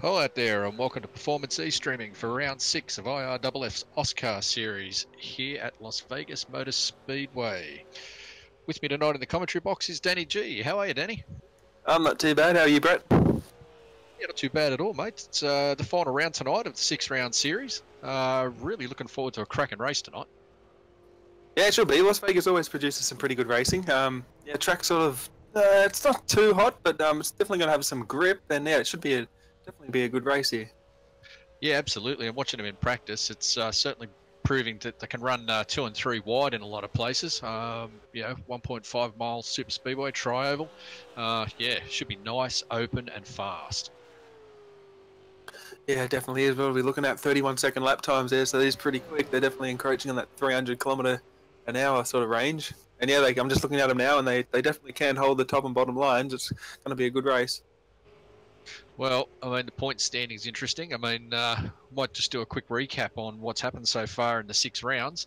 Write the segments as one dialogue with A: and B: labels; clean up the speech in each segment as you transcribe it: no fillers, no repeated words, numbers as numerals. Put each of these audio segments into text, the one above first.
A: Hello out there and welcome to Performance E-Streaming for round 6 of IRFF's AUSCAR series here at Las Vegas Motor Speedway. With me tonight in the commentary box is Danny G. How are you, Danny?
B: I'm not too bad. How are you, Brett?
A: Yeah, not too bad at all, mate. It's the final round tonight of the 6-round series. Really looking forward to a cracking race tonight.
B: Yeah, it should be. Las Vegas always produces some pretty good racing. Yeah, track sort of, it's not too hot, but it's definitely going to have some grip, and yeah, it should be definitely be a good race here.
A: Yeah, absolutely. And watching them in practice, it's certainly proving that they can run 2 and 3 wide in a lot of places. 1.5 mile super speedway tri-oval. Yeah, should be nice, open, and fast.
B: Yeah, definitely is. We'll be looking at 31-second lap times there, so these pretty quick. They're definitely encroaching on that 300-kilometre-an-hour sort of range. And yeah, I'm just looking at them now, and they definitely can hold the top and bottom lines. It's going to be a good race.
A: Well, I mean, the point standing is interesting. I mean, might just do a quick recap on what's happened so far in the 6 rounds.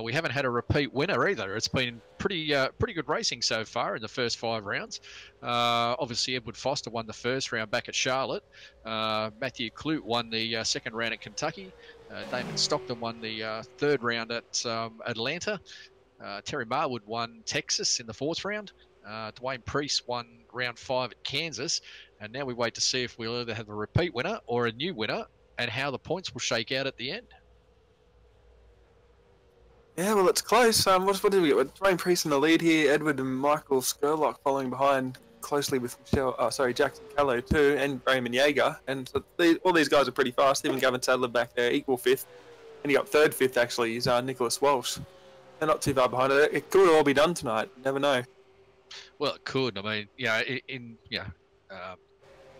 A: We haven't had a repeat winner either. It's been pretty good racing so far in the first 5 rounds. Obviously, Edward Foster won the first round back at Charlotte. Matthew Clute won the second round at Kentucky. Damon Stockton won the third round at Atlanta. Terry Marwood won Texas in the 4th round. Dwayne Priest won round 5 at Kansas, and now we wait to see if we'll either have a repeat winner or a new winner and how the points will shake out at the end.
B: Yeah, well, it's close. What did we get? With Dwayne Priest in the lead here, Edward and Michael Skurlock following behind closely with Jackson Callow too, and Raymond Yeager. And so all these guys are pretty fast. Even Gavin Sadler back there, equal 5th. And he got 3rd, 5th actually, is Nicholas Walsh. They're not too far behind it. It could all be done tonight. You never know.
A: Well, it could. I mean,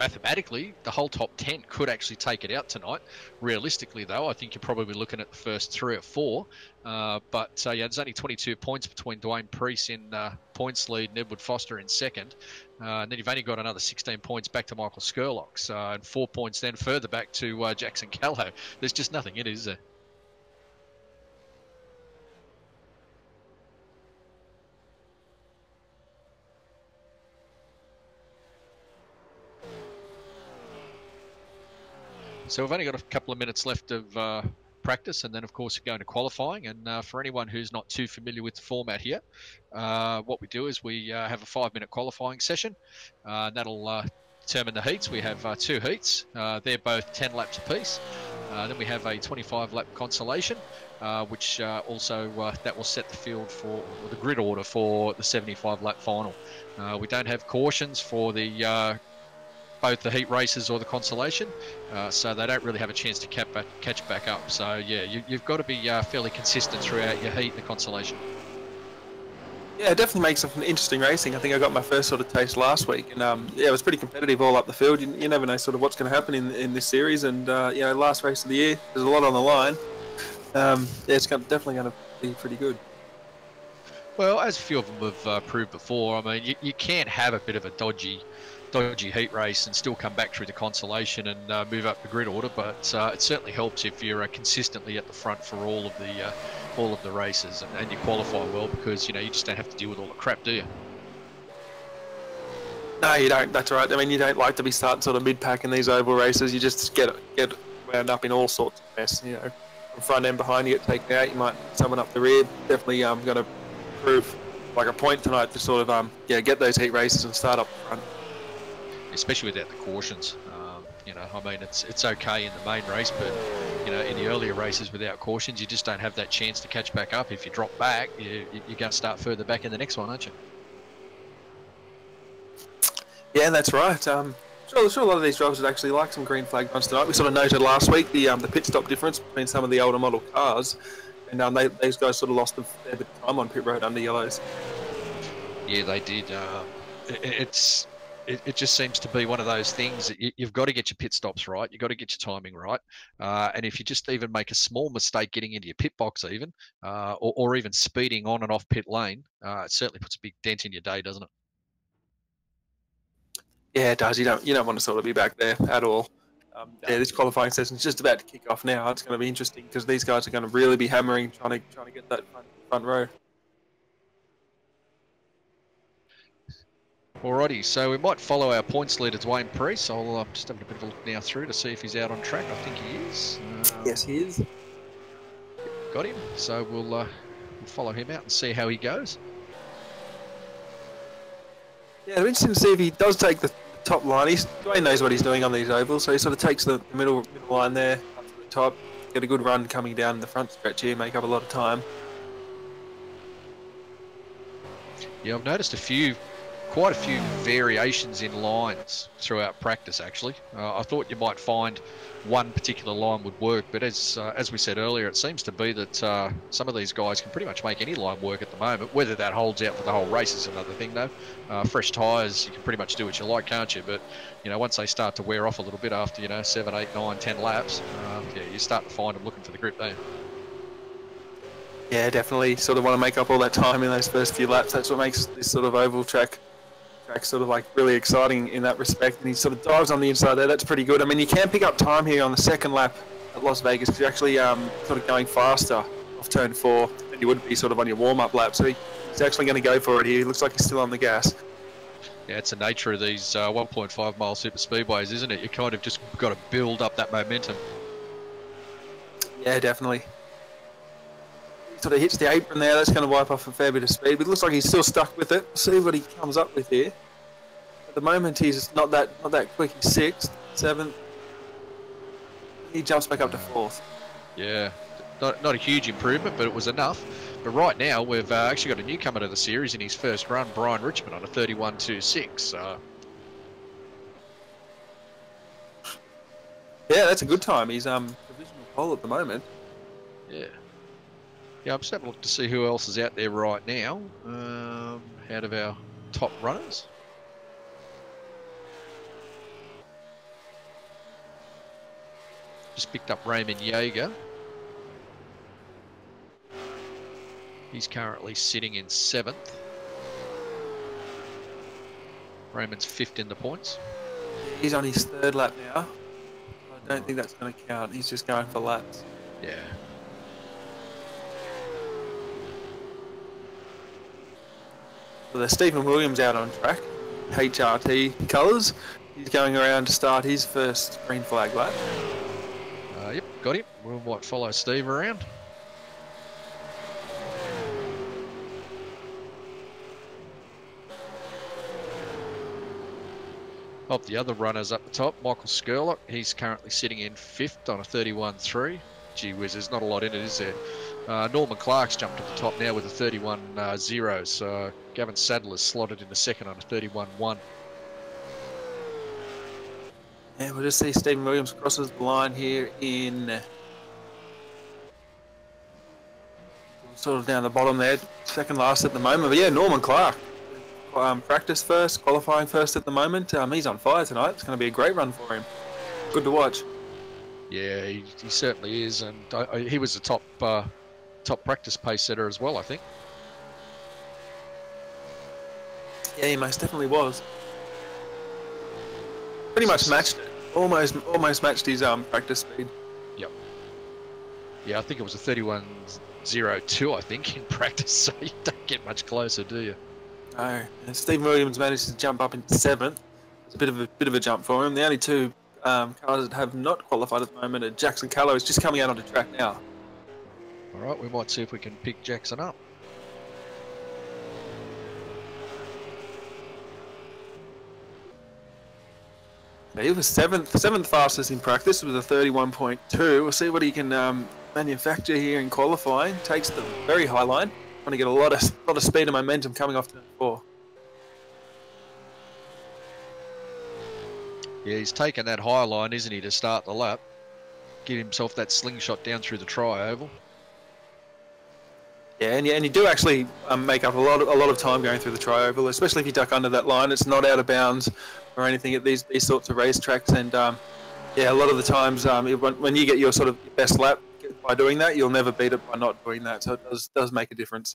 A: mathematically, the whole top 10 could actually take it out tonight. Realistically, though, I think you're probably looking at the first 3 or 4. There's only 22 points between Dwayne Priest in points lead and Edward Foster in second. And then you've only got another 16 points back to Michael Skurlock, and 4 points then further back to Jackson Callow. There's just nothing in it, is there? So we've only got a couple of minutes left of practice, and then of course going to qualifying. And for anyone who's not too familiar with the format here, what we do is we have a 5-minute qualifying session. That'll determine the heats. We have 2 heats. They're both 10 laps apiece. Then we have a 25-lap consolation, which also that will set the field for the grid order for the 75-lap final. We don't have cautions for the both the heat races or the consolation, so they don't really have a chance to catch back up. So yeah, you've got to be fairly consistent throughout your heat and the consolation.
B: Yeah, it definitely makes it an interesting racing. I think I got my first sort of taste last week, and yeah, it was pretty competitive all up the field. You never know sort of what's going to happen in this series, and last race of the year, there's a lot on the line. Yeah, it's definitely going to be pretty good.
A: Well, as a few of them have proved before, I mean, you can have a bit of a dodgy heat race and still come back through the consolation and move up the grid order, but it certainly helps if you're consistently at the front for all of the races and you qualify well, because you just don't have to deal with all the crap, do you?
B: No, you don't. That's right. I mean, you don't like to be starting sort of mid-pack in these oval races. You just get wound up in all sorts of mess. From front and behind, you get taken out. You might someone up the rear. Definitely going to prove like a point tonight to sort of get those heat races and start up front.
A: Especially without the cautions. I mean, it's okay in the main race, but in the earlier races without cautions, you just don't have that chance to catch back up. If you drop back, you're going to start further back in the next one, aren't you?
B: Yeah, that's right. Sure, a lot of these drivers would actually like some green flag runs tonight. We sort of noted last week the pit stop difference between some of the older model cars, and these guys sort of lost a fair bit of time on pit road under yellows.
A: Yeah, they did. It just seems to be one of those things that you've got to get your pit stops right. You've got to get your timing right. And if you just even make a small mistake getting into your pit box even, or even speeding on and off pit lane, it certainly puts a big dent in your day, doesn't it?
B: Yeah, it does. You don't want to sort of be back there at all. Yeah, this qualifying session is just about to kick off now. It's going to be interesting because these guys are going to really be hammering, trying to get that front row.
A: Alrighty, so we might follow our points leader, Dwayne Priest. I'll just having a bit of a look now through to see if he's out on track. I think he is.
B: Yes, he is.
A: Got him. So we'll follow him out and see how he goes.
B: Yeah, it'll be interesting to see if he does take the top line. Dwayne knows what he's doing on these ovals, so he sort of takes the middle line there up to the top. Get a good run coming down the front stretch here, make up a lot of time.
A: Yeah, I've noticed quite a few variations in lines throughout practice, actually. I thought you might find one particular line would work, but as we said earlier, it seems to be that some of these guys can pretty much make any line work at the moment. Whether that holds out for the whole race is another thing, though. Fresh tyres, you can pretty much do what you like, can't you? But, once they start to wear off a little bit after, 7, 8, 9, 10 laps, you start to find them looking for the grip there.
B: Yeah, definitely. Sort of want to make up all that time in those first few laps. That's what makes this sort of oval track sort of like really exciting in that respect. And he sort of dives on the inside there. That's pretty good. I mean, you can pick up time here on the second lap at Las Vegas because you're actually sort of going faster off turn 4 than you would be sort of on your warm-up lap. So he's actually going to go for it here. He looks like he's still on the gas.
A: Yeah, it's the nature of these 1.5 mile super speedways, isn't it? You kind of just got to build up that momentum.
B: Yeah, definitely. Sort of hits the apron there. That's going to wipe off a fair bit of speed, but it looks like he's still stuck with it. See what he comes up with here. At the moment, he's not that quick. He's 6th, 7th. He jumps back up to 4th.
A: Yeah, not a huge improvement, but it was enough. But right now, we've actually got a newcomer to the series in his first run, Brian Richmond, on a 31.26.
B: Yeah, that's a good time. He's provisional pole at the moment.
A: Yeah. Yeah, I'm just having a look to see who else is out there right now, out of our top runners. Just picked up Raymond Yeager. He's currently sitting in 7th. Raymond's 5th in the points.
B: He's on his 3rd lap now. I don't think that's going to count. He's just going for laps.
A: Yeah.
B: So there's Stephen Williams out on track, HRT colours. He's going around to start his first green flag lap.
A: Yep, got him. We might follow Steve around. Of the other runners up the top, Michael Skurlock, he's currently sitting in 5th on a 31.3. Gee whiz, there's not a lot in it, is there? Norman Clark's jumped to the top now with a 31.0, so Gavin Sadler's slotted into 2nd on a 31.1.
B: Yeah, we'll just see Stephen Williams crosses the line here in sort of down the bottom there, 2nd last at the moment. But yeah, Norman Clark, practice first, qualifying first at the moment. He's on fire tonight. It's going to be a great run for him. Good to watch.
A: Yeah, he certainly is, and he was the top practice pace setter as well, I think.
B: Yeah, he most definitely was. Pretty much matched it. Almost matched his practice speed.
A: Yep. Yeah, I think it was a 31.02, I think, in practice, so you don't get much closer, do you?
B: No. And Stephen Williams managed to jump up into 7th. It's a bit of a jump for him. The only two cars that have not qualified at the moment are Jackson Callow, who's just coming out onto track now.
A: All right, we might see if we can pick Jackson up.
B: He was seventh fastest in practice with a 31.2. We'll see what he can manufacture here in qualifying. Takes the very high line. Trying to get a lot of speed and momentum coming off turn 4.
A: Yeah, he's taken that high line, isn't he, to start the lap. Give himself that slingshot down through the tri-oval.
B: Yeah, and you do actually make up a lot of time going through the tri-oval, especially if you duck under that line. It's not out of bounds or anything at these sorts of racetracks. And yeah, a lot of the times when you get your sort of best lap by doing that, you'll never beat it by not doing that. So it does make a difference.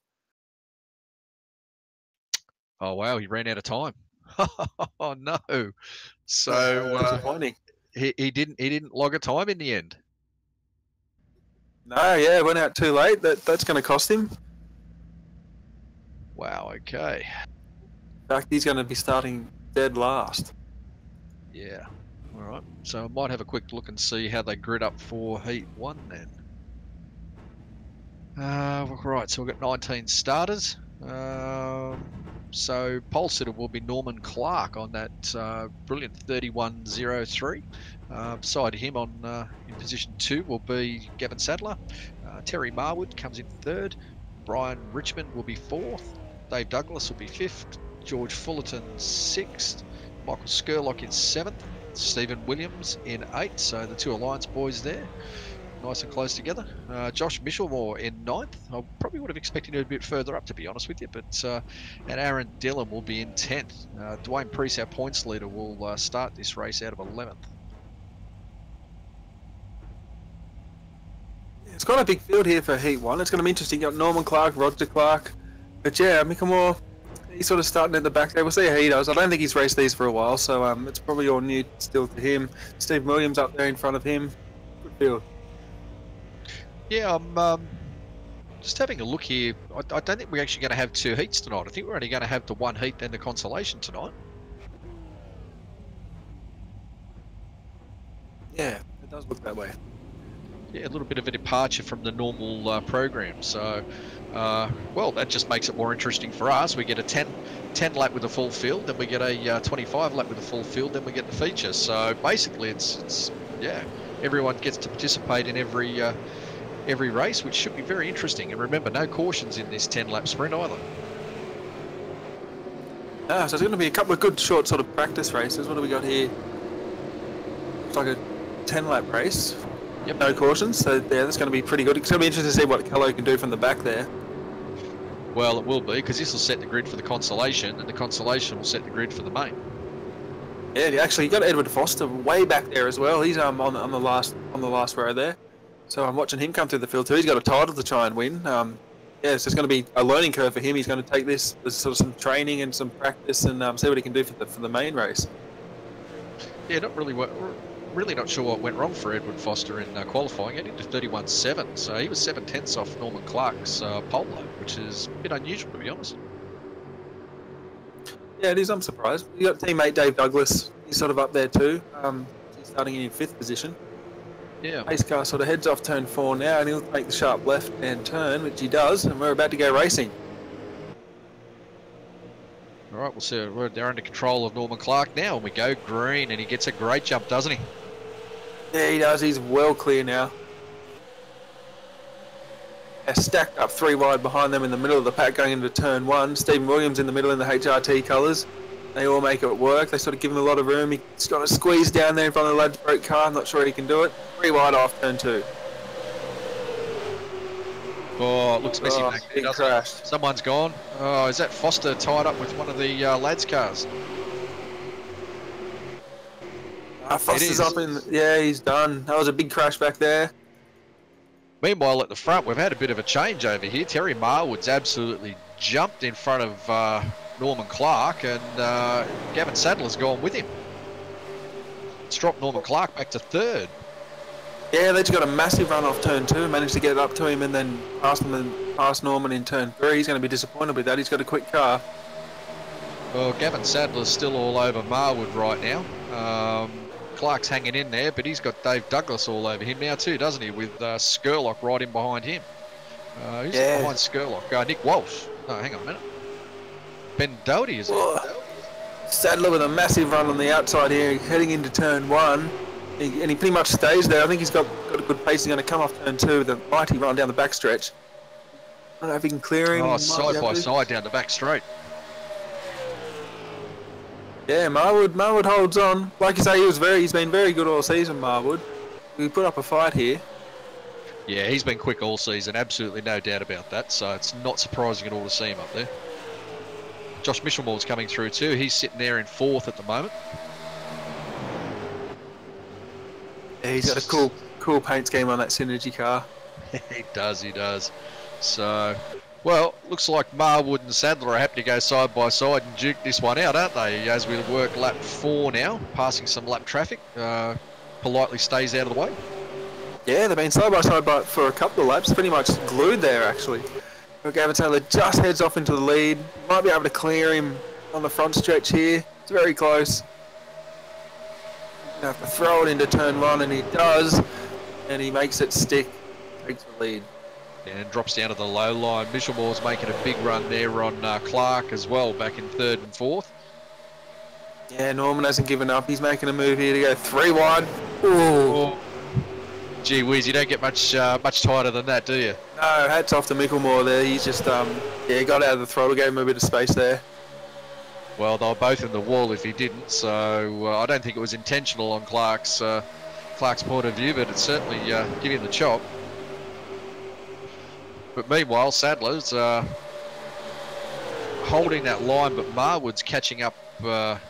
A: Oh wow, he ran out of time. Oh no! So
B: disappointing.
A: He didn't log a time in the end.
B: No, yeah, went out too late. That's going to cost him.
A: Wow. Okay.
B: In fact, he's going to be starting dead last.
A: Yeah. All right. So I might have a quick look and see how they grid up for Heat 1 then. Right, so we've got 19 starters. So pole sitter will be Norman Clark on that brilliant 31.03. Beside him in position 2 will be Gavin Sadler. Terry Marwood comes in 3rd. Brian Richmond will be 4th. Dave Douglas will be 5th. George Fullerton 6th. Michael Skurlock in 7th. Stephen Williams in 8th. So the 2 Alliance boys there. Nice and close together. Josh Michelmore in 9th. I probably would have expected him a bit further up, to be honest with you. But and Aaron Dillon will be in 10th. Dwayne Priest, our points leader, will start this race out of 11th.
B: It's got a big field here for Heat 1. It's going to be interesting. You've got Norman Clark, Roger Clark. But yeah, Michelmore, he's sort of starting at the back there. We'll see how he does. I don't think he's raced these for a while, so it's probably all new still to him. Steve Williams up there in front of him. Good field.
A: Yeah, I'm just having a look here. I don't think we're actually going to have 2 heats tonight. I think we're only going to have the 1 heat and the consolation tonight.
B: Yeah, it does look that way.
A: Yeah, a little bit of a departure from the normal program. So, well, that just makes it more interesting for us. We get a 10 lap with a full field, then we get a 25 lap with a full field, then we get the feature. So basically, it's yeah, everyone gets to participate in every race, which should be very interesting. And remember, no cautions in this 10 lap sprint either.
B: So there's going to be a couple of good short sort of practice races. What do we got here? Looks like a 10 lap race.
A: Yep.
B: No cautions, so yeah, that's going to be pretty good. It's going to be interesting to see what Callow can do from the back there.
A: Well, it will be, because this will set the grid for the consolation, and the consolation will set the grid for the main.
B: Yeah, actually, you got Edward Foster way back there as well. He's on the last row there. So I'm watching him come through the field too. He's got a title to try and win. Yeah, so it's going to be a learning curve for him. He's going to take this as sort of some training and some practice and see what he can do for the main race.
A: Yeah, really not sure what went wrong for Edward Foster in qualifying. He did 31.7, so he was 7/10 off Norman Clark's pole load, which is a bit unusual, to be honest.
B: Yeah, it is. I'm surprised. You got teammate Dave Douglas. He's sort of up there too. He's starting in 5th position.
A: Yeah.
B: AUSCAR sort of heads off turn 4 now, and he'll make the sharp left-hand turn, which he does, and we're about to go racing.
A: All right, we'll see. They're under control of Norman Clark now, and we go green, and he gets a great jump, doesn't he?
B: Yeah, he does. He's well clear now. They're stacked up 3 wide behind them in the middle of the pack going into turn 1. Stephen Williams in the middle in the HRT colours. They all make it work. They sort of give him a lot of room. He's got to squeeze down there in front of the Ladbroke car. I'm not sure he can do it. 3 wide off turn 2.
A: Oh, it looks messy back there,
B: big crash.
A: Someone's gone. Oh, is that Foster tied up with one of the lads' cars?
B: Foster's up in... Yeah, he's done. That was a big crash back there.
A: Meanwhile, at the front, we've had a bit of a change over here. Terry Marwood's absolutely jumped in front of Norman Clark, and Gavin Sadler's gone with him. It's dropped Norman Clark back to 3rd.
B: Yeah, they just got a massive run off turn 2, managed to get it up to him and then past Norman in turn 3. He's going to be disappointed with that. He's got a quick car.
A: Well, Gavin Sadler's still all over Marwood right now. Clark's hanging in there, but he's got Dave Douglas all over him now too, doesn't he? With Skurlock right in behind him. Who's behind Skurlock? Nick Walsh. No, hang on a minute. Ben Doty, is it?
B: Sadler with a massive run on the outside here, heading into turn 1. And he pretty much stays there. I think he's got a good pace. He's going to come off turn 2 with a mighty run down the back stretch. I don't know if he can clear him.
A: Oh, side by side down the back straight.
B: Yeah, Marwood holds on. Like you say, he's been very good all season, Marwood. We put up a fight here.
A: Yeah, he's been quick all season, absolutely no doubt about that. So it's not surprising at all to see him up there. Josh Michelmore's coming through too. He's sitting there in 4th at the moment.
B: Yeah, he's got a cool paint scheme on that Synergy car.
A: He does. So, well, looks like Marwood and Sadler are happy to go side by side and duke this one out, aren't they? As we work lap 4 now, passing some lap traffic, politely stays out of the way.
B: Yeah, they've been side by side for a couple of laps, pretty much glued there actually. Gavin Taylor just heads off into the lead, might be able to clear him on the front stretch here. It's very close. Gonna have to throw it into turn 1, and he does, and he makes it stick. Takes the lead.
A: And drops down to the low line. Michelmore's making a big run there on Clark as well, back in 3rd and 4th.
B: Yeah, Norman hasn't given up. He's making a move here to go 3 wide. Ooh.
A: Oh. Gee whiz, you don't get much tighter than that, do you?
B: No, hats off to Michelmore there. He's just, yeah, got out of the throttle, gave him a bit of space there.
A: Well, they were both in the wall if he didn't, so I don't think it was intentional on Clark's point of view, but it certainly give him the chop. But meanwhile, Sadler's holding that line, but Marwood's catching up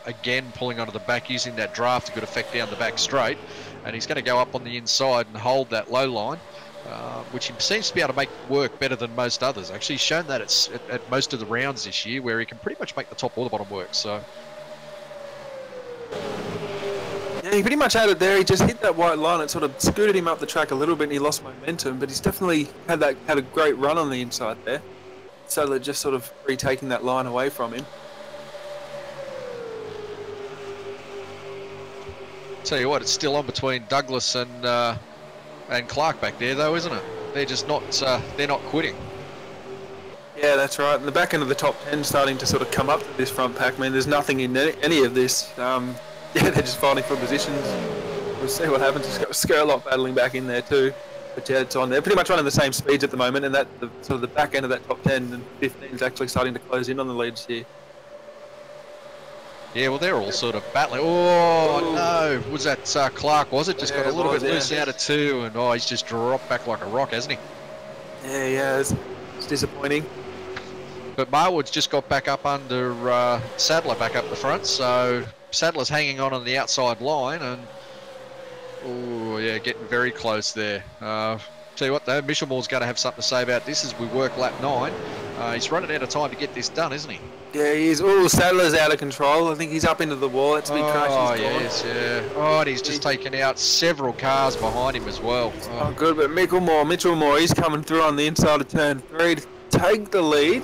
A: again, pulling onto the back, using that draft to good effect down the back straight, and he's going to go up on the inside and hold that low line, which he seems to be able to make work better than most others. Actually, he's shown that at most of the rounds this year, where he can pretty much make the top or the bottom work. So
B: yeah, he pretty much had it there. He just hit that white line. It sort of scooted him up the track a little bit, and he lost momentum. But he's definitely had a great run on the inside there. Sadler just sort of retaking that line away from him.
A: Tell you what, it's still on between Douglas and Clark back there, though, isn't it? They're just not they're not quitting.
B: Yeah, that's right. And the back end of the top 10 starting to sort of come up to this front pack. I mean, there's nothing in any of this. Yeah, they're just fighting for positions. We'll see what happens. It's got Skurlock battling back in there too. But yeah, it's on. They're pretty much running the same speeds at the moment, and that sort of the back end of that top 10 and 15 is actually starting to close in on the leads here.
A: Yeah, well, they're all sort of battling. Oh, no. Was that Clark, was it? Just got a little bit loose out of 2, and he's just dropped back like a rock, hasn't he?
B: Yeah, it's disappointing.
A: But Marwood's just got back up under Sadler back up the front, so Sadler's hanging on the outside line, and oh yeah, getting very close there. Tell you what though, Michelmore's going to have something to say about this as we work lap 9. He's running out of time to get this done, isn't he?
B: Yeah, he is. Oh, Sadler's out of control. I think he's up into the wall. It's a big crash.
A: Oh, yes, yeah. Oh, and he's just taken out several cars behind him as well.
B: Oh, good, but Michelmore, he's coming through on the inside of turn 3 to take the lead.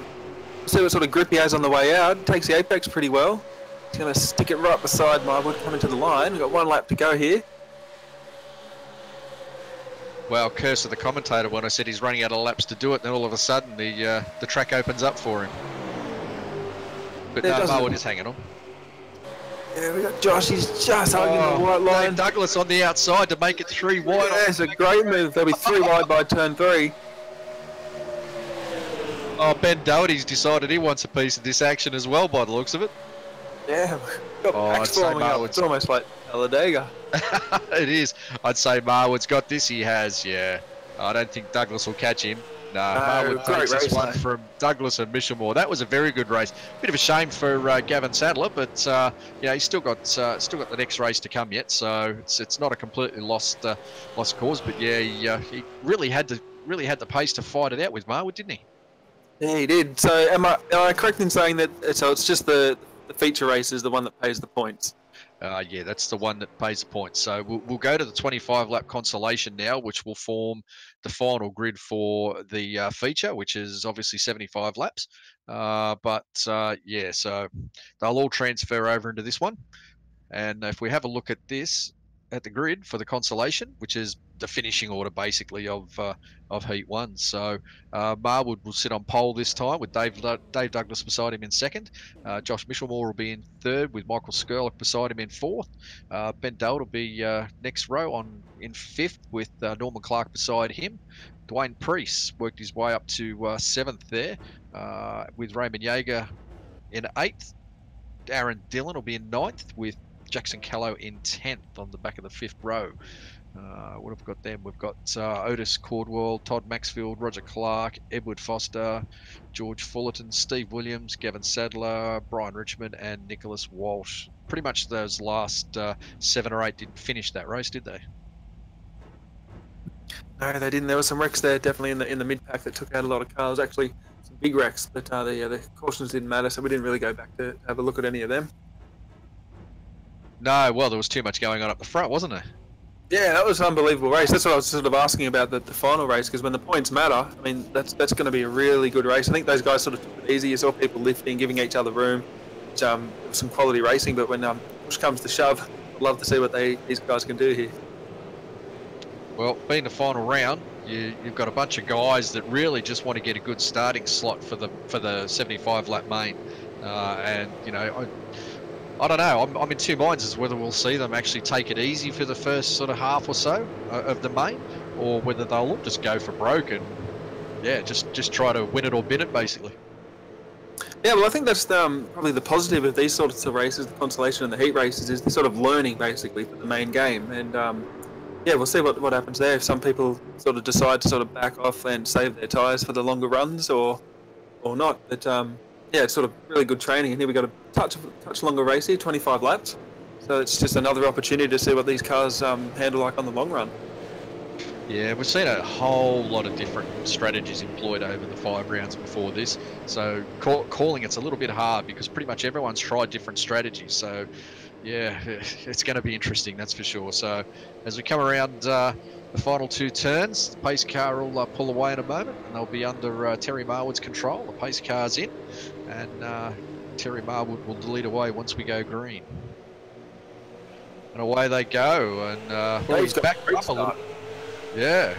B: See what sort of grip he has on the way out. Takes the apex pretty well. He's going to stick it right beside Marwood coming to the line. We've got 1 lap to go here.
A: Well, curse of the commentator when I said he's running out of laps to do it, then all of a sudden the track opens up for him. But no, Marwood is hanging on.
B: Yeah, we got Josh, he's just hugging the white line.
A: Dave Douglas on the outside to make it 3 wide.
B: Yeah, it's a great move. There'll be 3 wide by turn 3.
A: Oh, Ben Doherty's decided he wants a piece of this action as well by the looks of it.
B: Yeah, I'd say it's almost like Talladega.
A: It is. I'd say Marwood's got this. He has, yeah. I don't think Douglas will catch him. No, Marwood takes this one from Douglas and Michelmore. That was a very good race. Bit of a shame for Gavin Sadler, but yeah, he's still got the next race to come yet. So it's not a completely lost cause. But yeah, he really had the pace to fight it out with Marwood, didn't he?
B: Yeah, he did. So am I correct in saying that? So it's just the feature race is the one that pays the points.
A: Yeah, that's the one that pays the points. So we'll go to the 25-lap consolation now, which will form the final grid for the feature, which is obviously 75 laps. Yeah, so they'll all transfer over into this one. And if we have a look at this, at the grid for the consolation, which is the finishing order basically of Heat 1. So Marwood will sit on pole this time with Dave Douglas beside him in 2nd. Josh Michelmore will be in 3rd with Michael Skurlock beside him in 4th. Ben Dale will be next row in 5th with Norman Clark beside him. Dwayne Priest worked his way up to 7th there with Raymond Yeager in 8th. Aaron Dillon will be in 9th with Jackson Callow in 10th on the back of the 5th row. What have we got then? We've got Otis Cordwell, Todd Maxfield, Roger Clark, Edward Foster, George Fullerton, Steve Williams, Gavin Sadler, Brian Richmond, and Nicholas Walsh. Pretty much those last 7 or 8 didn't finish that race, did they?
B: No, they didn't. There were some wrecks there, definitely in the mid pack that took out a lot of cars. Actually, some big wrecks, but the cautions didn't matter, so we didn't really go back to have a look at any of them.
A: No, well, there was too much going on up the front, wasn't there?
B: Yeah, that was an unbelievable race. That's what I was sort of asking about the final race, because when the points matter, I mean, that's going to be a really good race. I think those guys sort of took it easy. You saw people lifting, giving each other room. some quality racing, but when push comes to shove, I'd love to see what these guys can do here.
A: Well, being the final round, you've got a bunch of guys that really just want to get a good starting slot for the 75 lap main, and you know, I don't know. I'm in two minds as whether we'll see them actually take it easy for the first sort of half or so of the main, or whether they'll all just go for broke and yeah, just try to win it or bin it basically.
B: Yeah, well, I think that's probably the positive of these sorts of races, the consolation and the heat races, is the sort of learning basically for the main game. And yeah, we'll see what happens there. If some people sort of decide to sort of back off and save their tyres for the longer runs, or not. But yeah, it's sort of really good training. And here we've got a touch longer race here, 25 laps. So it's just another opportunity to see what these cars handle like on the long run.
A: Yeah, we've seen a whole lot of different strategies employed over the 5 rounds before this. So calling it's a little bit hard because pretty much everyone's tried different strategies. So yeah, it's going to be interesting, that's for sure. So as we come around the final 2 turns, the pace car will pull away in a moment, and they'll be under Terry Marwood's control. The pace car's in, and Terry Marwood will lead away once we go green. And away they go, and well, he's backed up a little. Yeah.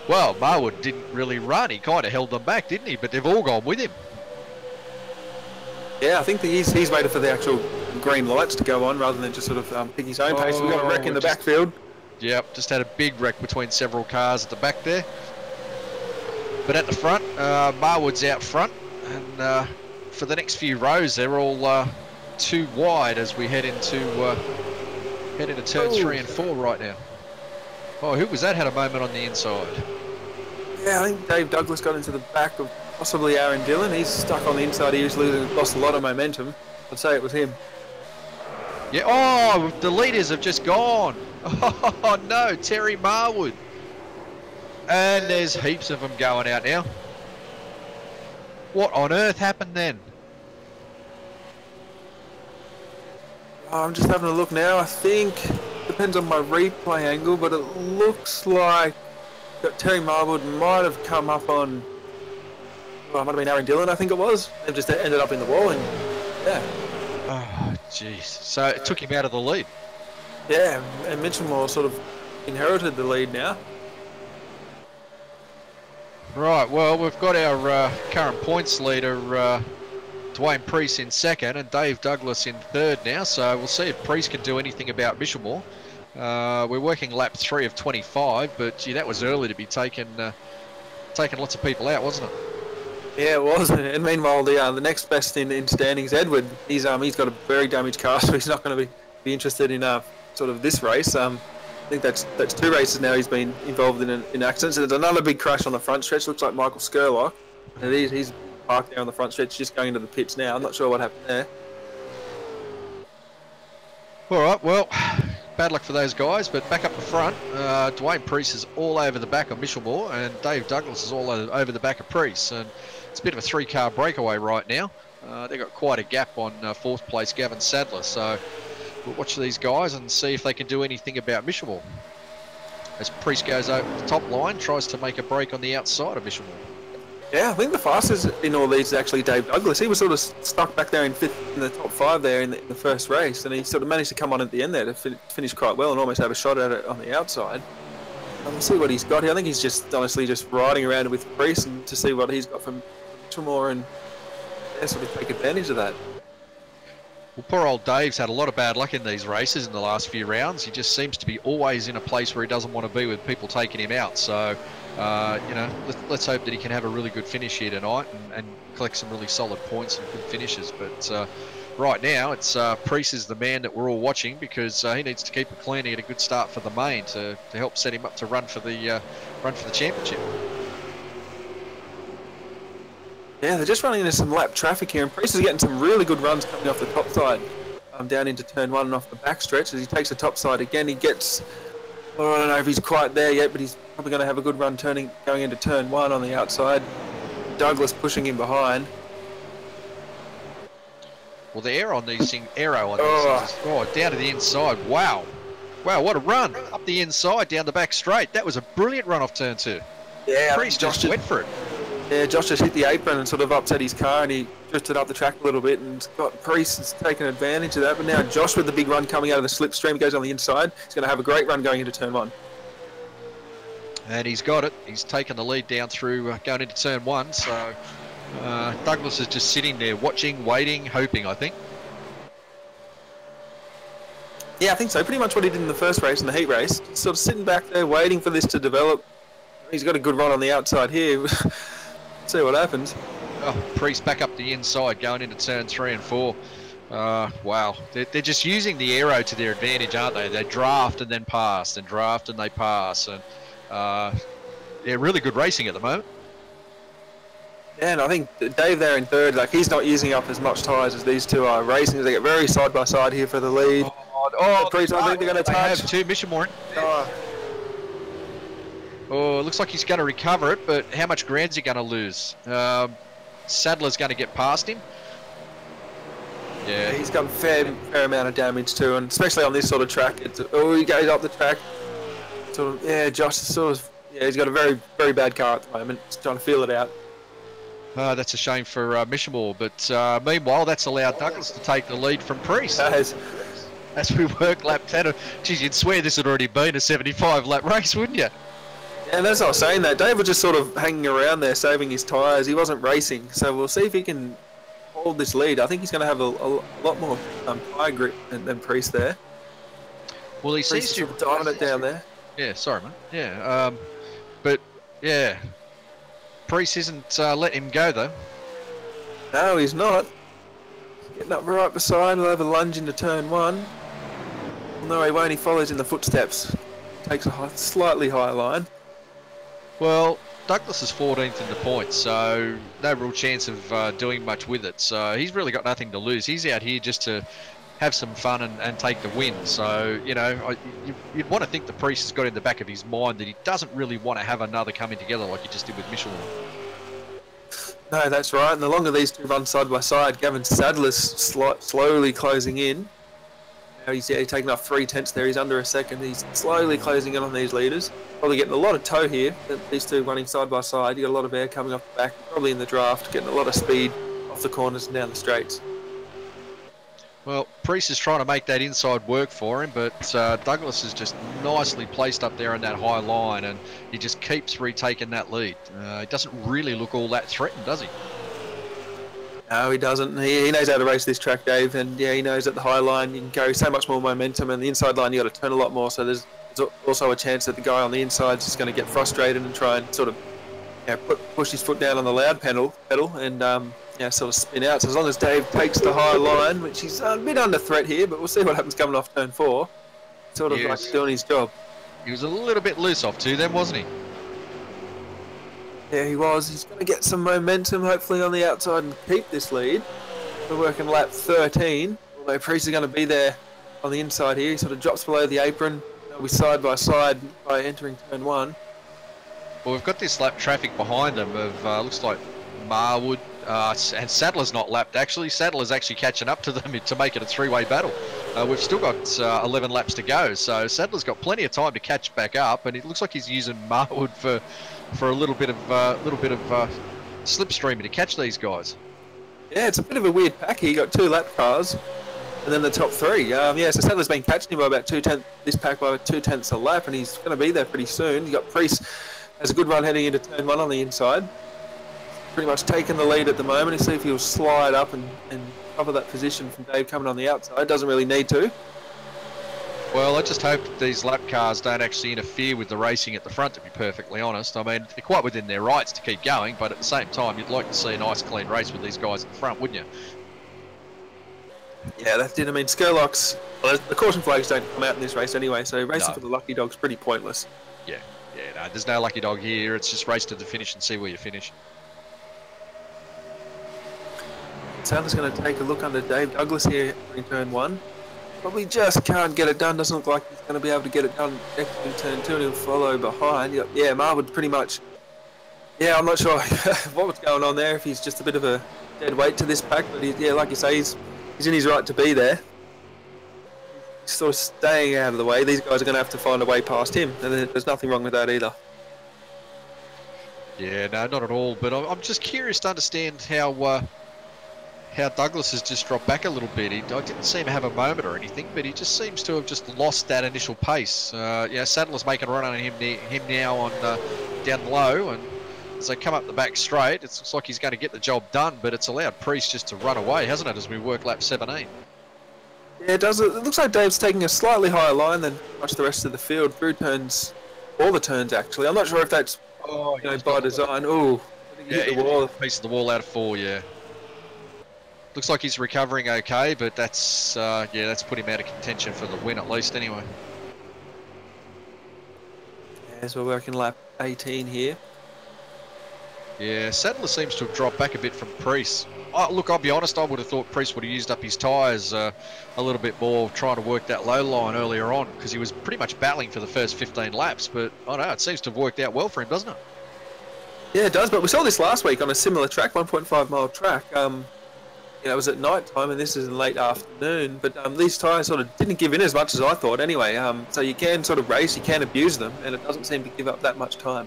A: Well, Marwood didn't really run. He kind of held them back, didn't he? But they've all gone with him.
B: Yeah, I think that he's waited for the actual green lights to go on rather than just sort of pick his own pace. We've got a wreck in the backfield.
A: Yep, just had a big wreck between several cars at the back there. But at the front, Marwood's out front. And for the next few rows, they're all too wide as we head into turns 3 and 4 right now. Oh, who was that had a moment on the inside?
B: Yeah, I think Dave Douglas got into the back of possibly Aaron Dillon. He's stuck on the inside. He was lost a lot of momentum. I'd say it was him.
A: Yeah, oh, the leaders have just gone. Oh, no, Terry Marwood. And there's heaps of them going out now. What on earth happened then?
B: Oh, I'm just having a look now. I think, depends on my replay angle, but it looks like that Terry Marwood might have come up on, well, it might have been Aaron Dillon, I think it was. They've just ended up in the wall, and yeah.
A: Oh, jeez. So it took him out of the lead.
B: Yeah, and Mitchellmore sort of inherited the lead now.
A: Right, well, we've got our current points leader, Dwayne Priest, in second, and Dave Douglas in third now. So we'll see if Priest can do anything about Mitchellmore. We're working lap 3 of 25, but gee, that was early to be taking lots of people out, wasn't it?
B: Yeah, it was. And meanwhile, the next best in standings, Edward, he's got a very damaged car, so he's not going to be interested in sort of this race. I think that's 2 races now he's been involved in accidents. There's another big crash on the front stretch. Looks like Michael Scurlock, and he's parked there on the front stretch, just going into the pits now. I'm not sure what happened there. All
A: right, well, bad luck for those guys, but back up the front, Dwayne Priest is all over the back of Mitchellmore, and Dave Douglas is all over the back of Priest, and it's a bit of a 3-car breakaway right now. They've got quite a gap on 4th place Gavin Sadler, so we'll watch these guys and see if they can do anything about Mitchellmore. As Priest goes over the top line, tries to make a break on the outside of Mitchellmore. Yeah,
B: I think the fastest in all these is actually Dave Douglas. He was sort of stuck back there in 5th in the top 5 there in the first race, and he sort of managed to come on at the end there to finish quite well and almost have a shot at it on the outside. We'll see what he's got here. I think he's just honestly just riding around with Priest and to see what he's got from Mitchellmore and sort of take advantage of that.
A: Well, poor old Dave's had a lot of bad luck in these races in the last few rounds. He just seems to be always in a place where he doesn't want to be with people taking him out. So, you know, let's hope that he can have a really good finish here tonight and collect some really solid points and good finishes. But right now, it's Priest is the man that we're all watching because he needs to keep it clean and get a good start for the main to help set him up to run for the championship.
B: Yeah, they're just running into some lap traffic here, and Priest is getting some really good runs coming off the top side, down into turn 1 and off the back stretch. As he takes the top side again, he gets, well, I don't know if he's quite there yet, but he's probably going to have a good run going into turn 1 on the outside. Douglas pushing him behind.
A: Well, the aero on these things, down to the inside. Wow, what a run up the inside, down the back straight. That was a brilliant run off turn 2.
B: Yeah,
A: Priest just went for it.
B: Yeah, Josh just hit the apron and sort of upset his car, and he drifted up the track a little bit and got Priest has taken advantage of that. But now Josh with the big run coming out of the slipstream goes on the inside. He's going to have a great run going into turn 1.
A: And he's got it. He's taken the lead down through going into turn 1. So Douglas is just sitting there watching, waiting, hoping, I think.
B: Yeah, I think so. Pretty much what he did in the first race, in the heat race. Just sort of sitting back there waiting for this to develop. He's got a good run on the outside here. See what happens.
A: Oh, Priest back up the inside going into turn 3 and 4. Wow, they're just using the aero to their advantage, aren't they? They draft and then pass, and draft and they pass, and they're really good racing at the moment.
B: Yeah, and I think Dave there in third, like he's not using up as much tyres as these two are racing as they get very side by side here for the lead. Priest, I think they're going to touch.
A: Have two Mission Warren. Oh, it looks like he's going to recover it, but how much ground's he going to lose? Sadler's going to get past him. Yeah,
B: he's got a fair amount of damage too, and especially on this sort of track. He goes up the track. Sort of, yeah, Josh is sort of, yeah, he's got a very bad car at the moment. He's trying to feel it out.
A: That's a shame for Mishamore, but meanwhile, that's allowed Douglas to take the lead from Priest. As we work lap 10. Geez, you'd swear this had already been a 75-lap race, wouldn't you?
B: Yeah, and as I was saying that, Dave was just sort of hanging around there, saving his tyres. He wasn't racing, so we'll see if he can hold this lead. I think he's going to have a lot more tyre grip than Priest there.
A: Well, he seems to
B: have diving it down there.
A: Yeah, sorry, man. Yeah, but yeah, Priest isn't letting him go though.
B: No, he's not. Getting up right beside, he'll have a lunge into turn 1. No, he won't. He follows in the footsteps. Takes a slightly higher line.
A: Well, Douglas is 14th in the points, so no real chance of doing much with it. So he's really got nothing to lose. He's out here just to have some fun and take the win. So, you know, you'd want to think the Priest has got in the back of his mind that he doesn't really want to have another coming together like he just did with Michelin.
B: No, that's right. And the longer these two run side by side, Gavin Sadler's slowly closing in. Now he's taking off 3/10 there. He's under a second. He's slowly closing in on these leaders. Probably getting a lot of tow here. These two running side by side. You got a lot of air coming off the back. Probably in the draft, getting a lot of speed off the corners and down the straights.
A: Well, Priest is trying to make that inside work for him, but Douglas is just nicely placed up there in that high line, and he just keeps retaking that lead. He doesn't really look all that threatened, does he?
B: No, he doesn't. He knows how to race this track, Dave, and yeah, he knows at the high line you can carry so much more momentum, and the inside line you got to turn a lot more. So there's also a chance that the guy on the inside is just going to get frustrated and try and sort of push his foot down on the loud pedal, and sort of spin out. So as long as Dave takes the high line, which he's a bit under threat here, but we'll see what happens coming off turn 4. Sort of like doing his job.
A: He was a little bit loose off too then, wasn't he?
B: Yeah, he was. He's going to get some momentum, hopefully, on the outside and keep this lead. We're working lap 13, although Priest is going to be there on the inside here. He sort of drops below the apron. They'll be side by side by entering turn 1.
A: Well, we've got this lap traffic behind them of, looks like Marwood, and Sadler's not lapped actually. Sadler's actually catching up to them to make it a three-way battle. We've still got 11 laps to go, so Sadler's got plenty of time to catch back up, and it looks like he's using Marwood for a little bit of slipstreaming to catch these guys.
B: Yeah, it's a bit of a weird pack here. You got 2 lap cars, and then the top 3. So Sadler's been catching him by about 2/10. This pack by 2/10 a lap, and he's going to be there pretty soon. You got Priest has a good run heading into turn 1 on the inside. Pretty much taking the lead at the moment. You see if he'll slide up and cover that position from Dave coming on the outside. Doesn't really need to.
A: Well, I just hope that these lap cars don't actually interfere with the racing at the front, to be perfectly honest. I mean, they're quite within their rights to keep going, but at the same time, you'd like to see a nice, clean race with these guys at the front, wouldn't you?
B: Yeah, that did. I mean, Skurlock's... Well, the caution flags don't come out in this race anyway, so racing for the lucky dog's pretty pointless.
A: Yeah, no, there's no lucky dog here. It's just race to the finish and see where you finish.
B: Sadler's going to take a look under Dave Douglas here in turn 1. Probably just can't get it done. Doesn't look like he's going to be able to get it done next in turn 2, and he'll follow behind. Yeah, Marwood pretty much... Yeah, I'm not sure what's going on there, if he's just a bit of a dead weight to this pack, but like you say, he's in his right to be there. He's sort of staying out of the way. These guys are going to have to find a way past him, and there's nothing wrong with that either. Yeah,
A: no, not at all, but I'm just curious to understand how how Douglas has just dropped back a little bit. I didn't seem to have a moment or anything, but he just seems to have just lost that initial pace. Yeah, Sadler's making a run on him now on down low, and as they come up the back straight, it looks like he's going to get the job done, but it's allowed Priest just to run away, hasn't it, as we work lap 17?
B: Yeah, it does. It looks like Dave's taking a slightly higher line than much the rest of the field through turns, all the turns actually. I'm not sure if that's by design. Oh,
A: yeah, he hit a piece of the wall out of 4. Yeah. Looks like he's recovering okay, but that's that's put him out of contention for the win at least anyway.
B: As we're working lap 18 here.
A: Yeah, Sadler seems to have dropped back a bit from Priest. Oh, look, I'll be honest, I would have thought Priest would have used up his tyres a little bit more trying to work that low line earlier on, because he was pretty much battling for the first 15 laps, but I don't know, it seems to have worked out well for him, doesn't it?
B: Yeah, it does, but we saw this last week on a similar track, 1.5 mile track. It was at night time, and this is in late afternoon, but these tyres sort of didn't give in as much as I thought anyway. So you can sort of race, you can abuse them, and it doesn't seem to give up that much time.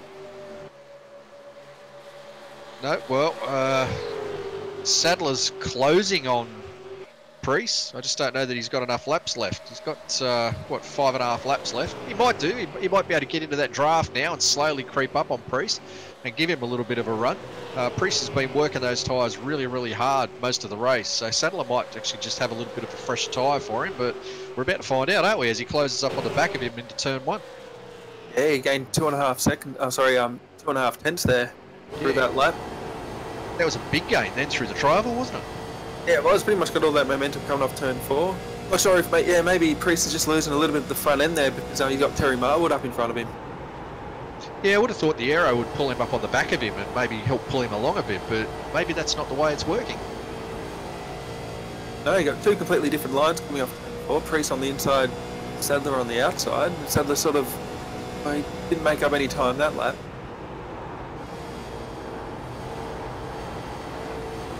A: No, well, Sadler's closing on Priest. I just don't know that he's got enough laps left. He's got, 5.5 laps left. He might do. He might be able to get into that draft now and slowly creep up on Priest and give him a little bit of a run. Priest has been working those tyres really, really hard most of the race, so Sadler might actually just have a little bit of a fresh tyre for him, but we're about to find out, aren't we, as he closes up on the back of him into turn 1.
B: Yeah, he gained 2.5 tenths there through that lap.
A: That was a big gain then through the tri-oval, wasn't it?
B: Yeah, well, it's pretty much got all that momentum coming off turn 4. Not sure if, maybe Priest is just losing a little bit of the front end there because he's got Terry Marwood up in front of him.
A: Yeah, I would have thought the aero would pull him up on the back of him and maybe help pull him along a bit, but maybe that's not the way it's working.
B: No, you got two completely different lines coming off turn 4. Priest on the inside, Sadler on the outside. Sadler sort of he didn't make up any time that lap.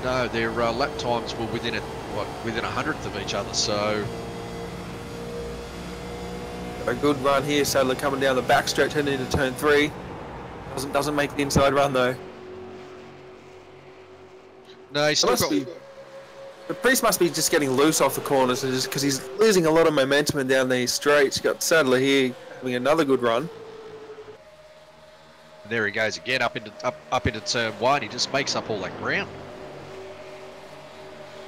A: No, their lap times were within within 100th of each other, so...
B: A good run here, Sadler coming down the back stretch heading into turn 3. Doesn't make the inside run though.
A: No, he's still got...
B: The Priest must be just getting loose off the corners because he's losing a lot of momentum down these straights. You've got Sadler here having another good run.
A: And there he goes again up into turn 1. He just makes up all that ground.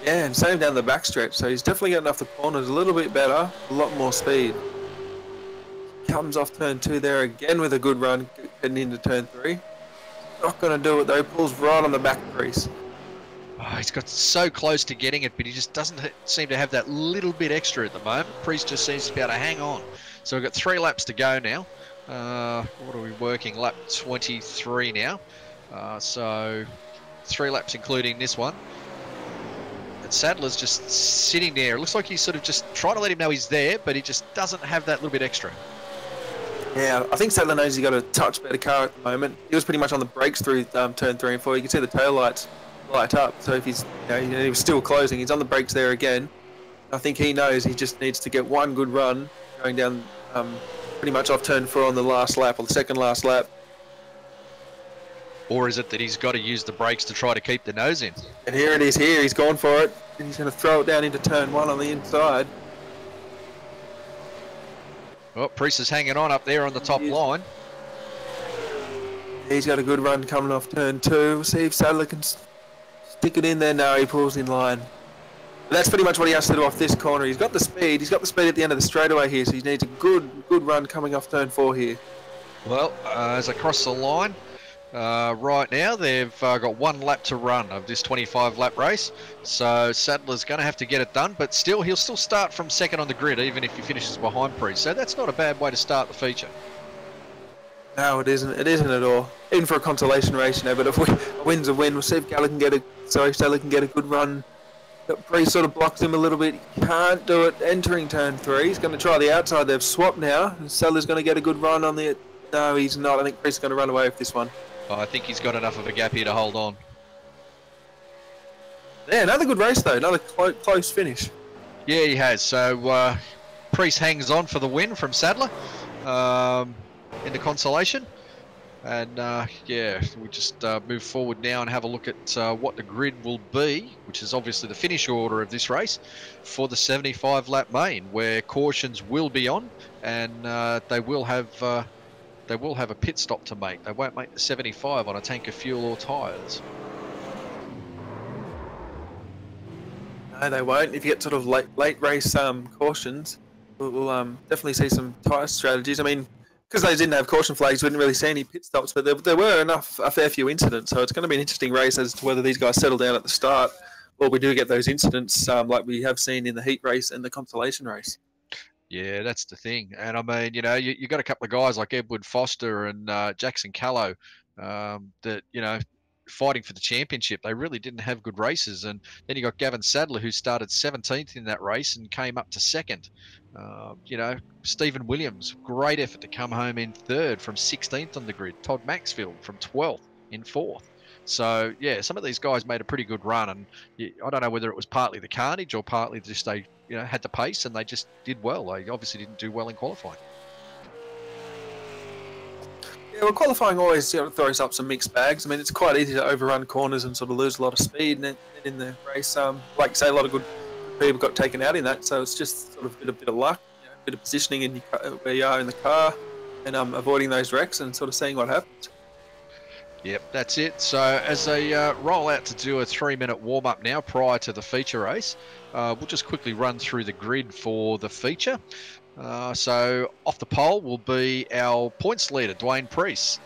B: Yeah, and same down the back stretch, so he's definitely getting off the corners a little bit better, a lot more speed. Comes off turn 2 there again with a good run, getting into turn 3. Not going to do it though, pulls right on the back crease.
A: Oh, he's got so close to getting it, but he just doesn't seem to have that little bit extra at the moment. Priest just seems to be able to hang on. So we've got 3 laps to go now. What are we working? Lap 23 now. So 3 laps including this one. Sadler's just sitting there. It looks like he's sort of just trying to let him know he's there, but he just doesn't have that little bit extra.
B: Yeah, I think Sadler knows he's got a touch better car at the moment. He was pretty much on the brakes through turn 3 and 4. You can see the tail lights light up. So if he's, he was still closing, he's on the brakes there again. I think he knows he just needs to get one good run going down pretty much off turn 4 on the last lap or the second last lap.
A: Or is it that he's got to use the brakes to try to keep the nose in?
B: And here it is here, he's gone for it. And he's going to throw it down into turn 1 on the inside.
A: Well, Priest is hanging on up there on the top line.
B: He's got a good run coming off turn 2. We'll see if Sadler can stick it in there. No, he pulls in line. But that's pretty much what he has to do off this corner. He's got the speed. He's got the speed at the end of the straightaway here, so he needs a good run coming off turn 4 here.
A: Well, as I cross the line, right now they've got 1 lap to run of this 25 lap race, so Sadler's going to have to get it done, but still he'll still start from second on the grid even if he finishes behind Priest, so that's not a bad way to start the feature.
B: No, it isn't at all. Even for a consolation race, but if a win's a win. We'll see if Sadler can get a good run. Priest sort of blocks him a little bit. He can't do it entering turn 3. He's going to try the outside. They've swapped now. Sadler's going to get a good run on the... No, he's not. I think Priest is going to run away with this one.
A: Oh, I think he's got enough of a gap here to hold on.
B: Yeah, another good race though. Another close finish.
A: Yeah, he has. So Priest hangs on for the win from Sadler in the consolation. And yeah, we just move forward now and have a look at what the grid will be, which is obviously the finish order of this race for the 75 lap main, where cautions will be on, and they will have a pit stop to make. They won't make the 75 on a tank of fuel or tyres.
B: No, they won't. If you get sort of late race cautions, we'll definitely see some tyre strategies. I mean, because they didn't have caution flags, we didn't really see any pit stops, but there were a fair few incidents. So it's going to be an interesting race as to whether these guys settle down at the start, or we do get those incidents like we have seen in the heat race and the consolation race.
A: Yeah, that's the thing. And I mean, you got a couple of guys like Edward Foster and Jackson Callow that, fighting for the championship. They really didn't have good races. And then you got Gavin Sadler, who started 17th in that race and came up to second. Stephen Williams, great effort to come home in third from 16th on the grid. Todd Maxfield from 12th in fourth. So, yeah, some of these guys made a pretty good run. And I don't know whether it was partly the carnage or partly just they had the pace and they just did well. They obviously didn't do well in qualifying.
B: Yeah, well, qualifying always throws up some mixed bags. I mean, it's quite easy to overrun corners and sort of lose a lot of speed in the race. Like you say, a lot of good people got taken out in that, so it's just sort of a bit of luck, a bit of positioning in where you are in the car, and avoiding those wrecks and sort of seeing what happens.
A: Yep, that's it. So as they roll out to do a 3-minute warm-up now prior to the feature race, we'll just quickly run through the grid for the feature. So off the pole will be our points leader, Dwayne Priest.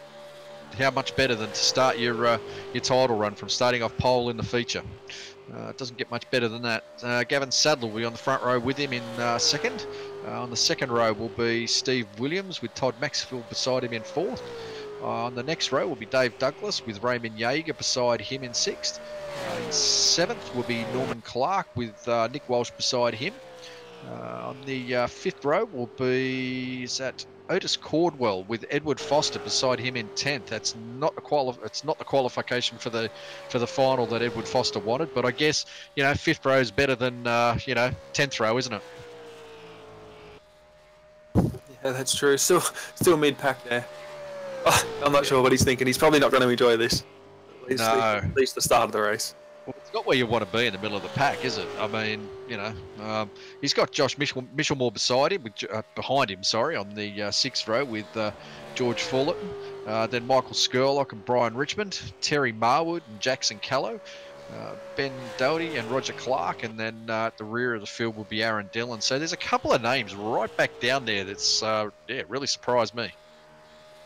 A: How much better than to start your title run from starting off pole in the feature? It doesn't get much better than that. Gavin Sadler will be on the front row with him in second. On the second row will be Steve Williams with Todd Maxfield beside him in fourth. On the next row will be Dave Douglas with Raymond Yeager beside him in sixth. In seventh will be Norman Clark with Nick Walsh beside him. On the fifth row will be Otis Cordwell with Edward Foster beside him in 10th. That's not it's not the qualification for the final that Edward Foster wanted, but I guess fifth row is better than 10th row, isn't it?
B: Yeah, that's true. Still mid pack there. I'm not sure what he's thinking. He's probably not going to enjoy this. At least the start of the race.
A: Well, it's not where you want to be in the middle of the pack, is it? I mean, he's got Josh Michelmore beside him, behind him, on the sixth row with George Fullerton. Then Michael Skurlock and Brian Richmond, Terry Marwood and Jackson Callow, Ben Doherty and Roger Clark, and then at the rear of the field will be Aaron Dillon. So there's a couple of names right back down there that's really surprised me.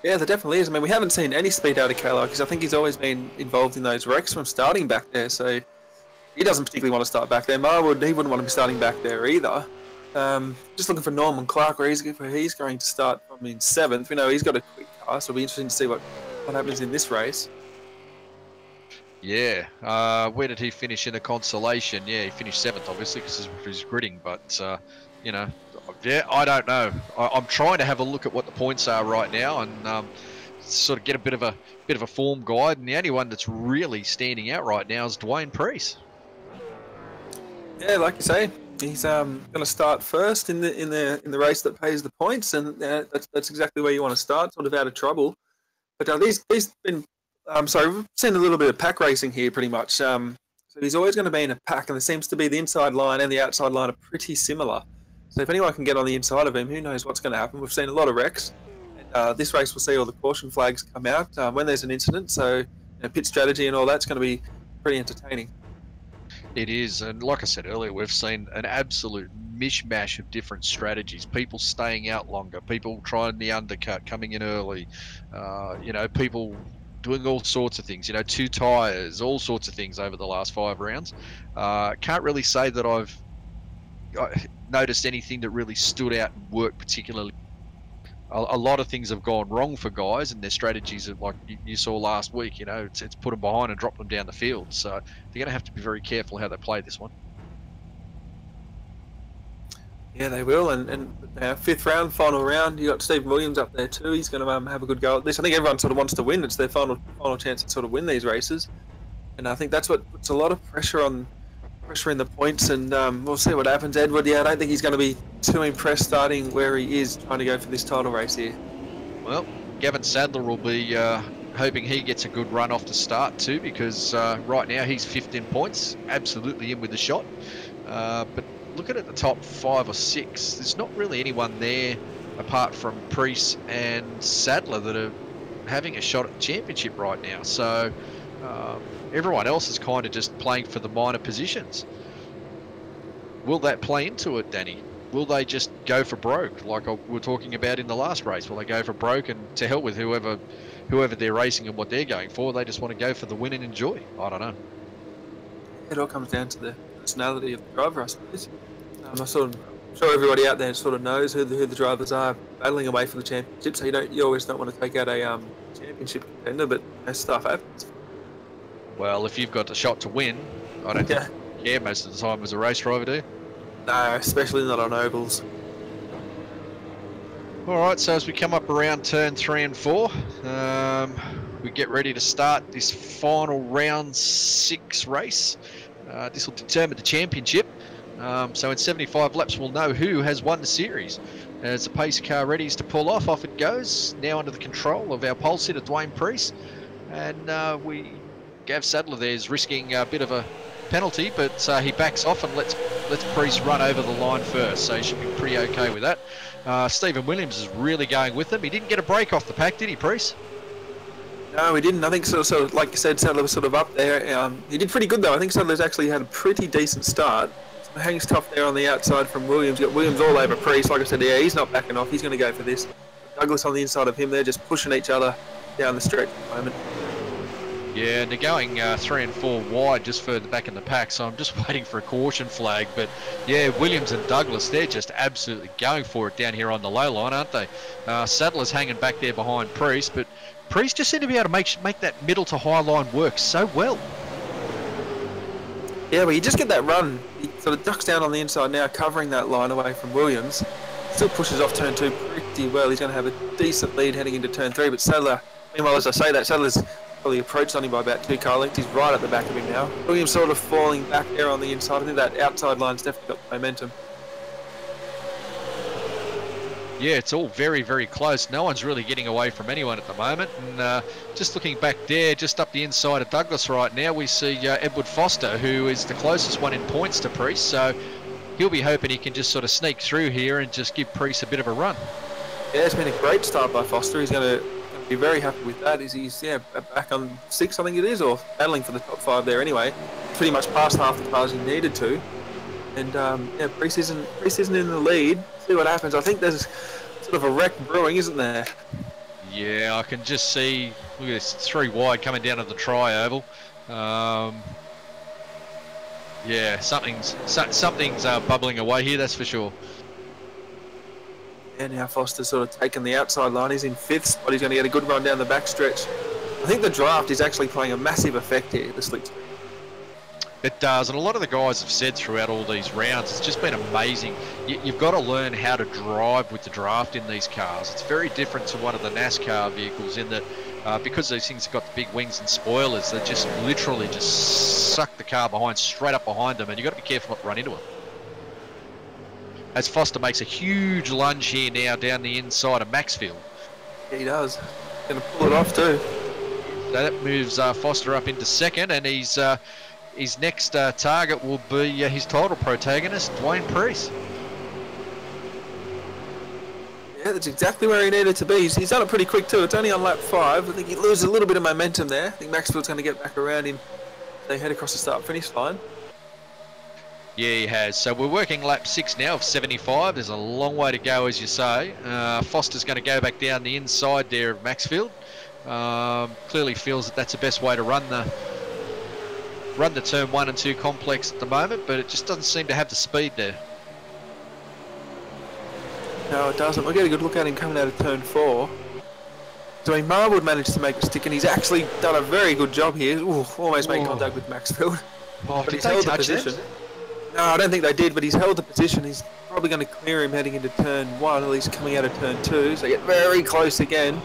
B: Yeah, there definitely is. I mean, we haven't seen any speed out of Callow because I think he's always been involved in those wrecks from starting back there. So he doesn't particularly want to start back there. Marwood, he wouldn't want to be starting back there either. Just looking for Norman Clark, where he's going to start from in seventh. We know he's got a quick car, so it'll be interesting to see what happens in this race.
A: Yeah, where did he finish in the consolation? Yeah, he finished seventh, obviously, because of his gridding. But yeah, I don't know. I'm trying to have a look at what the points are right now and sort of get a bit of a form guide. And the only one that's really standing out right now is Dwayne Priest.
B: Yeah, like you say, he's going to start first in the race that pays the points, and that's exactly where you want to start, sort of out of trouble. But these been we've seen a little bit of pack racing here, pretty much. So he's always going to be in a pack, and there seems to be the inside line and the outside line are pretty similar. So if anyone can get on the inside of him, who knows what's going to happen. We've seen a lot of wrecks. And, this race we'll see all the caution flags come out when there's an incident. So pit strategy and all that's going to be pretty entertaining.
A: It is, and like I said earlier, we've seen an absolute mishmash of different strategies. People staying out longer, people trying the undercut, coming in early, people doing all sorts of things, two tyres, all sorts of things over the last 5 rounds. Can't really say that I've noticed anything that really stood out and worked particularly. A lot of things have gone wrong for guys, and their strategies are like you saw last week. It's put them behind and dropped them down the field. So they're going to have to be very careful how they play this one.
B: Yeah, they will. And fifth round, final round, you got Steve Williams up there too. He's going to have a good go at this. I think everyone sort of wants to win. It's their final chance to sort of win these races, and I think that's what puts a lot of pressure in the points, and we'll see what happens. Edward, I don't think he's going to be too impressed starting where he is, trying to go for this title race here.
A: Well, Gavin Sadler will be hoping he gets a good run off the start too, because right now he's 15 points, absolutely in with the shot. But looking at the top 5 or 6, there's not really anyone there apart from Priest and Sadler that are having a shot at the championship right now. So everyone else is kind of just playing for the minor positions. Will that play into it, Danny? Will they just go for broke, like we were talking about in the last race? Will they go for broke and to hell with whoever they're racing and what they're going for? They just want to go for the win and enjoy. I don't know.
B: It all comes down to the personality of the driver, I suppose. I'm sure everybody out there sort of knows who the drivers are battling away for the championship. So you always don't want to take out a championship contender, but stuff happens.
A: Well, if you've got the shot to win, I don't think you care most of the time as a race driver, do you?
B: No, especially not on ovals.
A: All right, so as we come up around turn 3 and 4, we get ready to start this final round 6 race. This will determine the championship. So in 75 laps, we'll know who has won the series. As the pace car readies to pull off it goes. Now under the control of our pole sitter, Dwayne Priest. And Gav Sadler there is risking a bit of a penalty, but he backs off and lets Priest run over the line first. So he should be pretty okay with that. Stephen Williams is really going with them. He didn't get a break off the pack, did he, Priest?
B: No, he didn't. I think so like you said, Sadler was sort of up there. He did pretty good though. I think Sadler's actually had a pretty decent start. Hangs tough there on the outside from Williams. Got Williams all over Priest. Like I said, yeah, he's not backing off. He's going to go for this. Douglas on the inside of him. They're just pushing each other down the stretch at the moment.
A: Yeah, and they're going 3 and 4 wide just further back in the pack, so I'm just waiting for a caution flag. But yeah, Williams and Douglas, they're just absolutely going for it down here on the low line, aren't they? Sadler's hanging back there behind Priest, but Priest just seemed to be able to make that middle to high line work so well.
B: Yeah, well, you just get that run. He sort of ducks down on the inside now, covering that line away from Williams. Still pushes off turn 2 pretty well. He's going to have a decent lead heading into turn 3, but Sadler, meanwhile, as I say that, Sadler's probably approached on him by about 2 car lengths. He's right at the back of him now. Williams sort of falling back there on the inside. I think that outside line's definitely got momentum.
A: Yeah, it's all very, very close. No one's really getting away from anyone at the moment. And just looking back there, just up the inside of Douglas right now, we see Edward Foster, who is the closest one in points to Priest. So he'll be hoping he can just sort of sneak through here and just give Priest a bit of a run.
B: Yeah, it's been a great start by Foster. He's going to be very happy with that. He's back on 6, I think it is, or battling for the top 5 there anyway. Pretty much past half the cars he needed to. And Priest isn't in the lead. See what happens. I think there's sort of a wreck brewing, isn't there?
A: Yeah, I can just see. Look at this, 3 wide coming down to the tri-oval. Yeah, something's bubbling away here. That's for sure.
B: And now Foster's sort of taken the outside line. He's in 5th spot. He's going to get a good run down the backstretch. I think the draft is actually playing a massive effect here, the slick.
A: It does, and a lot of the guys have said throughout all these rounds, it's just been amazing. You've got to learn how to drive with the draft in these cars. It's very different to one of the NASCAR vehicles in that because these things have got the big wings and spoilers, they just literally just suck the car behind, straight up behind them, and you've got to be careful not to run into them. As Foster makes a huge lunge here now down the inside of Maxfield.
B: Yeah, he does. Going to pull it off too.
A: So that moves Foster up into 2nd, and his next target will be his title protagonist, Dwayne Priest.
B: Yeah, that's exactly where he needed to be. He's done it pretty quick too. It's only on lap 5. I think he loses a little bit of momentum there. I think Maxfield's going to get back around him. They head across the start-finish line.
A: Yeah, he has. So we're working lap 6 now of 75. There's a long way to go, as you say. Foster's going to go back down the inside there of Maxfield. Clearly feels that that's the best way to run the turn 1 and 2 complex at the moment, but it just doesn't seem to have the speed there.
B: No, it doesn't. We'll get a good look at him coming out of turn 4. So Marwood managed to make a stick, and he's actually done a very good job here. Ooh, almost made contact with Maxfield.
A: But he's held the position.
B: No, I don't think they did, but he's held the position. He's probably going to clear him heading into turn 1, at least coming out of turn 2. So they get very close again.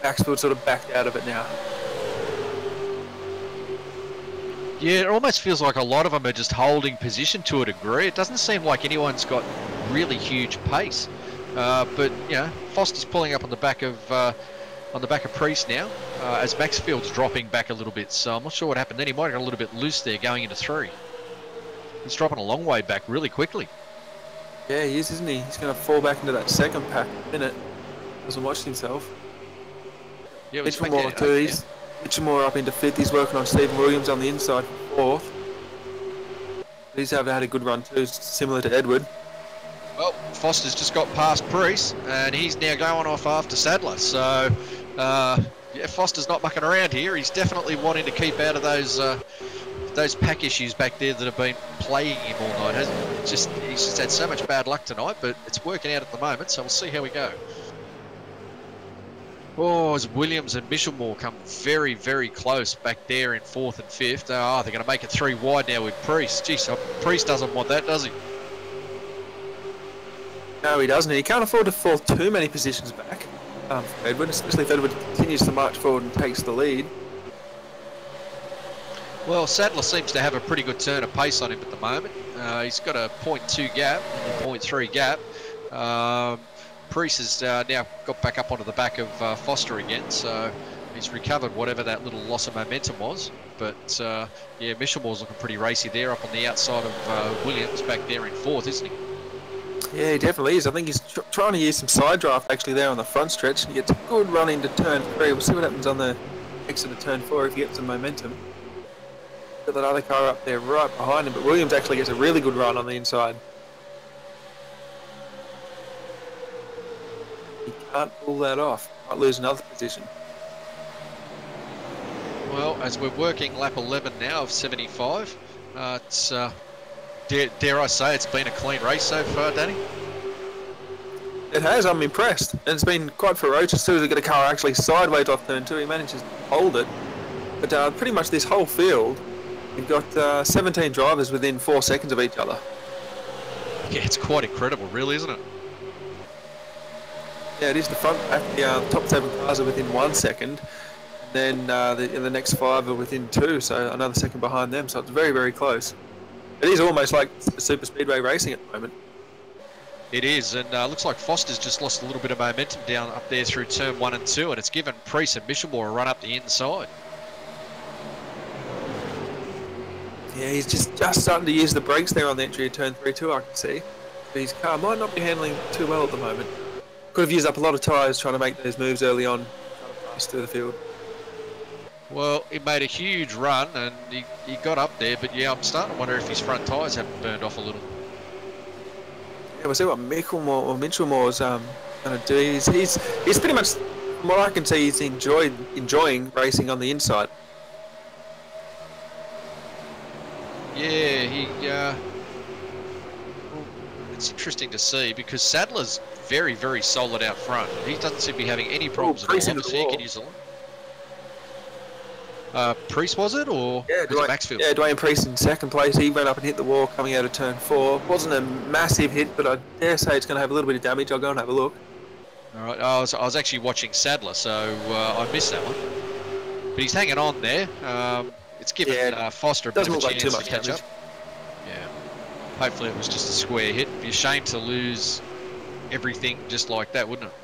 B: Maxfield sort of backed out of it now.
A: Yeah, it almost feels like a lot of them are just holding position to a degree. It doesn't seem like anyone's got really huge pace. But Foster's pulling up on the back of Priest now, as Maxfield's dropping back a little bit. So I'm not sure what happened then. He might have got a little bit loose there going into 3. He's dropping a long way back really quickly.
B: Yeah, he is, isn't he? He's going to fall back into that second pack in a minute. Hasn't watched himself.
A: Yeah,
B: Mitchell too. He's Mitchell up into 5th. He's working on Stephen Williams on the inside for 4th. He's had a good run too, similar to Edward.
A: Well, Foster's just got past Priest, and he's now going off after Sadler. So, Foster's not mucking around here. He's definitely wanting to keep out of those pack issues back there that have been plaguing him all night. He's just had so much bad luck tonight, but it's working out at the moment. So we'll see how we go. Oh, as Williams and Michelmore come very, very close back there in 4th and 5th. Oh, they're going to make it 3 wide now with Priest. Jeez, Priest doesn't want that, does he?
B: No, he doesn't. He can't afford to fall too many positions back for Edward, especially if Edward continues to march forward and takes the lead.
A: Well, Sadler seems to have a pretty good turn of pace on him at the moment. He's got a 0.2 gap and a 0.3 gap. Priest has now got back up onto the back of Foster again, so he's recovered whatever that little loss of momentum was. But Michelmore's looking pretty racy there up on the outside of Williams back there in 4th, isn't he?
B: Yeah, he definitely is. I think he's trying to use some side draft actually there on the front stretch, and he gets a good run into turn 3. We'll see what happens on the exit of turn 4 if he gets some momentum. Got that other car up there right behind him, but Williams actually gets a really good run on the inside. He can't pull that off. Might lose another position.
A: Well, as we're working lap 11 now of 75, it's dare I say it's been a clean race so far, Danny?
B: It has. I'm impressed. And it's been quite ferocious too. They get a car actually sideways off turn 2. He manages to hold it. But pretty much this whole field, you've got 17 drivers within 4 seconds of each other.
A: Yeah, it's quite incredible, really, isn't it?
B: Yeah, it is. The front pack, the top 7 cars are within 1 second. Then the next 5 are within 2, so another second behind them. So it's very, very close. It is almost like super speedway racing at the moment.
A: It is, and looks like Foster's just lost a little bit of momentum down up there through turn 1 and 2, and it's given Priest and Michelmore a run up the inside.
B: Yeah, he's just starting to use the brakes there on the entry of turn 3 too, I can see. But his car might not be handling too well at the moment. Could have used up a lot of tyres trying to make those moves early on, trying to pass through the field.
A: Well, he made a huge run and he got up there, but yeah, I'm starting to wonder if his front tyres haven't burned off a little.
B: Yeah, we'll see what Mitchellmore's going to do. He's pretty much, from what I can see, he's enjoying racing on the inside.
A: Yeah, it's interesting to see because Sadler's very, very solid out front. He doesn't seem to be having any problems at all. Obviously, he can use the line. Priest was it, or was it Maxfield? Yeah,
B: Dwayne Priest in second place. He ran up and hit the wall coming out of turn 4. Wasn't a massive hit, but I dare say it's going to have a little bit of damage. I'll go and have a look.
A: All right, I was actually watching Sadler, so I missed that one. But he's hanging on there. It's given Foster a bit of a chance to catch up. Yeah. Hopefully it was just a square hit. It'd be a shame to lose everything just like that, wouldn't it?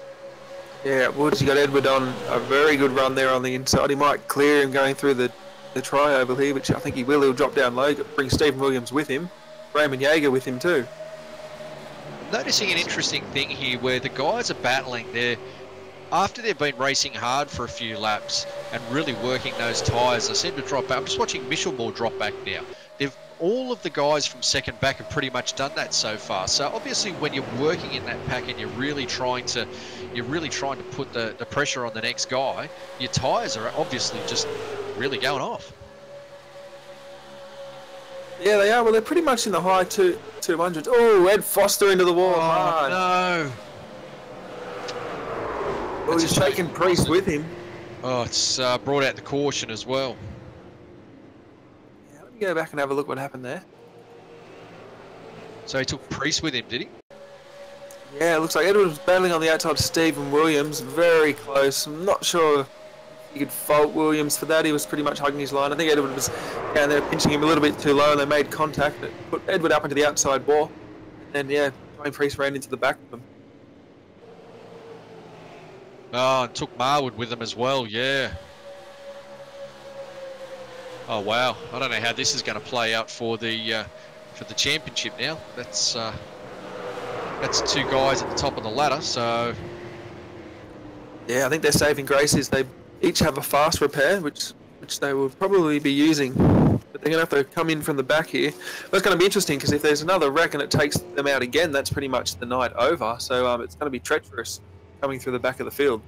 B: Yeah, Woods, you got Edward on a very good run there on the inside. He might clear him going through the tri-oval here, which I think he will. He'll drop down low, bring Stephen Williams with him. Raymond Yeager with him too.
A: Noticing an interesting thing here where the guys are battling there. After they've been racing hard for a few laps and really working those tyres, they seem to drop back. I'm just watching Michelmore drop back now. All of the guys from second back have pretty much done that so far. So obviously when you're working in that pack and you're really trying to put the pressure on the next guy, your tyres are obviously just really going off.
B: Yeah, they are. Well, they're pretty much in the high 200s. Oh, Ed Foster into the wall.
A: Oh, no.
B: Well, he's taking Priest with him.
A: Oh, it's brought out the caution as well.
B: Let me go back and have a look what happened there.
A: So he took Priest with him, did he?
B: Yeah, it looks like Edward was battling on the outside of Stephen Williams. Very close. I'm not sure if you could fault Williams for that. He was pretty much hugging his line. I think Edward was down there pinching him a little bit too low and they made contact. It put Edward up into the outside wall. And then, Dwayne Priest ran into the back of him.
A: Oh, and took Marwood with them as well, yeah. Oh, wow. I don't know how this is going to play out for the championship now. That's two guys at the top of the ladder, so...
B: Yeah, I think their saving grace is they each have a fast repair, which they will probably be using. But they're going to have to come in from the back here. That's going to be interesting because if there's another wreck and it takes them out again, that's pretty much the night over. So it's going to be treacherous coming through the back of the field.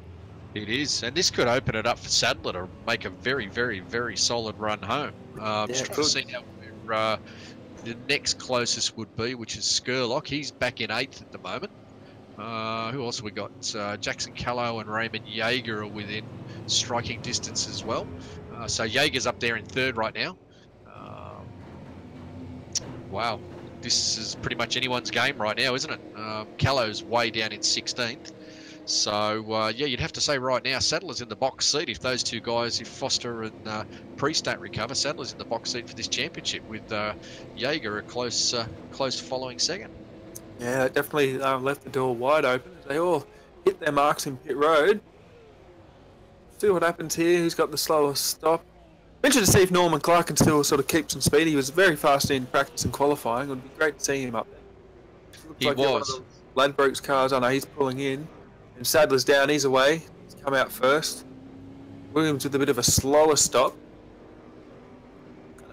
A: It is, and this could open it up for Sadler to make a very, very, very solid run home. Just trying to see how where the next closest would be, which is Skurlock. He's back in 8th at the moment. Who else have we got? Jackson Callow and Raymond Yeager are within striking distance as well. So Yeager's up there in 3rd right now. Wow, this is pretty much anyone's game right now, isn't it? Callow's way down in 16th. So, yeah, you'd have to say right now, Sadler's in the box seat. If those two guys, if Foster and Priest don't recover, Sadler's in the box seat for this championship with Yeager a close following second.
B: Yeah, it definitely left the door wide open. They all hit their marks in pit road. See what happens here. Who's got the slowest stop? Interested to see if Norman Clark can still sort of keep some speed. He was very fast in practice and qualifying. It would be great to see him up there.
A: He was.
B: Ladbrokes cars, I know he's pulling in. And Sadler's down, he's away. He's come out first. Williams with a bit of a slower stop.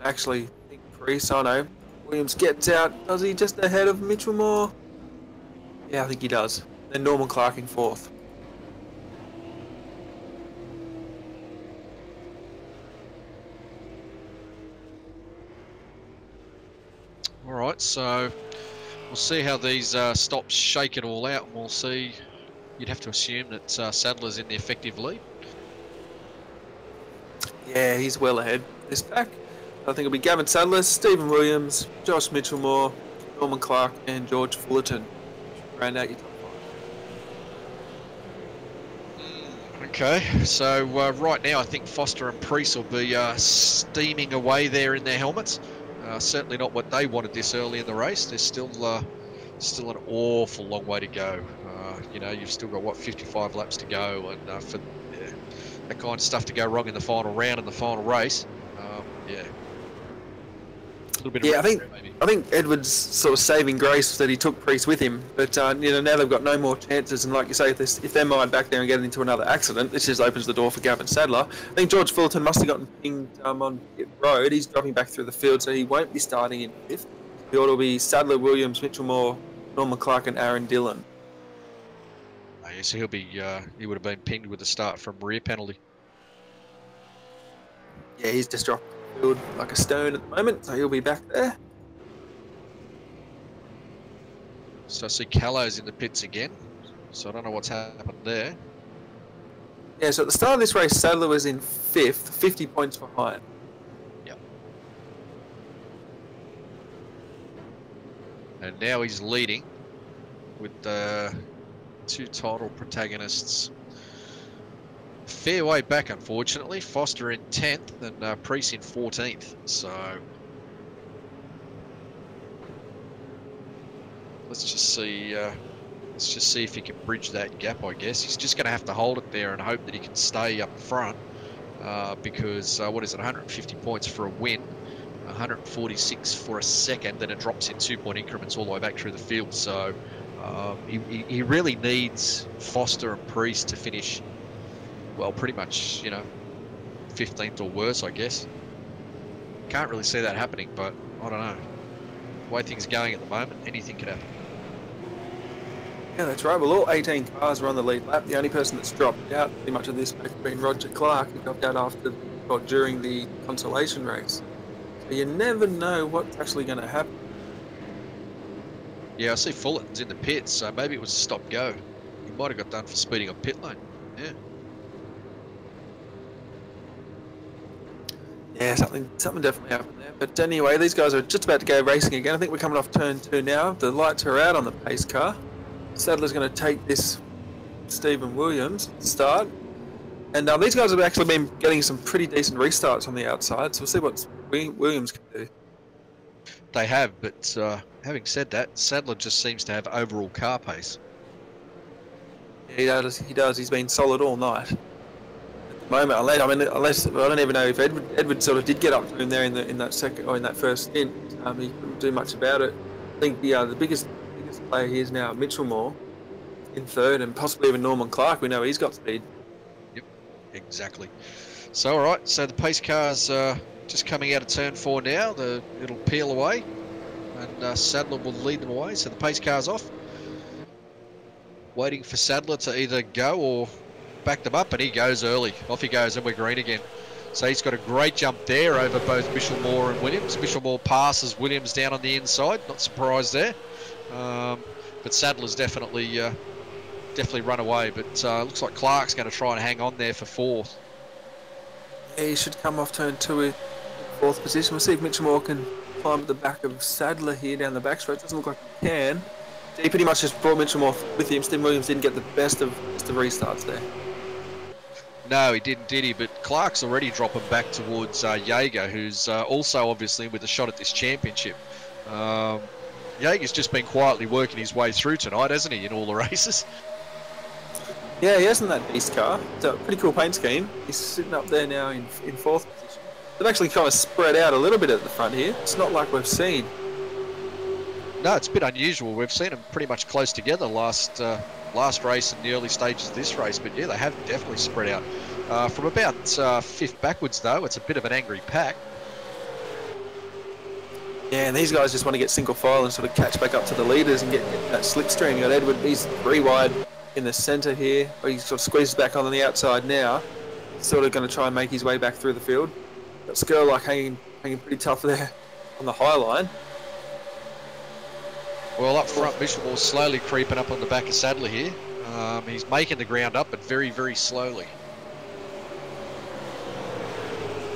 B: Actually, I think Priest, I know. Williams gets out. Does he just ahead of Mitchell Moore? Yeah, I think he does. Then Norman Clark in 4th.
A: All right, so we'll see how these stops shake it all out, and we'll see. You'd have to assume that Sadler's in the effective lead.
B: Yeah, he's well ahead this pack. I think it'll be Gavin Sadler, Stephen Williams, Josh Mitchellmore, Norman Clark, and George Fullerton. Round out your top 5.
A: Okay, so right now I think Foster and Priest will be steaming away there in their helmets. Certainly not what they wanted this early in the race. There's still an awful long way to go. You know, you've still got, what, 55 laps to go, and for that kind of stuff to go wrong in the final round and the final race, yeah. A little bit of
B: I think Edwards' sort of saving grace that he took Priest with him, but you know, now they've got no more chances, and like you say, if they're mired back there and getting into another accident, this just opens the door for Gavin Sadler. I think George Fullerton must have gotten pinged on pit road. He's dropping back through the field, so he won't be starting in 5th. The order will be Sadler, Williams, Mitchell Moore, Norman Clark, and Aaron Dillon.
A: Yeah, so he'll be he would have been pinged with a start from rear penalty.
B: Yeah, he's just dropped the field like a stone at the moment, so he'll be back there.
A: So I see Callow's in the pits again, so I don't know what's happened there.
B: Yeah, so at the start of this race, Sadler was in 5th, 50 points behind.
A: Yep. And now he's leading with the two title protagonists a fair way back, unfortunately. Foster in 10th and Priest in 14th. So let's just see if he can bridge that gap, I guess. He's just going to have to hold it there and hope that he can stay up front because, what is it, 150 points for a win, 146 for a second, then it drops in 2-point increments all the way back through the field. So he really needs Foster and Priest to finish, well, pretty much, you know, 15th or worse, I guess. Can't really see that happening, but I don't know. The way things are going at the moment, anything could happen.
B: Yeah, that's right. Well, all 18 cars are on the lead lap. The only person that's dropped out pretty much of this has been Roger Clark, who dropped out during the consolation race. So you never know what's actually going to happen.
A: Yeah, I see Fullerton's in the pits, so maybe it was a stop-go. He might have got done for speeding on pit lane. Yeah.
B: Yeah, something definitely happened there. But anyway, these guys are just about to go racing again. I think we're coming off turn 2 now. The lights are out on the pace car. Sadler's going to take this Stephen Williams start. And these guys have actually been getting some pretty decent restarts on the outside, so we'll see what Williams can do.
A: They have, but having said that, Sadler just seems to have overall car pace.
B: He does. He does. He's been solid all night. At the moment, unless I don't even know if Edward sort of did get up to him there in that second or in that first stint. He couldn't do much about it. I think the biggest player here is now Mitchell Moore in third, and possibly even Norman Clark. We know he's got speed.
A: Yep, exactly. So all right, so the pace car's just coming out of turn 4 now. It'll peel away, and Sadler will lead them away. So the pace car's off, waiting for Sadler to either go or back them up, and he goes early. Off he goes, and we're green again. So he's got a great jump there over both Michelmore and Williams. Michelmore passes Williams down on the inside. Not surprised there, but Sadler's definitely run away. But looks like Clark's going to try and hang on there for 4th.
B: Yeah, he should come off turn 2 in 4th position. We'll see if Michelmore can climb at the back of Sadler here down the backstretch. Doesn't look like he can. He pretty much just brought Michelmore with him. Steve Williams didn't get the best of the restarts there.
A: No, he didn't, did he? But Clark's already dropping back towards Jaeger, who's also obviously with a shot at this championship. Jaeger's just been quietly working his way through tonight, hasn't he, in all the races?
B: Yeah, he has in that beast car. It's a pretty cool paint scheme. He's sitting up there now in 4th position. They've actually kind of spread out a little bit at the front here. It's not like we've seen.
A: No, it's a bit unusual. We've seen them pretty much close together last race and the early stages of this race. But yeah, they have definitely spread out. From about 5th backwards, though, it's a bit of an angry pack.
B: Yeah, and these guys just want to get single file and sort of catch back up to the leaders and get that slipstream. You got Edward, he's 3 wide in the centre here. He sort of squeezes back on the outside now. Sort of going to try and make his way back through the field. Got Skurlock hanging pretty tough there on the high line.
A: Well, up front, Michelmore's slowly creeping up on the back of Sadler here. He's making the ground up, but very, very slowly.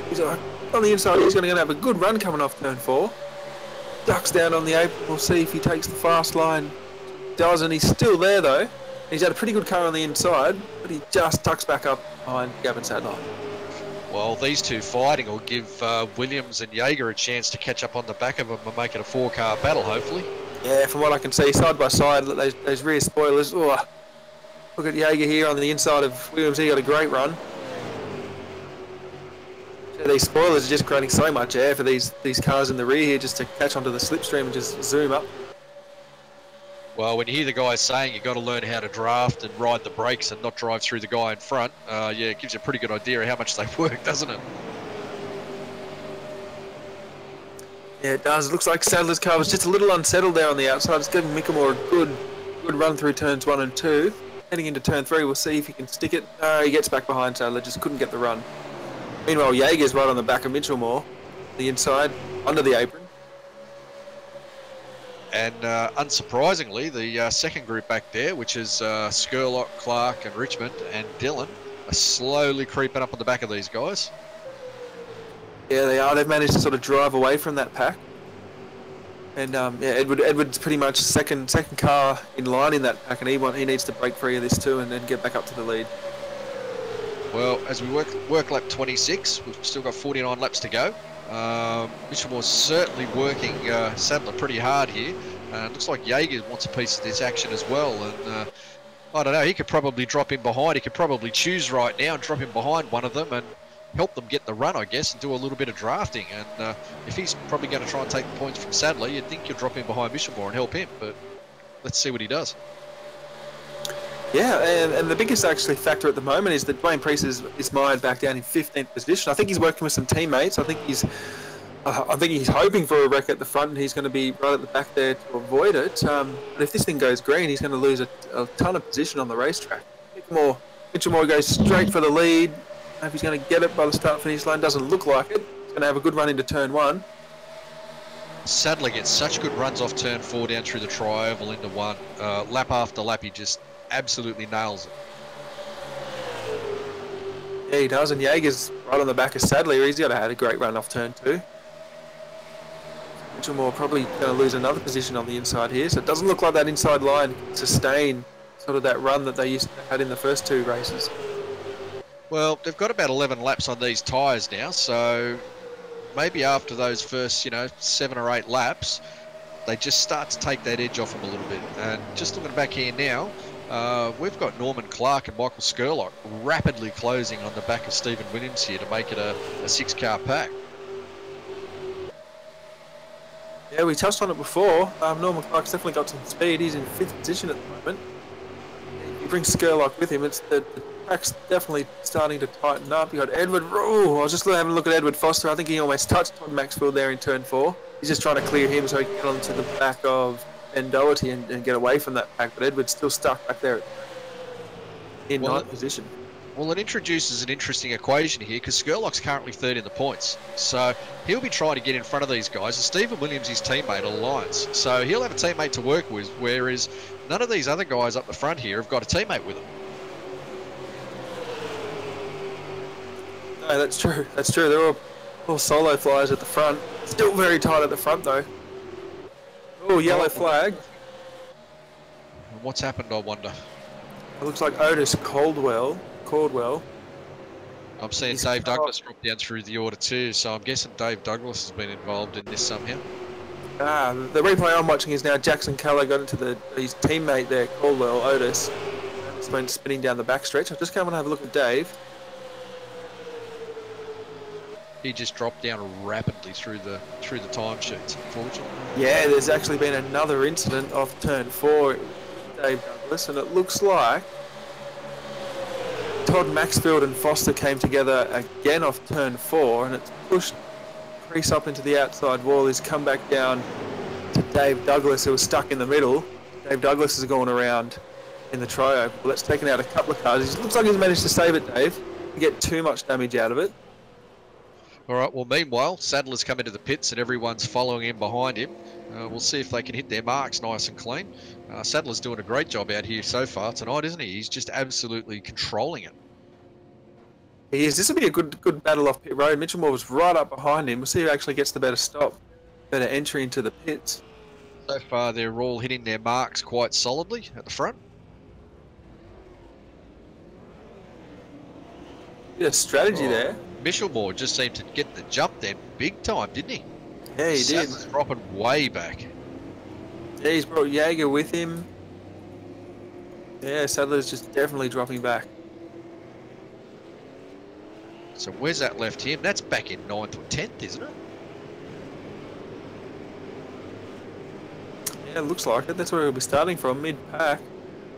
B: He's on the inside. He's going to have a good run coming off turn 4. Ducks down on the apron. We'll see if he takes the fast line. Doesn't. He's still there, though. He's had a pretty good car on the inside, but he just tucks back up behind Gavin Sadler.
A: Well, these two fighting will give Williams and Jaeger a chance to catch up on the back of them and make it a 4-car battle, hopefully.
B: Yeah, from what I can see, side by side, those rear spoilers. Oh, look at Jaeger here on the inside of Williams. He got a great run. So these spoilers are just creating so much air for these cars in the rear here just to catch onto the slipstream and just zoom up.
A: Well, when you hear the guys saying you've got to learn how to draft and ride the brakes and not drive through the guy in front, yeah, it gives you a pretty good idea of how much they work, doesn't it?
B: Yeah, it does. It looks like Sadler's car was just a little unsettled there on the outside. It's giving Michelmore a good run through turns 1 and 2. Heading into turn 3, we'll see if he can stick it. He gets back behind Sadler, just couldn't get the run. Meanwhile, Jaeger's right on the back of Michelmore, the inside, under the apron.
A: And unsurprisingly, the second group back there, which is Skurlock, Clark and Richmond and Dillon, are slowly creeping up on the back of these guys.
B: Yeah, they are. They've managed to sort of drive away from that pack. And yeah, Edward's pretty much second car in line in that pack, and he needs to break free of this too and then get back up to the lead. Well,
A: as we work lap 26, we've still got 49 laps to go. Michelmore's certainly working Sadler pretty hard here. Looks like Jaeger wants a piece of this action as well. And I don't know, he could probably drop in behind. He could probably choose right now and drop in behind one of them and help them get the run, I guess, and do a little bit of drafting. And if he's probably going to try and take the points from Sadler, you'd think you'd drop in behind Michelmore and help him. But let's see what he does.
B: Yeah, and the biggest actually factor at the moment is that Dwayne Priest is mired back down in 15th position. I think he's working with some teammates. I think he's hoping for a wreck at the front, and he's going to be right at the back there to avoid it. But if this thing goes green, he's going to lose a ton of position on the racetrack. Michelmore goes straight for the lead. I don't know if he's going to get it by the start-finish line. Doesn't look like it. He's going to have a good run into turn 1.
A: Sadler gets such good runs off turn 4 down through the tri-oval into 1. Lap after lap, he just absolutely nails it.
B: Yeah, he does, and Jaeger's right on the back of Sadler. He's got to have a great run off turn 2. Michelmore probably going to lose another position on the inside here, so it doesn't look like that inside line can sustain sort of that run that they had in the first 2 races.
A: Well, they've got about 11 laps on these tyres now, so maybe after those first, 7 or 8 laps, they just start to take that edge off them a little bit. And just looking back here now, We've got Norman Clark and Michael Skurlock rapidly closing on the back of Stephen Williams here to make it a 6-car pack.
B: Yeah, we touched on it before. Norman Clark's definitely got some speed. He's in 5th position at the moment. You bring Skurlock with him, it's the track's definitely starting to tighten up. You got Edward. Oh, I was just having a look at Edward Foster. I think he almost touched Todd Maxfield there in turn 4. He's just trying to clear him so he can get onto the back of Ben Doherty and get away from that pack. But Edward's still stuck back there in 9th position.
A: Well, it introduces an interesting equation here because Skurlock's currently 3rd in the points. So he'll be trying to get in front of these guys. And Stephen Williams, his teammate at Alliance. So he'll have a teammate to work with, whereas none of these other guys up the front here have got a teammate with them.
B: No, that's true. That's true. They're all solo flyers at the front. Still very tight at the front, though. Oh, yellow flag.
A: And what's happened, I wonder?
B: It looks like Otis Caldwell.
A: I'm seeing Dave Douglas drop down through the order too, so I'm guessing Dave Douglas has been involved in this somehow.
B: The replay I'm watching is now Jackson Keller got into his teammate there, Caldwell, Otis. He's been spinning down the backstretch. I'll just come and have a look at Dave.
A: He just dropped down rapidly through the timesheets, unfortunately.
B: Yeah, there's actually been another incident off turn 4 with Dave Douglas, and it looks like Todd Maxfield and Foster came together again off turn 4, and it's pushed Crease up into the outside wall. He's come back down to Dave Douglas, who was stuck in the middle. Dave Douglas is going around in the trio. Well, that's taken out a couple of cars. It looks like he's managed to save it, Dave. To get too much damage out of it.
A: All right, well, meanwhile, Sadler's come into the pits and everyone's following him behind him. We'll see if they can hit their marks nice and clean. Sadler's doing a great job out here so far tonight, isn't he? He's just absolutely controlling it.
B: He is. This will be a good battle off pit road. Mitchell Moore was right up behind him. We'll see who actually gets the better stop, better entry into the pits.
A: So far, they're all hitting their marks quite solidly at the front.
B: Bit of strategy there.
A: Mitchell Moore just seemed to get the jump then big time, didn't he?
B: Yeah, he did.
A: Sadler's dropping way back.
B: Yeah, he's brought Jaeger with him. Yeah, Sadler's just definitely dropping back.
A: So where's that left him? That's back in 9th or 10th, isn't it?
B: Yeah, it looks like it. That's where he'll be starting from, mid-pack.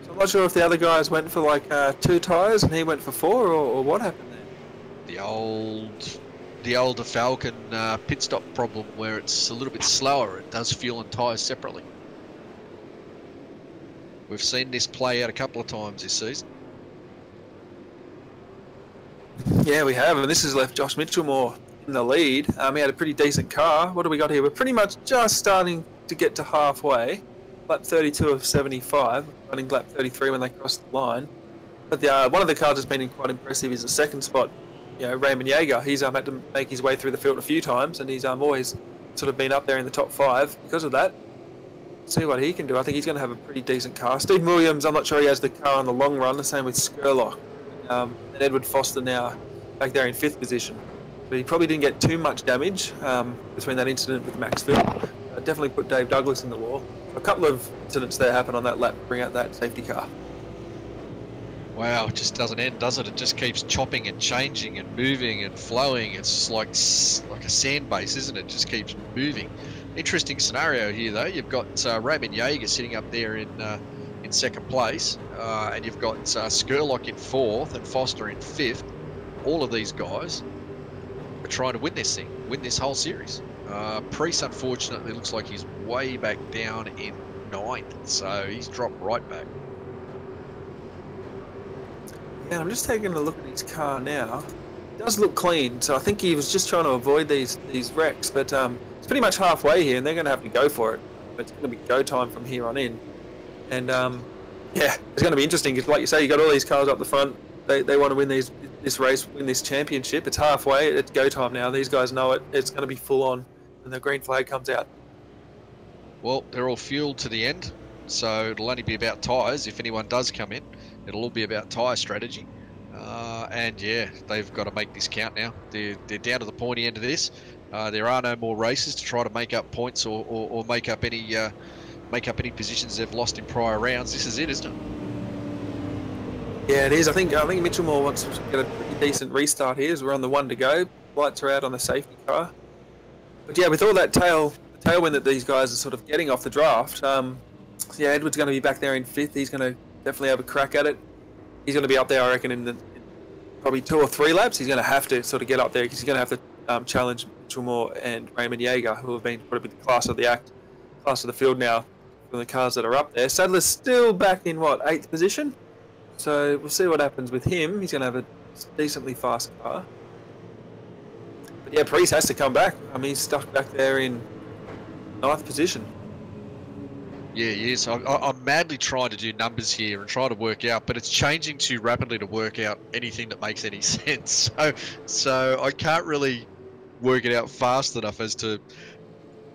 B: So I'm not sure if the other guys went for like 2 tyres and he went for 4, or what happened there.
A: The older Falcon pit stop problem where it's a little bit slower. It does fuel and tyres separately. We've seen this play out a couple of times this season.
B: Yeah, we have, and this has left Josh Mitchellmore in the lead. He had a pretty decent car. What do we got here? We're pretty much just starting to get to halfway. Lap 32 of 75, running lap 33 when they crossed the line. But one of the cars that's been quite impressive is the second spot. You know, Raymond Jaeger. He's had to make his way through the field a few times, and he's always sort of been up there in the top 5 because of that. See what he can do. I think he's going to have a pretty decent car. Steve Williams, I'm not sure he has the car in the long run. The same with Skurlock. And Edward Foster now back there in 5th position. But he probably didn't get too much damage between that incident with Maxfield. Definitely put Dave Douglas in the wall. A couple of incidents there happen on that lap to bring out that safety car.
A: Wow, it just doesn't end, does it? It just keeps chopping and changing and moving and flowing. It's like a sand base, isn't it? It just keeps moving. Interesting scenario here, though. You've got Raymond Jaeger sitting up there in 2nd place, and you've got Skurlock in 4th and Foster in 5th. All of these guys are trying to win this thing, win this whole series. Priest, unfortunately, looks like he's way back down in 9th, so he's dropped right back.
B: Yeah, I'm just taking a look at his car now. It does look clean, so I think he was just trying to avoid these wrecks, but it's pretty much halfway here, and they're going to have to go for it. But it's going to be go time from here on in. And, yeah, it's going to be interesting, because like you say, you got all these cars up the front. They want to win this race, win this championship. It's halfway. It's go time now. These guys know it. It's going to be full on, and the green flag comes out.
A: Well, they're all fueled to the end, so it'll only be about tyres. If anyone does come in, it'll all be about tyre strategy. And yeah, they've got to make this count now. They're down to the pointy end of this. There are no more races to try to make up points or make up any positions they've lost in prior rounds. This is it, isn't it?
B: Yeah, it is. I think Mitchell Moore wants to get a pretty decent restart here as we're on the one to go. Lights are out on the safety car. But yeah, with all that the tailwind that these guys are sort of getting off the draft, yeah, Edward's going to be back there in 5th. He's going to definitely have a crack at it. He's going to be up there, I reckon, in probably 2 or 3 laps. He's going to have to sort of get up there because he's going to have to challenge Mitchell Moore and Raymond Yeager, who have been probably the class of the field now from the cars that are up there. Sadler's still back in, 8th position? So we'll see what happens with him. He's going to have a decently fast car. But yeah, Priest has to come back. I mean, he's stuck back there in 9th position.
A: Yeah, he is. I'm madly trying to do numbers here and try to work out, but it's changing too rapidly to work out anything that makes any sense. So I can't really work it out fast enough as to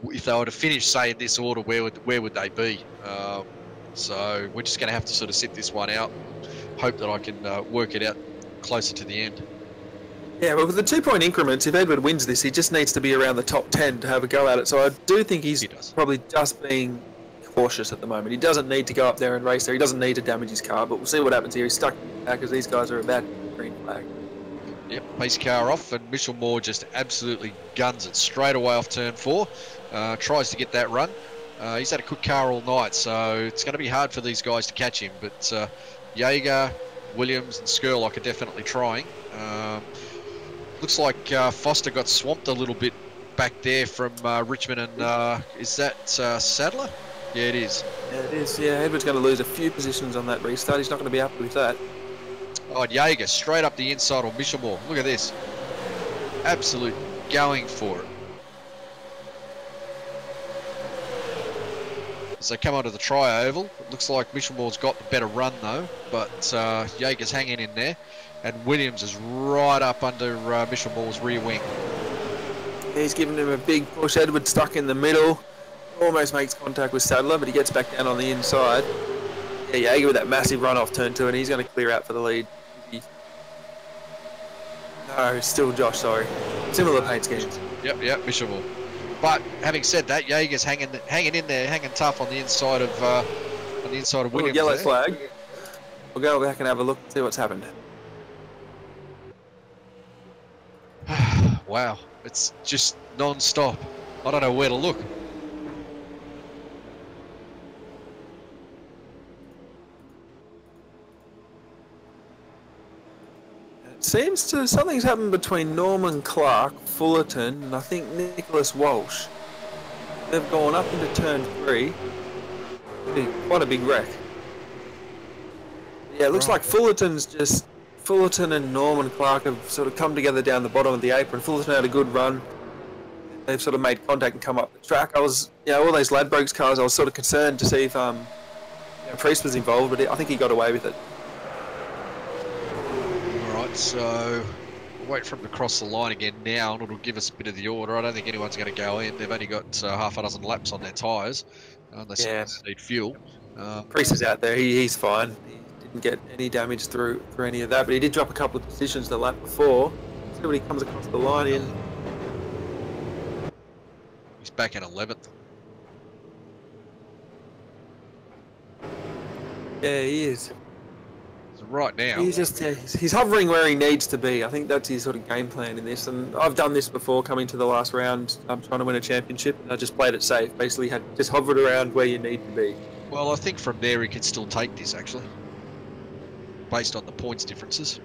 A: if they were to finish, say, in this order, where would they be? So we're just going to have to sort of sit this one out. Hope that I can work it out closer to the end.
B: Yeah, well, with the 2-point increments, if Edward wins this, he just needs to be around the top 10 to have a go at it. So I do think he's probably just being cautious at the moment. He doesn't need to go up there and race there. He doesn't need to damage his car, but we'll see what happens here. He's stuck back because these guys are about green flag.
A: Yep, pace car off, and Mitchell Moore just absolutely guns it straight away off turn 4. Tries to get that run. He's had a good car all night, so it's going to be hard for these guys to catch him. But Yeager, Williams, and Skurlock are definitely trying. Looks like Foster got swamped a little bit back there from Richmond, and is that Sadler? Yeah, it is.
B: Yeah, it is. Yeah, Edward's going to lose a few positions on that restart. He's not going to be happy with that.
A: Oh, and Yeager straight up the inside on Mitchell Moore. Look at this. Absolute going for it. As they come onto the tri-oval, it looks like Mitchell Moore's got the better run though, but Yeager's hanging in there, and Williams is right up under Mitchell Moore's rear wing.
B: He's giving him a big push. Edward stuck in the middle. Almost makes contact with Sadler, but he gets back down on the inside. Yeah, Yeager with that massive run off turn 2, and he's going to clear out for the lead. No, still Josh, sorry. Similar paint schemes.
A: Yep, Mitchell Moore. But having said that, Yeager's hanging in there, hanging tough on the inside of Williams.
B: Yellow flag. We'll go back and have a look and see what's happened.
A: Wow, it's just non-stop. I don't know where to look.
B: Seems to something's happened between Norman Clark, Fullerton, and I think Nicholas Walsh. They've gone up into turn 3. Quite a big wreck. Yeah, it looks like Fullerton and Norman Clark have sort of come together down the bottom of the apron. Fullerton had a good run. They've sort of made contact and come up the track. I was, all those Ladbrokes cars, I was sort of concerned to see if Priest was involved, but I think he got away with it.
A: So we'll wait for him to cross the line again now, and it'll give us a bit of the order. I don't think anyone's going to go in. They've only got half a dozen laps on their tyres. They still need fuel.
B: Priest is out there. He's fine. He didn't get any damage through any of that, but he did drop a couple of positions the lap before. See what he comes across the line in.
A: He's back in 11th.
B: Yeah, he is.
A: Right now,
B: he's hovering where he needs to be. I think that's his sort of game plan in this. And I've done this before, coming to the last round. I'm trying to win a championship, and I just played it safe. Basically, just hovered around where you need to be.
A: Well, I think from there he can still take this actually, based on the points differences.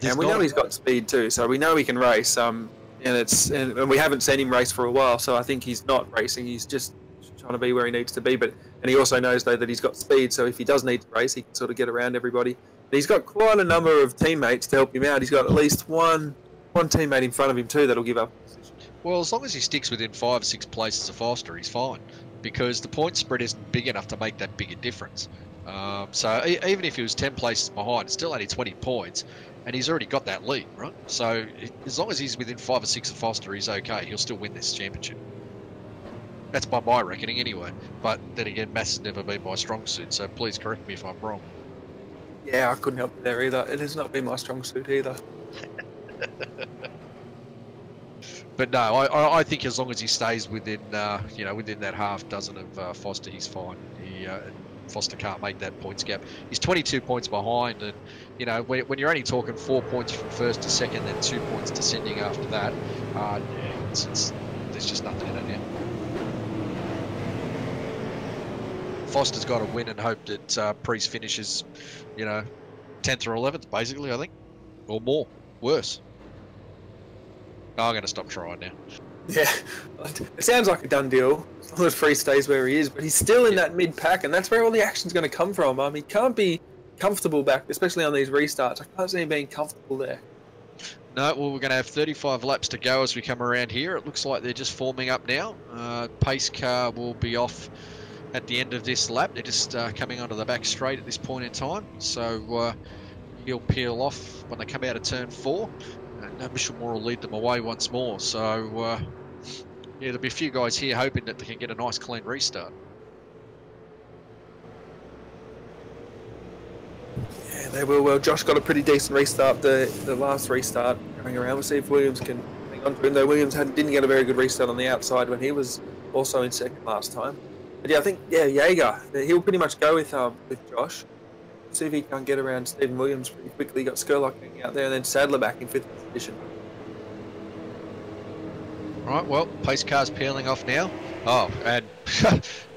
B: And we know he's got speed too, so we know he can race. And we haven't seen him race for a while, so I think he's not racing. He's just trying to be where he needs to be. And he also knows, though, that he's got speed, so if he does need to race, he can sort of get around everybody. And he's got quite a number of teammates to help him out. He's got at least one teammate in front of him, too, that'll give up a position.
A: Well, as long as he sticks within 5 or 6 places of Foster, he's fine, because the point spread isn't big enough to make that big a difference. So even if he was 10 places behind, it's still only 20 points, and he's already got that lead, right? So as long as he's within 5 or 6 of Foster, he's okay. He'll still win this championship. That's by my reckoning anyway. But then again, maths has never been my strong suit, so please correct me if I'm wrong.
B: Yeah, I couldn't help you there either. It has not been my strong suit either.
A: But no, I think as long as he stays within, within that half dozen of Foster, he's fine. Foster can't make that points gap. He's 22 points behind, and you know when you're only talking 4 points from first to second, then 2 points descending after that, there's just nothing in it now. Foster's got to win and hope that Priest finishes, you know, 10th or 11th, basically, I think, or more, worse. Oh, I'm going to stop trying now.
B: Yeah, it sounds like a done deal as long as Priest stays where he is, but he's still in that mid-pack, and that's where all the action's going to come from. He can't be comfortable back, especially on these restarts. I can't see him being comfortable there. No,
A: well, we're going to have 35 laps to go as we come around here. It looks like they're just forming up now. Pace car will be off at the end of this lap. They're just coming onto the back straight at this point in time. So he'll peel off when they come out of turn 4. And Mitchell Moore will lead them away once more. So, yeah, there'll be a few guys here hoping that they can get a nice clean restart.
B: Yeah, they will. Well, Josh got a pretty decent restart, the last restart going around. We'll see if Williams can hang on to him, though Williams didn't get a very good restart on the outside when he was also in second last time. But yeah, I think, yeah, Jaeger, he'll pretty much go with Josh. See if he can get around Stephen Williams pretty quickly. Got Skurlock hanging out there, and then Sadler back in 5th position.
A: Right, well, pace car's peeling off now. Oh, and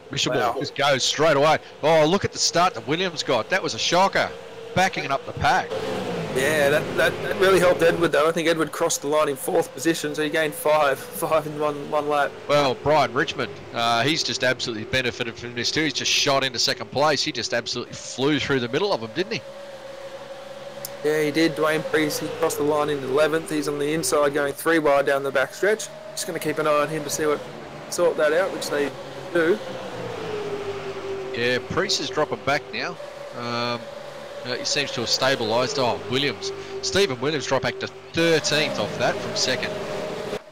A: Mitchell Moore just goes straight away. Oh, look at the start that Williams got. That was a shocker, backing up the pack. Yeah, that really helped Edward, though. I think Edward crossed the line in 4th position, so he gained five in one lap. Well, Brian Richmond, he's just absolutely benefited from this too. He's just shot into 2nd place. He just absolutely flew through the middle of them, didn't he?
B: Yeah, he did. Dwayne Priest, he crossed the line into 11th. He's on the inside going 3 wide down the back stretch. Just going to keep an eye on him to see what sort that out, which they do.
A: Yeah, Priest is dropping back now. He seems to have stabilised. Oh, Williams. Stephen Williams dropped back to 13th off that from 2nd.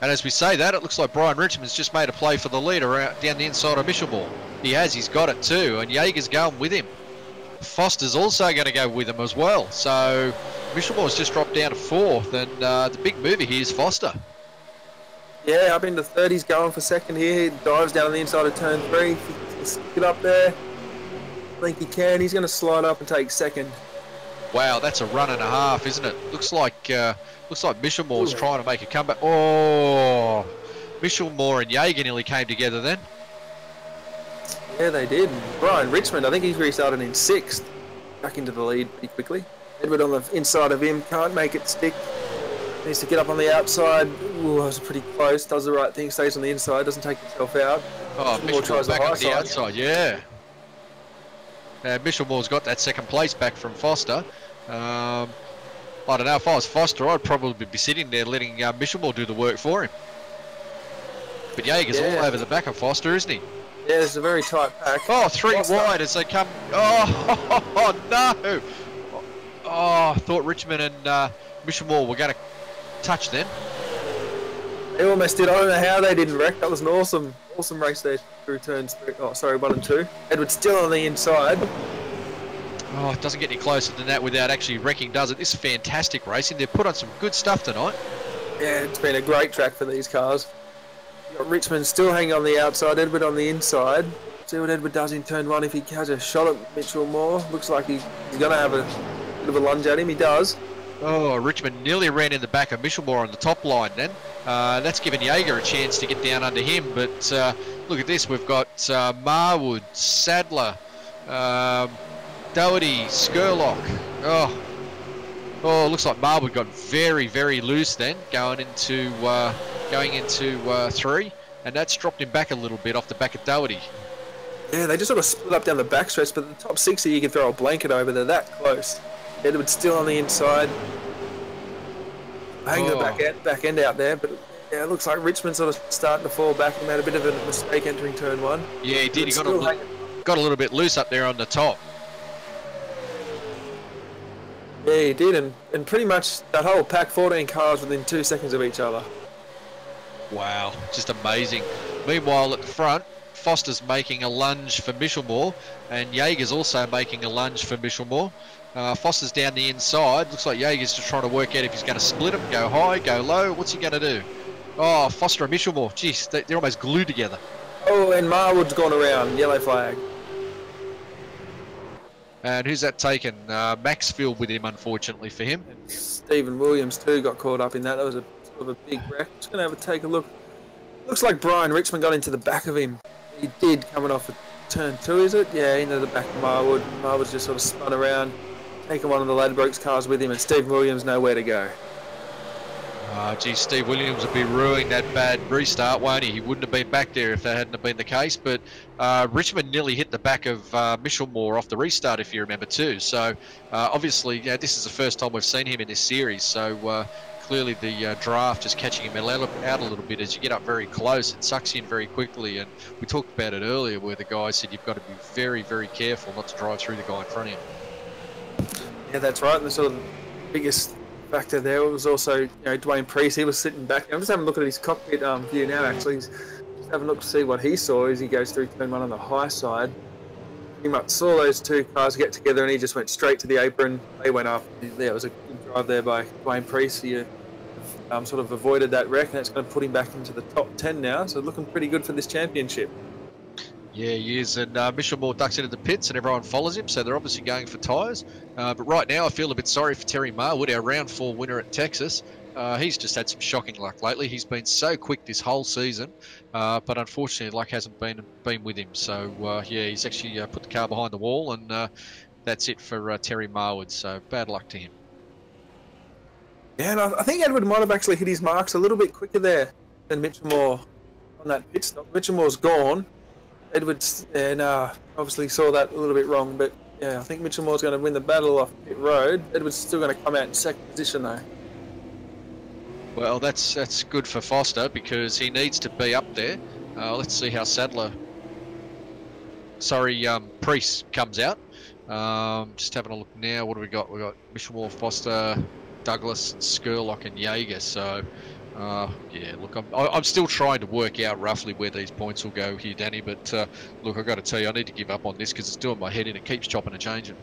A: And as we say that, it looks like Brian Richmond's just made a play for the leader out down the inside of Mitchell Moore. He has, he's got it too, and Jaeger's going with him. Foster's also going to go with him as well. So Mitchell Moore's just dropped down to 4th, and the big mover here is Foster.
B: Yeah, up into 30s, going for 2nd here. He dives down on the inside of turn 3. Get up there. I think he can. He's going to slide up and take 2nd.
A: Wow, that's a run and a half, isn't it? Looks like Mitchell Moore's trying to make a comeback. Oh, Mitchell Moore and Jaeger nearly came together then.
B: Yeah, they did. Brian Richmond, I think he's restarted in 6th. Back into the lead pretty quickly. Edward on the inside of him, can't make it stick. Needs to get up on the outside. Ooh, that was pretty close. Does the right thing, stays on the inside, doesn't take himself out.
A: Oh, Mitchell Moore's back on the outside, yeah. Mitchell Moore's got that 2nd place back from Foster. I don't know, if I was Foster, I'd probably be sitting there letting Mitchell Moore do the work for him. But Jaeger's all over the back of Foster, isn't he?
B: Yeah, it's a very tight pack.
A: Oh, 3 wide as they come. Oh, no. Oh, I thought Richmond and Mitchell Moore were going to touch then.
B: They almost did. I don't know how they didn't wreck. That was an awesome race there through turns 1 and 2. Edward's still on the inside.
A: Oh, it doesn't get any closer than that without actually wrecking, does it? This is fantastic racing. They've put on some good stuff tonight.
B: Yeah, it's been a great track for these cars. You've got Richmond still hanging on the outside, Edward on the inside. See what Edward does in turn 1 if he has a shot at Mitchell Moore. Looks like he's going to have a bit of a lunge at him. He does.
A: Oh, Richmond nearly ran in the back of Mitchell Moore on the top line then. That's given Jaeger a chance to get down under him. But look at this. We've got Marwood, Sadler, Doherty, Skurlock. Oh, looks like Marwood got very, very loose then, going into 3, and that's dropped him back a little bit off the back of Doherty. Yeah, they just sort of split up down the backstretch, but the top 60 you can throw a blanket over. They're that close. Edward's still on the inside. Hang the back end out there, but yeah, it looks like Richmond's sort of starting to fall back. He made a bit of a mistake entering turn 1. Yeah, he did. He got a little bit loose up there on the top.
B: Yeah, he did, and pretty much that whole pack, 14 cars within 2 seconds of each other.
A: Wow, just amazing. Meanwhile, at the front, Foster's making a lunge for Mitchell Moore, and Jaeger's also making a lunge for Mitchell Moore. Foster's down the inside. Looks like Jaeger's just trying to work out if he's going to split him, go high, go low. What's he going to do? Oh, Foster and Mitchell Moore. Jeez, they're almost glued together.
B: Oh, and Marwood's gone around. Yellow flag.
A: And who's that taken? Maxfield with him, unfortunately for him.
B: And Stephen Williams too got caught up in that. That was a sort of a big wreck. Just going to have a take a look. Looks like Brian Richmond got into the back of him. He did, coming off of turn 2, is it? Yeah, into the back of Marwood. Marwood's just sort of spun around, taking one of the Ladbrokes cars with him, and Steve Williams nowhere to go.
A: Gee, Steve Williams would be ruining that bad restart, won't he? He wouldn't have been back there if that hadn't have been the case. But Richmond nearly hit the back of Michelmore off the restart, if you remember too. So obviously, yeah, this is the first time we've seen him in this series. So clearly the draft is catching him out a little bit as you get up very close. It sucks you in very quickly. And we talked about it earlier where the guy said you've got to be very, very careful not to drive through the guy in front of you.
B: Yeah, that's right. And the sort of biggest factor there was also, you know, Dwayne Priest. He was sitting back. I'm just having a look at his cockpit view now. Actually, he's just having a look to see what he saw as he goes through turn 1 on the high side. He much saw those two cars get together, and he just went straight to the apron. They went up. Yeah, it was a good drive there by Dwayne Priest. He sort of avoided that wreck, and that's going to put him back into the top 10 now. So looking pretty good for this championship.
A: Yeah, he is, and Michelmore ducks into the pits and everyone follows him, so they're obviously going for tyres. But right now I feel a bit sorry for Terry Marwood, our round 4 winner at Texas. He's just had some shocking luck lately. He's been so quick this whole season, but unfortunately luck hasn't been with him. So yeah, he's actually put the car behind the wall, and that's it for Terry Marwood, so bad luck to him.
B: Yeah, and I think Edward might have actually hit his marks a little bit quicker there than Michelmore on that pit stop. Michelmore's gone. Edwards obviously saw that a little bit wrong, but yeah, I think Michelmore's going to win the battle off pit road. Edwards still going to come out in second position though.
A: Well, that's good for Foster because he needs to be up there. Let's see how Priest comes out. Just having a look now. What do we got? We got Michelmore, Foster, Douglas, Skurlock, and Jaeger. So. Yeah, look, I'm still trying to work out roughly where these points will go here, Danny, but look, I've got to tell you, I need to give up on this because it's doing my head in. It keeps chopping and changing.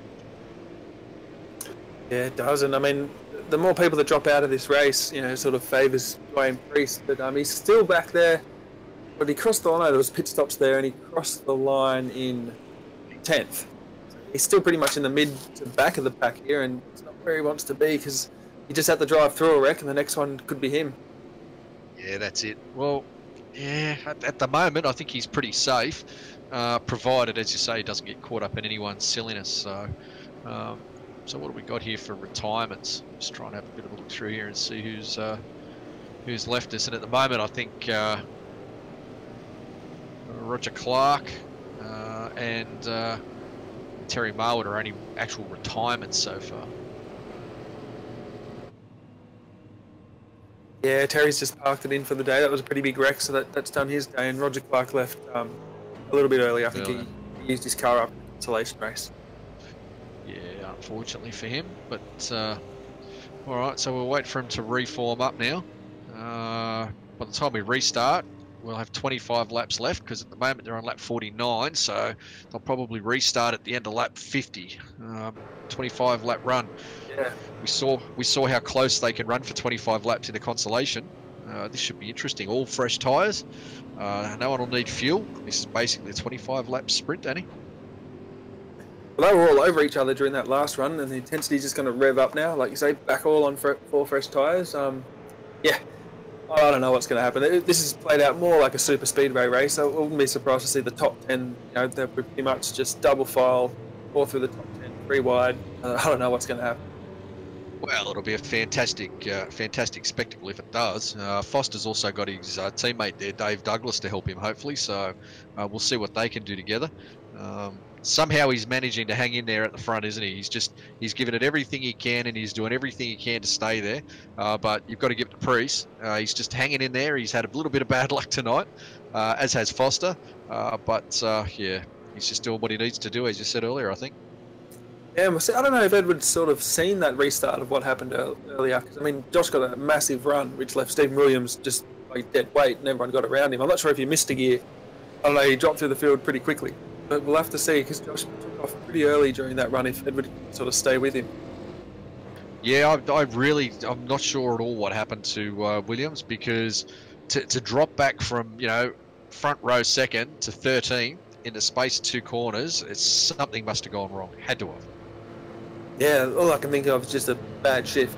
A: Yeah,
B: it does, and I mean, the more people that drop out of this race, you know, sort of favours Dwayne Priest, but he's still back there. But he crossed the line, there was pit stops there, and he crossed the line in 10th. So he's still pretty much in the mid to back of the pack here, and it's not where he wants to be because he just had to drive through a wreck, and the next one could be him.
A: Yeah, that's it. Well, yeah, at the moment, I think he's pretty safe, provided, as you say, he doesn't get caught up in anyone's silliness. So, so what do we got here for retirements? Just trying to have a bit of a look through here and see who's left us. And at the moment, I think Roger Clark and Terry Marwood are only actual retirements so far.
B: Yeah, Terry's just parked it in for the day. That was a pretty big wreck, so that's done his day. And Roger Clark left a little bit early. I think he used his car up in the consolation race.
A: Yeah, unfortunately for him. But, all right, so we'll wait for him to reform up now. By the time we restart, we'll have 25 laps left because at the moment they're on lap 49, so they'll probably restart at the end of lap 50. 25 lap run.
B: Yeah.
A: We saw how close they can run for 25 laps in the consolation. This should be interesting. All fresh tyres. No one will need fuel. This is basically a 25 lap sprint, Danny.
B: Well, they were all over each other during that last run, and the intensity is just going to rev up now. Like you say, back all on 4 fresh tyres. Yeah. I don't know what's going to happen. This is played out more like a super speedway race. So I wouldn't be surprised to see the top 10. You know, they're pretty much just double file, all through the top 10, 3 wide. I don't know what's going to happen.
A: Well, it'll be a fantastic spectacle if it does. Foster's also got his teammate there, Dave Douglas, to help him, hopefully. So we'll see what they can do together. Somehow he's managing to hang in there at the front, isn't he? He's given it everything he can, and he's doing everything he can to stay there. But you've got to give it to Priest. He's just hanging in there. He's had a little bit of bad luck tonight, as has Foster. But yeah, he's just doing what he needs to do, as you said earlier, I think.
B: Yeah, I don't know if Edward's sort of seen that restart of what happened earlier. Because I mean, Josh got a massive run, which left Stephen Williams just like dead weight, and everyone got around him. I'm not sure if he missed a gear. I don't know. He dropped through the field pretty quickly, but we'll have to see because Josh took off pretty early during that run. If Edward can sort of stay with him.
A: Yeah, I'm not sure at all what happened to Williams because to drop back from front row second to 13th in the space of 2 corners, something must have gone wrong. Had to have.
B: Yeah, all I can think of is just a bad shift.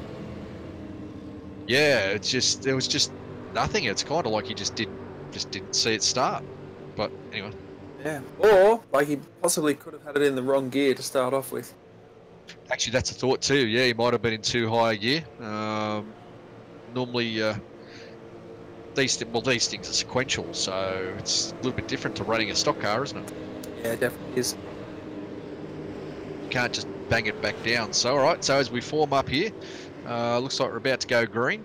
A: Yeah, there was just nothing. It's kind of like he just didn't see it start. But anyway.
B: Yeah, or like he possibly could have had it in the wrong gear to start off with.
A: Actually, that's a thought too. Yeah, he might have been in too high a gear. Normally, these things are sequential, so it's a little bit different to running a stock car, isn't it?
B: Yeah, it definitely is.
A: You can't just bang it back down. So, all right. So as we form up here, looks like we're about to go green.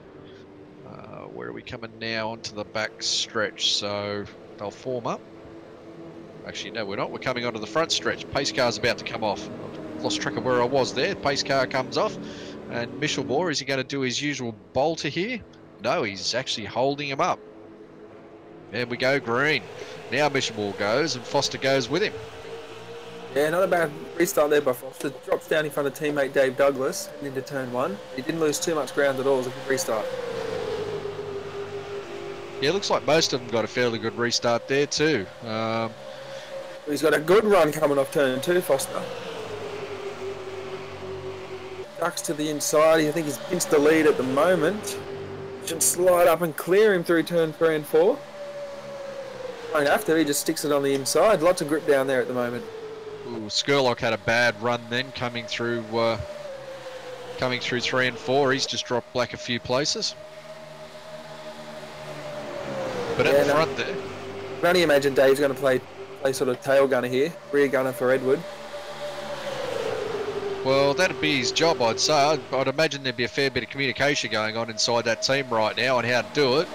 A: Where are we coming now? Onto the back stretch. So they'll form up. Actually, no, we're not. We're coming onto the front stretch. Pace car's about to come off. I've lost track of where I was there. Pace car comes off. And Michelmore, is he going to do his usual bolter here? No, he's actually holding him up. And we go green. Now Michelmore goes and Foster goes with him.
B: Yeah, not a bad restart there by Foster. Drops down in front of teammate Dave Douglas and into turn 1. He didn't lose too much ground at all. It was a good restart.
A: Yeah, looks like most of them got a fairly good restart there too.
B: He's got a good run coming off turn 2, Foster. Ducks to the inside. I think he's pinched the lead at the moment. Should slide up and clear him through turn 3 and 4. Won't have to. He just sticks it on the inside. Lots of grip down there at the moment.
A: Ooh, Skurlock had a bad run then coming through 3 and 4. He's just dropped black a few places. But at the front there,
B: I can only imagine Dave's going to play sort of tail gunner here, rear gunner for Edward.
A: well, that'd be his job, I'd say. I'd imagine there'd be a fair bit of communication going on inside that team right now on how to do it.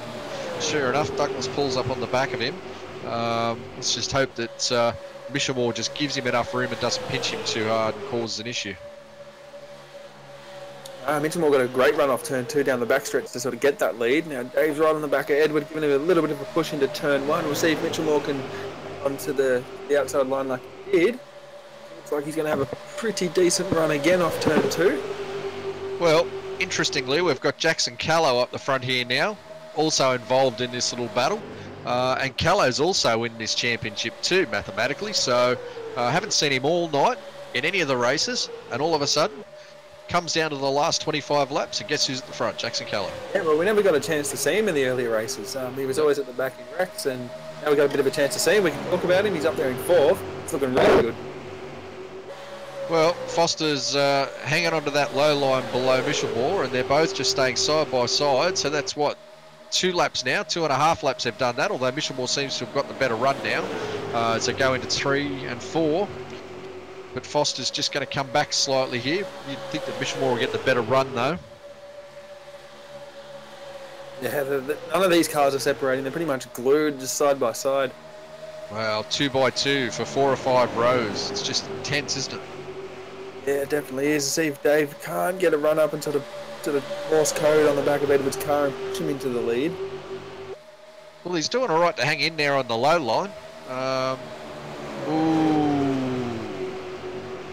A: Sure enough, Douglas pulls up on the back of him. Let's just hope that Michelmore just gives him enough room and doesn't pinch him too hard and causes an issue.
B: Michelmore got a great run off turn 2 down the backstretch to sort of get that lead. Now Dave's right on the back of Edward, giving him a little bit of a push into turn 1. We'll see if Michelmore can onto the outside line like he did. Looks like he's going to have a pretty decent run again off turn 2.
A: Well, interestingly, we've got Jackson Callow up the front here now, also involved in this little battle. And Callow's also in this championship too, mathematically. So I haven't seen him all night in any of the races, and all of a sudden comes down to the last 25 laps, and guess who's at the front? Jackson Callow.
B: Yeah, well, we never got a chance to see him in the earlier races. He was always at the back in Rex, and now we got a bit of a chance to see him. We can talk about him. He's up there in 4th. It's looking really good.
A: Well, Foster's hanging onto that low line below Michelmore, and they're both just staying side by side. So that's what, 2 laps now, 2.5 laps they've done that, although Michelmore seems to have got the better run now. So go into 3 and 4. But Foster's just going to come back slightly here. You'd think that Michelmore will get the better run though.
B: Yeah, none of these cars are separating. They're pretty much glued just side by side.
A: Well, 2 by 2 for 4 or 5 rows. It's just intense, isn't it?
B: Yeah, it definitely is. See if Dave can't get a run up and sort of Morse code on the back of Edward's car and push him into the lead.
A: Well, he's doing all right to hang in there on the low line. Ooh.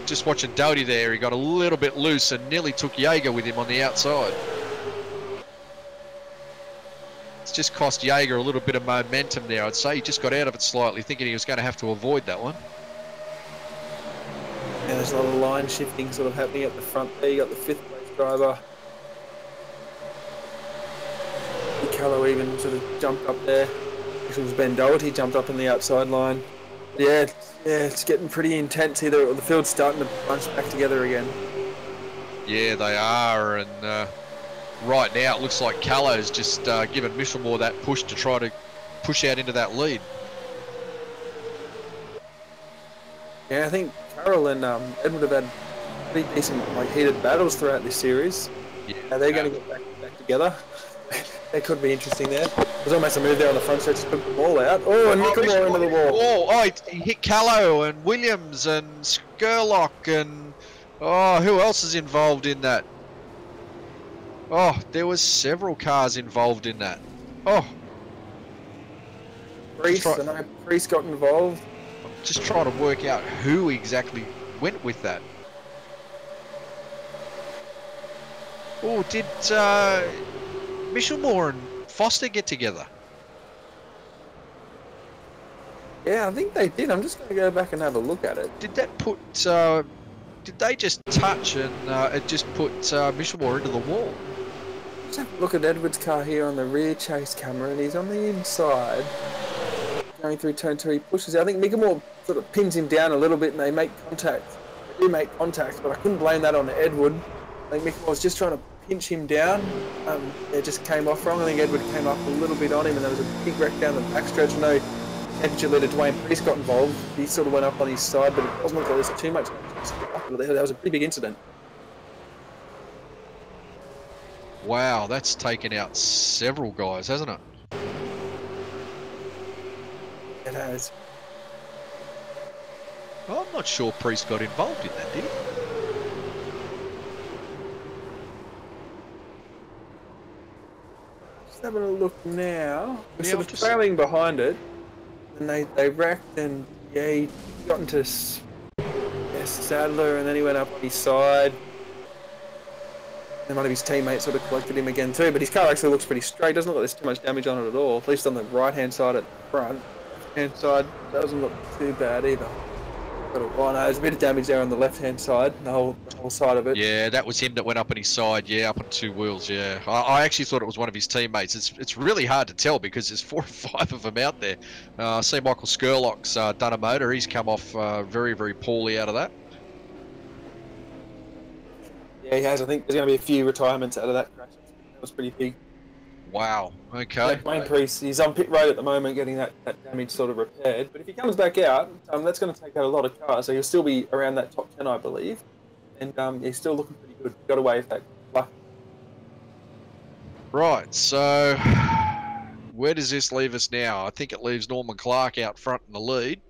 A: Just watching Doty there. He got a little bit loose and nearly took Jaeger with him on the outside. It's just cost Jaeger a little bit of momentum there, I'd say. He just got out of it slightly, thinking he was going to have to avoid that one.
B: Yeah, there's a lot of line shifting sort of happening at the front there. You got the 5th place driver. Callow even sort of jumped up there. It was Ben Doherty jumped up in the outside line. Yeah, it's getting pretty intense here. The field's starting to bunch back together again.
A: Yeah, they are, and right now it looks like Callow's just given Michelmore that push to try to push out into that lead.
B: Yeah, I think Carroll and Edward have had pretty decent, heated battles throughout this series. Yeah, they're going to get back together. That could be interesting there. There's almost a move there on the front stretch to put the ball out. Oh, and Michelmore into the wall.
A: Oh, he hit Callow and Williams and Skurlock and... Oh, who else is involved in that? Oh, there was several cars involved in that. Oh.
B: Priest, I know Priest got involved.
A: I'm just trying to work out who exactly went with that. Oh, did... Michelmore and Foster get together?
B: Yeah, I think they did. I'm just going to go back and have a look at it.
A: Did that put? Did they just touch and it just put Michelmore into the wall?
B: Just have a look at Edward's car here on the rear chase camera, and he's on the inside. Going through turn 2, he pushes out. I think Michelmore sort of pins him down a little bit, and they make contact. They do make contact, but I couldn't blame that on Edward. I think Michelmore was just trying to pinch him down. It just came off wrong. I think Edward came up a little bit on him, and there was a big wreck down the backstretch. No championship leader Dwayne Priest got involved. He sort of went up on his side, but it doesn't look like there's too much. That was a pretty big incident.
A: Wow, that's taken out several guys, hasn't it?
B: It has.
A: Well, I'm not sure Priest got involved in that, did he?
B: Just having a look now. We're
A: Yeah,
B: sort of trailing behind it, and they wrecked, and yeah, he got into Sadler, and then he went up on his side. And one of his teammates sort of collected him again too, but his car actually looks pretty straight. Doesn't look like there's too much damage on it at all, at least on the right-hand side at the front. Left-hand side doesn't look too bad either. But, oh no, there's a bit of damage there on the left-hand side, the whole side of it.
A: Yeah, that was him that went up on his side, yeah, up on 2 wheels, yeah. I actually thought it was one of his teammates. It's really hard to tell because there's 4 or 5 of them out there. I see Michael Skurlock's done a motor. He's come off very, very poorly out of that.
B: Yeah, he has. I think there's going to be a few retirements out of that crash. That was pretty big.
A: Wow, okay.
B: Wayne Priest, he's on pit road at the moment getting that damage sort of repaired. But if he comes back out, that's going to take out a lot of cars. So he'll still be around that top 10, I believe. And he's still looking pretty good. Got away with that luck.
A: Right, so where does this leave us now? I think it leaves Norman Clark out front in the lead.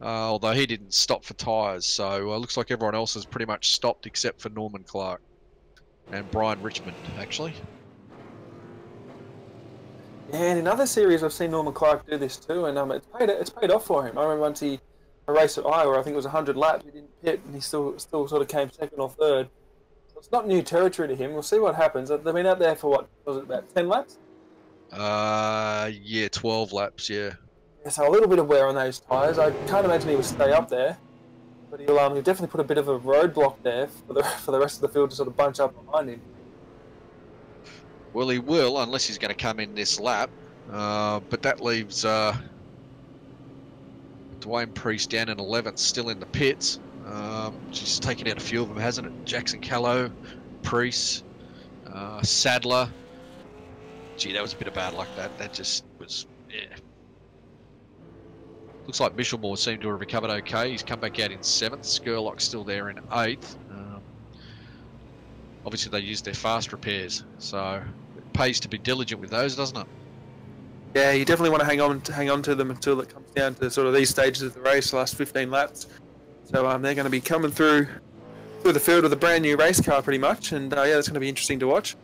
A: Although he didn't stop for tyres, so looks like everyone else has pretty much stopped except for Norman Clark and Brian Richmond, actually.
B: Yeah, and in other series I've seen Norman Clark do this too, and it's paid off for him. I remember once a race at Iowa, I think it was 100 laps, he didn't pit, and he still sort of came second or third. So it's not new territory to him. We'll see what happens. They've been out there for what was it, about 10 laps?
A: Yeah, 12 laps, yeah.
B: Yeah, so a little bit of wear on those tyres. I can't imagine he would stay up there, but he'll definitely put a bit of a roadblock there for the rest of the field to sort of bunch up behind him.
A: Well, he will, unless he's going to come in this lap. But that leaves Dwayne Priest down in 11th, still in the pits. She's taken out a few of them, hasn't it? Jackson Callow, Priest, Sadler. Gee, that was a bit of bad luck. That just was, yeah. Looks like Michelmore seemed to have recovered okay. He's come back out in 7th. Skurlock's still there in 8th. Obviously, they used their fast repairs, so it pays to be diligent with those, doesn't it?
B: Yeah, you definitely want to hang on to them until it comes down to sort of these stages of the race, the last 15 laps. So they're going to be coming through the field with a brand new race car, pretty much, and yeah, it's going to be interesting to watch.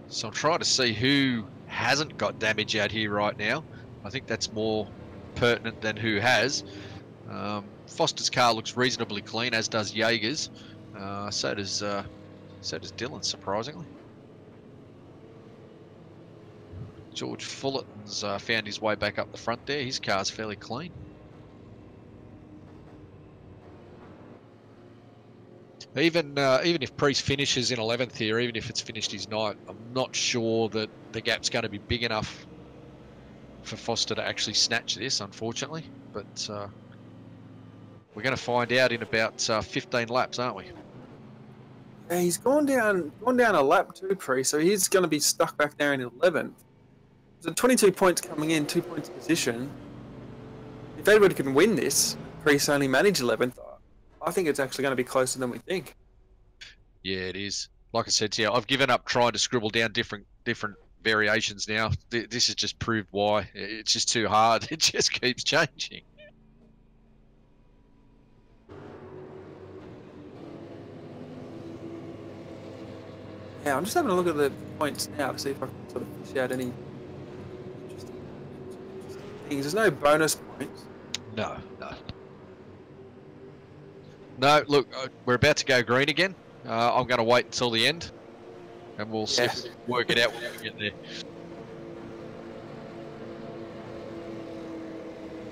A: So I'm trying to see who hasn't got damage out here right now. I think that's more pertinent than who has. Foster's car looks reasonably clean, as does Jaeger's. So does Dylan, surprisingly. George Fullerton's found his way back up the front there. His car's fairly clean. Even if Priest finishes in 11th here, even if it's finished his night, I'm not sure that the gap's going to be big enough for Foster to actually snatch this, unfortunately. But we're going to find out in about 15 laps, aren't we?
B: Yeah, he's gone down a lap too, Priest, so he's going to be stuck back there in 11th. So 22 points coming in, 2 points position. If Edward can win this, Priest only managed 11th. I think it's actually going to be closer than we think.
A: Yeah, it is. Like I said to you, I've given up trying to scribble down different variations now. This has just proved why. It's just too hard. It just keeps changing.
B: Yeah, I'm just having a look at the points now to see if I can sort of fish out any interesting things. There's no bonus points.
A: No. No, look, we're about to go green again. I'm going to wait until the end, and we'll see if we can work it out when we get there.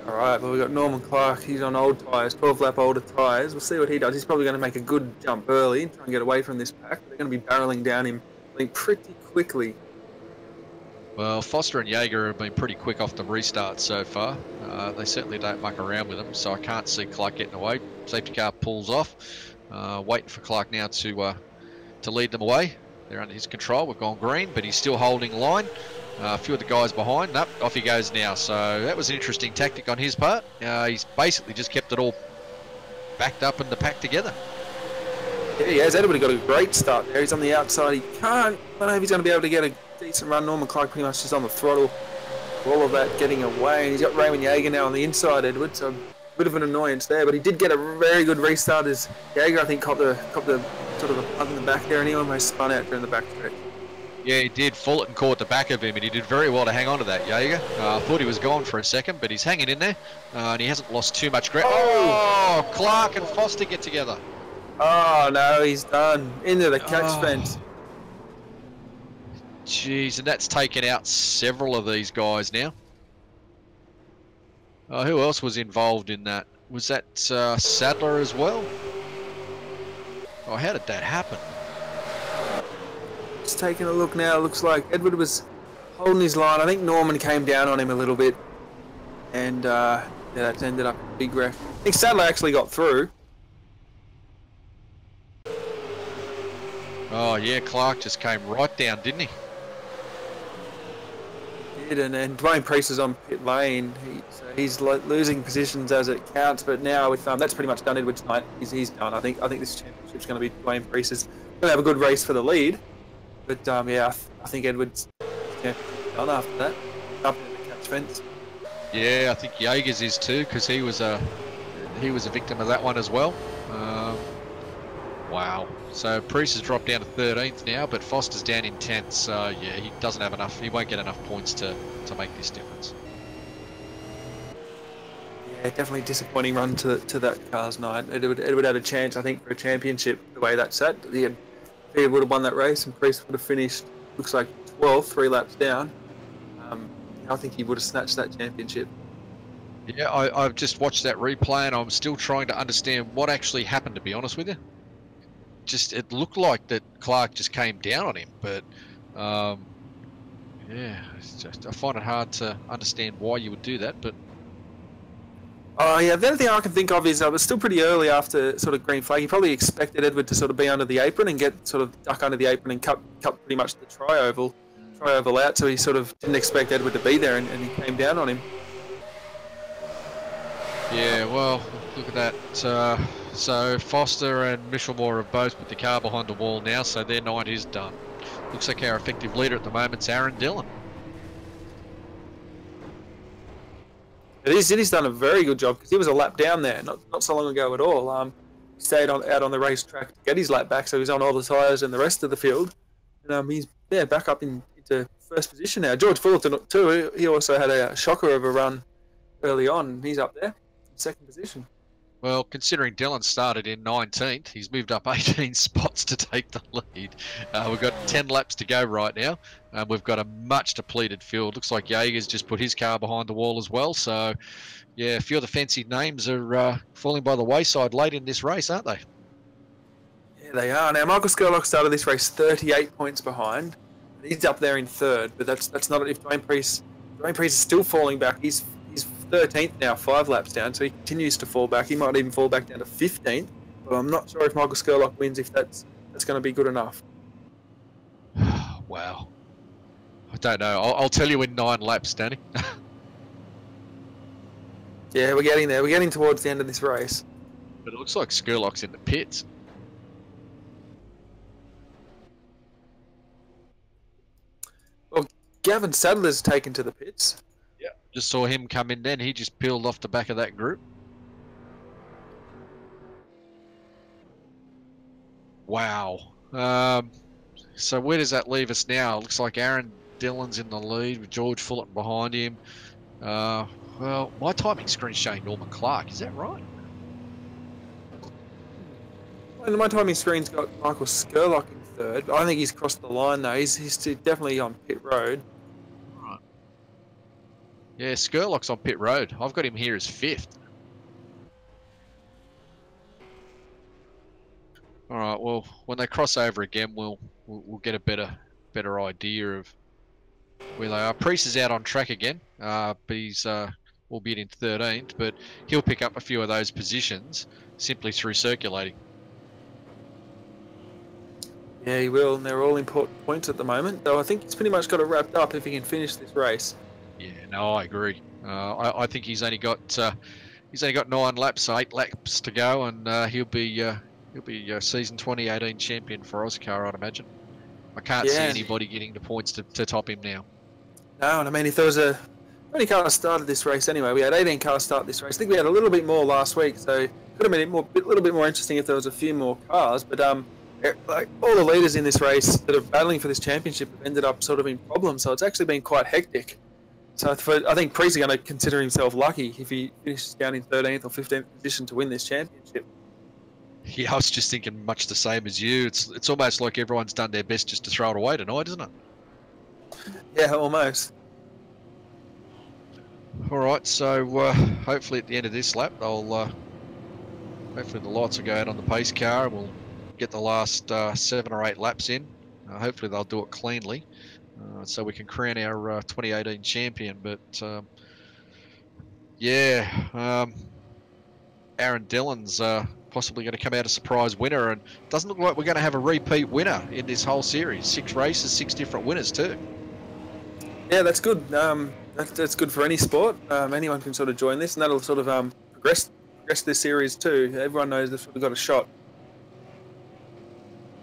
B: Alright, well, we've got Norman Clark. He's on old tyres, 12-lap older tyres. We'll see what he does. He's probably going to make a good jump early and try and get away from this pack. They're going to be barreling down him, I think, pretty quickly.
A: Well, Foster and Jaeger have been pretty quick off the restart so far. They certainly don't muck around with them, so I can't see Clark getting away. Safety car pulls off. Waiting for Clark now to lead them away. They're under his control. We've gone green, but he's still holding line. A few of the guys behind. Nope, off he goes now. So that was an interesting tactic on his part. He's basically just kept it all backed up and the pack together.
B: Yeah, he has. Everybody got a great start there. He's on the outside. He can't. I don't know if he's going to be able to get a decent run. Norman Clark pretty much just on the throttle. All of that getting away. And he's got Raymond Jaeger now on the inside, Edward. So a bit of an annoyance there. But he did get a very good restart as Jaeger, I think, caught the sort of a punt in the back there. And he almost spun out during the back stretch.
A: Yeah, he did. Fullerton caught the back of him, and he did very well to hang on to that, Jaeger. I thought he was gone for a second, but he's hanging in there, and he hasn't lost too much ground. Oh, Clark and Foster get together.
B: Oh, no, he's done. Into the catch fence.
A: Jeez, and that's taken out several of these guys now. Who else was involved in that? Was that Sadler as well? Oh, how did that happen?
B: Just taking a look now, looks like Edward was holding his line. I think Norman came down on him a little bit, and yeah, that's ended up in a big wreck. I think Sadler actually got through.
A: Oh yeah, Clark just came right down, didn't he?
B: He did, and Dwayne Priest is on pit lane. He's losing positions as it counts, but now with that's pretty much done. Edward's night, he's done. I think this championship's going to be Dwayne Priest is going to have a good race for the lead. But yeah, I think Edwards done after that. Up in the catch fence.
A: Yeah, I think Jaegers is too, because he was a victim of that one as well. Wow. So Priest has dropped down to 13th now, but Foster's down in 10th. So yeah, he doesn't have enough. He won't get enough points to make this difference.
B: Yeah, definitely disappointing run to that car's night. Edward had a chance, I think, for a championship the way that sat. He would have won that race, and Priest would have finished, looks like 12th, 3 laps down. I think he would have snatched that championship.
A: Yeah, I've just watched that replay, and I'm still trying to understand what actually happened, to be honest with you. It looked like that Clark just came down on him, but yeah, I find it hard to understand why you would do that, but...
B: Oh yeah, the only thing I can think of is it was still pretty early after sort of green flag. He probably expected Edward to sort of be under the apron and get sort of duck under the apron and cut pretty much the tri-oval out. So he sort of didn't expect Edward to be there, and he came down on him.
A: Yeah, well, look at that. So Foster and Michelmore have both put the car behind the wall now, so their night is done. Looks like our effective leader at the moment is Aaron Dillon.
B: He's done a very good job because he was a lap down there not so long ago at all. He stayed out on the racetrack to get his lap back, so he's on all the tyres and the rest of the field. And he's back up into first position now. George Fullerton too. He also had a shocker of a run early on. He's up there, second position.
A: Well, considering Dillon started in 19th, he's moved up 18 spots to take the lead. We've got 10 laps to go right now. We've got a much depleted field. Looks like Jaeger's just put his car behind the wall as well. So, yeah, a few of the fancy names are falling by the wayside late in this race, aren't they?
B: Yeah, they are. Now, Michael Skurlock started this race 38 points behind. He's up there in third, but that's not if Dwayne Priest is still falling back. He's 13th now, 5 laps down, so he continues to fall back. He might even fall back down to 15th, but I'm not sure if Michael Skurlock wins, if that's going to be good enough.
A: Wow. I don't know. I'll tell you in 9 laps, Danny.
B: Yeah, we're getting there. We're getting towards the end of this race.
A: But it looks like Skurlock's in the pits.
B: Well, Gavin Sadler's taken to the pits.
A: Yeah, just saw him come in then. He just peeled off the back of that group. Wow. So where does that leave us now? Looks like Aaron Dillon's in the lead with George Fullerton behind him. Well, my timing screen's showing Norman Clark. Is that right?
B: Well, my timing screen's got Michael Skurlock in third. I think he's crossed the line though. He's definitely on pit road.
A: Yeah, Skurlock's on pit road. I've got him here as 5th. All right. Well, when they cross over again, we'll get a better idea of where they are. Priest is out on track again, but he's albeit in 13th, but he'll pick up a few of those positions simply through circulating.
B: Yeah, he will, and they're all important points at the moment. So I think he's pretty much got it wrapped up if he can finish this race.
A: Yeah, no, I agree. I think he's only got 9 laps, so 8 laps to go, and he'll be season 2018 champion for AUSCAR, I'd imagine. I can't see anybody getting the points to top him now.
B: No, and I mean, if there was how many cars started this race anyway? We had 18 cars start this race. I think we had a little bit more last week, so it could have been a little bit more interesting if there was a few more cars. But like all the leaders in this race that are battling for this championship have ended up sort of in problems, so it's actually been quite hectic. So I think Priest is going to consider himself lucky if he finishes down in 13th or 15th position to win this championship.
A: Yeah, I was just thinking much the same as you. It's almost like everyone's done their best just to throw it away tonight, isn't it?
B: Yeah, almost.
A: All right, so hopefully at the end of this lap, hopefully the lights will go out on the pace car and we'll get the last 7 or 8 laps in. Hopefully they'll do it cleanly, so we can crown our 2018 champion. But Aaron Dillon's possibly going to come out a surprise winner, and it doesn't look like we're going to have a repeat winner in this whole series. 6 races, 6 different winners too.
B: Yeah, that's good. That's good for any sport. Anyone can sort of join this, and that'll sort of progress this series too. Everyone knows they've sort of got a shot.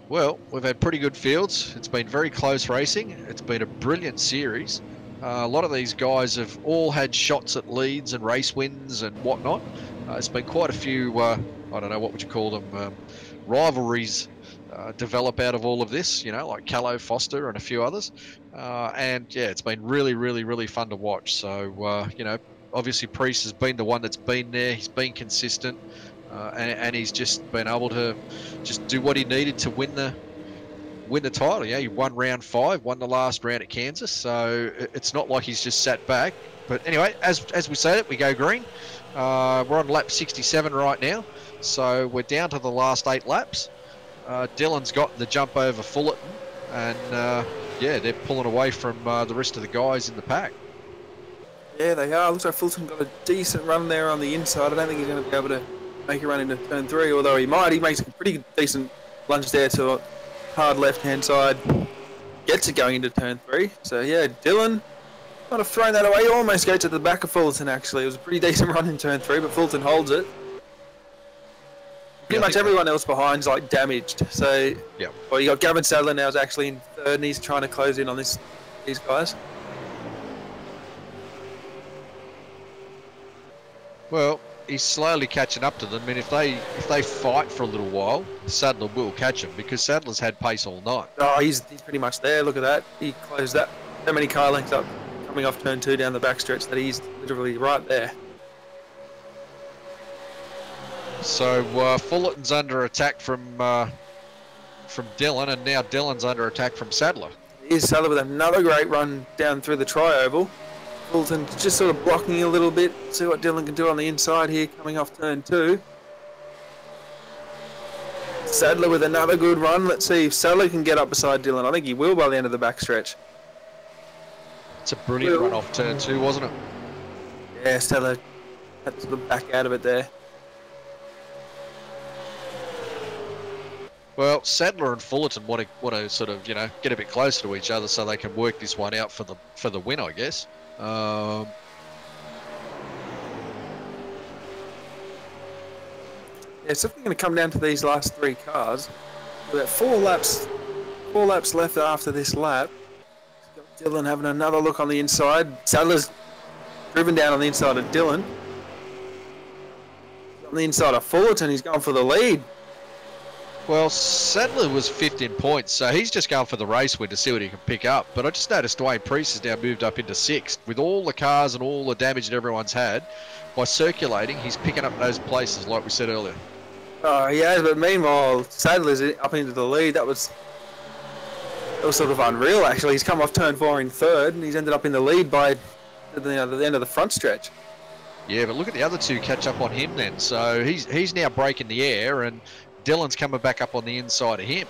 A: Well, we've had pretty good fields. It's been very close racing. It's been a brilliant series. A lot of these guys have all had shots at leads and race wins and whatnot. It's been quite a few, I don't know, what would you call them, rivalries develop out of all of this, like Callow, Foster and a few others. And yeah, it's been really, really, really fun to watch. So, obviously Priest has been the one that's been there. He's been consistent, and he's just been able to just do what he needed to win the title. Yeah, he won round 5, won the last round at Kansas. So it's not like he's just sat back. But anyway, as we say it, we go green. We're on lap 67 right now. So we're down to the last 8 laps. Dillon's got the jump over Fullerton, and yeah, they're pulling away from the rest of the guys in the pack.
B: Yeah, they are. Looks like Fulton got a decent run there on the inside. I don't think he's going to be able to make a run into turn 3, although he might. He makes a pretty decent lunge there to hard left-hand side. Gets it going into turn 3. So yeah, Dillon might have thrown that away. Almost go to the back of Fulton, actually. It was a pretty decent run in turn 3, but Fulton holds it. Pretty much everyone else behind's like damaged. So,
A: yeah.
B: Well, you got Gavin Sadler now is actually in 3rd, and he's trying to close in on these guys.
A: Well, he's slowly catching up to them. I mean, if they fight for a little while, Sadler will catch him because Sadler's had pace all night.
B: Oh, he's pretty much there. Look at that. He closed that many car lengths up coming off turn 2 down the backstretch that he's literally right there.
A: So Fullerton's under attack from Dillon, and now Dillon's under attack from Sadler.
B: Here's Sadler with another great run down through the tri-oval. Fulton just sort of blocking a little bit. See what Dillon can do on the inside here, coming off turn 2. Sadler with another good run. Let's see if Sadler can get up beside Dillon. I think he will by the end of the backstretch.
A: It's a brilliant run off turn 2, wasn't it?
B: Yeah, Sadler had to sort of back out of it there.
A: Well, Sadler and Fullerton want to sort of get a bit closer to each other so they can work this one out for the win, I guess. Yeah,
B: it's definitely going to come down to these last 3 cars. We've got 4 laps left after this lap. Got Dillon having another look on the inside. Sadler's driven down on the inside of Dillon. On the inside of Fullerton, he's going for the lead.
A: Well, Sadler was 5th in points, so he's just going for the race win to see what he can pick up. But I just noticed Dwayne Priest has now moved up into 6th. With all the cars and all the damage that everyone's had, by circulating, he's picking up those places like we said earlier.
B: Oh, he has, but meanwhile, Sadler's up into the lead. That was sort of unreal, actually. He's come off turn 4 in 3rd, and he's ended up in the lead by to the end of the front stretch.
A: Yeah, but look at the other two catch up on him then. So he's now breaking the air, and Dylan's coming back up on the inside of him.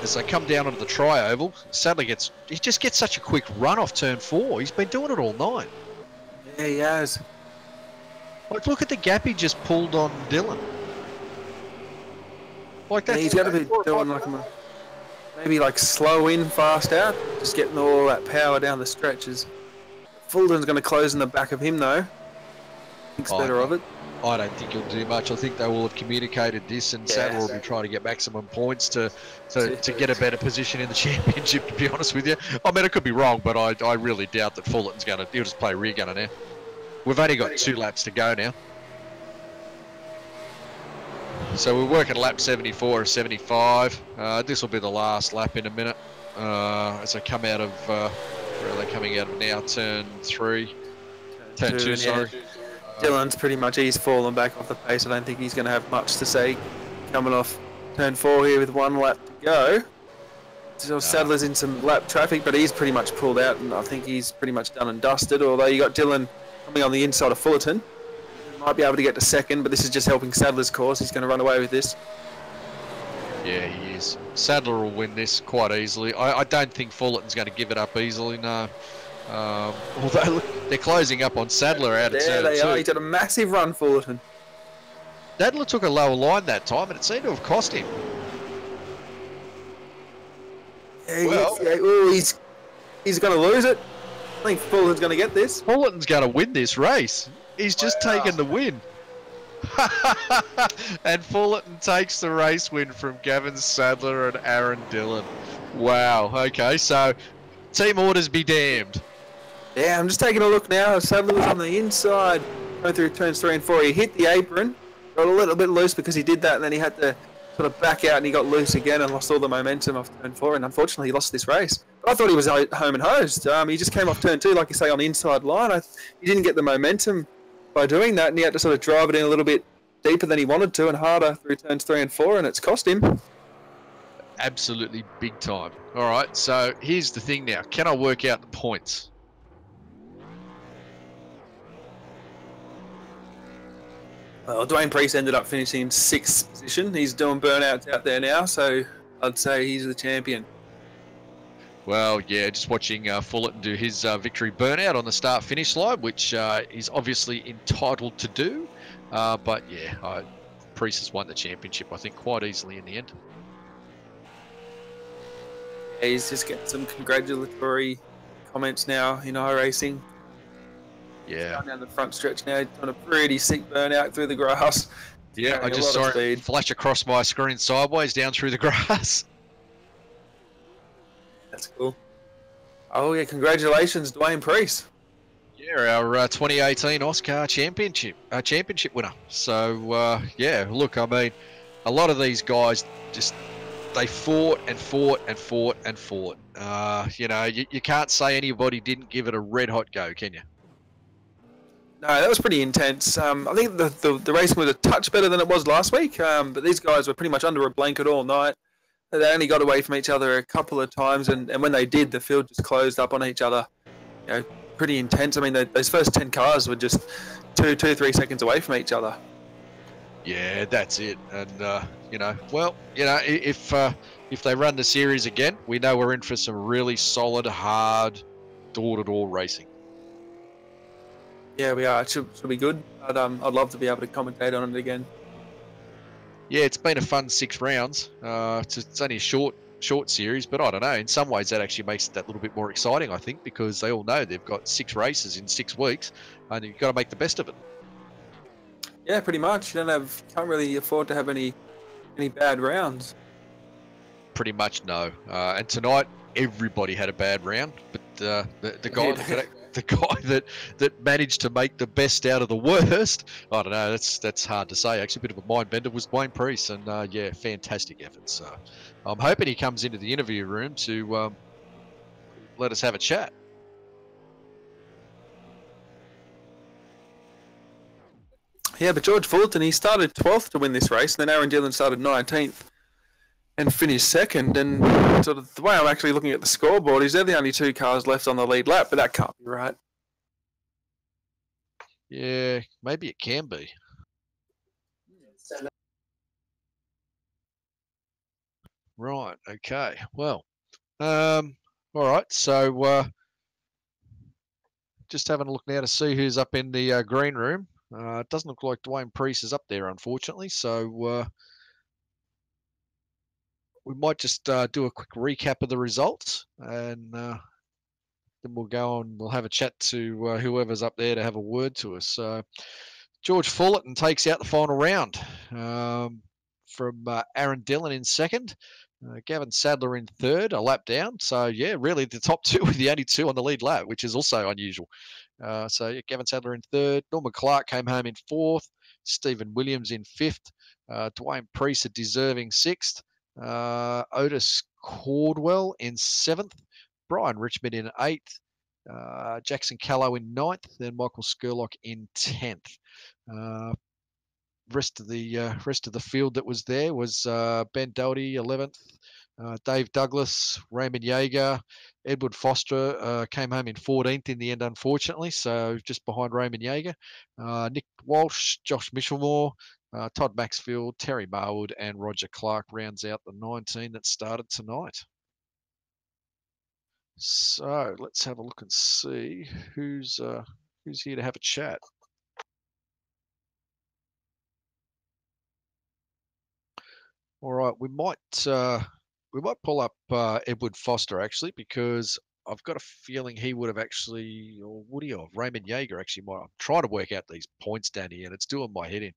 A: As they come down onto the tri-oval, Sadler he just gets such a quick run off turn 4. He's been doing it all night.
B: Yeah, he has.
A: Like, look at the gap he just pulled on Dylan. Like that.
B: Yeah, he's got to be doing like maybe like slow in, fast out, just getting all that power down the stretches. Fulton's going to close in the back of him though. Thinks better of it.
A: I don't think he'll do much. I think they will have communicated this, and Sadler will be trying to get maximum points to get a better position in the championship, to be honest with you. I mean, I could be wrong, but I really doubt that Fullerton's going to... He'll just play rear gunner now. We've only got 2 laps to go now. So we're working lap 74 or 75. This will be the last lap in a minute. As I come out of... where are they coming out of now? Turn 3. Turn 2, sorry.
B: Dylan's pretty much, he's fallen back off the pace. I don't think he's going to have much to say coming off turn 4 here with 1 lap to go. So Sadler's in some lap traffic, but he's pretty much pulled out, and I think he's pretty much done and dusted, although you got Dylan coming on the inside of Fullerton. He might be able to get to second, but this is just helping Sadler's course. He's going to run away with this.
A: Yeah, he is. Sadler will win this quite easily. I don't think Fullerton's going to give it up easily, no. Although look, they're closing up on Sadler out of turn 2.
B: There they are. He's got a massive run, Fullerton.
A: Sadler took a lower line that time, and it seemed to have cost him.
B: Yeah, he's going to lose it. I think Fullerton's going to get this.
A: Fullerton's going to win this race. He's just taken the win. And Fullerton takes the race win from Gavin Sadler and Aaron Dillon. Wow. Okay, so team orders be damned.
B: Yeah, I'm just taking a look now. Sadler was on the inside, going through turns 3 and 4. He hit the apron, got a little bit loose because he did that, and then he had to sort of back out, and he got loose again and lost all the momentum off turn 4, and unfortunately he lost this race. But I thought he was home and hosed. He just came off turn 2, like you say, on the inside line. He didn't get the momentum by doing that, and he had to sort of drive it in a little bit deeper than he wanted to and harder through turns 3 and 4, and it's cost him.
A: Absolutely big time. All right, so here's the thing now. Can I work out the points?
B: Well, Dwayne Priest ended up finishing in 6th position. He's doing burnouts out there now, so I'd say he's the champion.
A: Well, yeah, just watching Fullerton do his victory burnout on the start-finish line, which he's obviously entitled to do. But, yeah, Priest has won the championship, I think, quite easily in the end.
B: Yeah, he's just getting some congratulatory comments now in iRacing.
A: Yeah.
B: Down the front stretch now, on a pretty sick burnout through the grass.
A: Yeah, I just saw it flash across my screen sideways down through the grass.
B: That's cool. Oh yeah, congratulations, Dwayne Priest.
A: Yeah, our 2018 AUSCAR championship winner. So yeah, look, I mean, a lot of these guys just they fought and fought and fought and fought. You know, you can't say anybody didn't give it a red hot go, can you?
B: No, that was pretty intense. I think the racing was a touch better than it was last week, but these guys were pretty much under a blanket all night. They only got away from each other a couple of times, and when they did, the field just closed up on each other. You know, pretty intense. I mean, those first 10 cars were just 3 seconds away from each other.
A: Yeah, that's it. And you know, well, you know, if they run the series again, we know we're in for some really solid, hard, door-to-door racing.
B: Yeah, we are. It should be good. I'd love to be able to commentate on it again.
A: Yeah, it's been a fun 6 rounds. It's only a short series, but I don't know. In some ways, that actually makes it that little bit more exciting, I think, because they all know they've got 6 races in 6 weeks, and you've got to make the best of it.
B: Yeah, pretty much. You can't really afford to have any bad rounds.
A: Pretty much no. And tonight, everybody had a bad round, but the guy that managed to make the best out of the worst, I don't know, that's hard to say. Actually, a bit of a mind bender was Dwayne Priest, and yeah, fantastic effort. So I'm hoping he comes into the interview room to let us have a chat. Yeah,
B: but George Fullerton, he started 12th to win this race, and then Aaron Dillon started 19th. and finished second. And sort of the way I'm actually looking at the scoreboard is they're the only 2 cars left on the lead lap, but that can't be right.
A: Yeah, maybe it can be. Right. Okay. Well, all right. So just having a look now to see who's up in the green room. It doesn't look like Dwayne Priest is up there, unfortunately. So we might just do a quick recap of the results, and then we'll go on. We'll have a chat to whoever's up there to have a word to us. George Fullerton takes out the final round from Aaron Dillon in second. Gavin Sadler in third, a lap down. So, yeah, really the top 2 were the only 2 on the lead lap, which is also unusual. So, yeah, Gavin Sadler in third. Norman Clark came home in fourth. Stephen Williams in fifth. Dwayne Priest a deserving sixth. Otis Cordwell in seventh. Brian Richmond in eighth. Jackson Callow in ninth. Then Michael Skurlock in 10th. Rest of the field that was there was Ben Doherty 11th, Dave Douglas, Raymond Yeager, Edward Foster came home in 14th in the end, unfortunately, so just behind Raymond Yeager. Nick Walsh, Josh Michelmore, Todd Maxfield, Terry Marwood, and Roger Clark rounds out the 19 that started tonight. So let's have a look and see who's here to have a chat. All right, we might pull up Edward Foster actually, because I've got a feeling he would have actually, or would he, or Raymond Yeager actually might. I'm trying to work out these points down here, and it's doing my head in.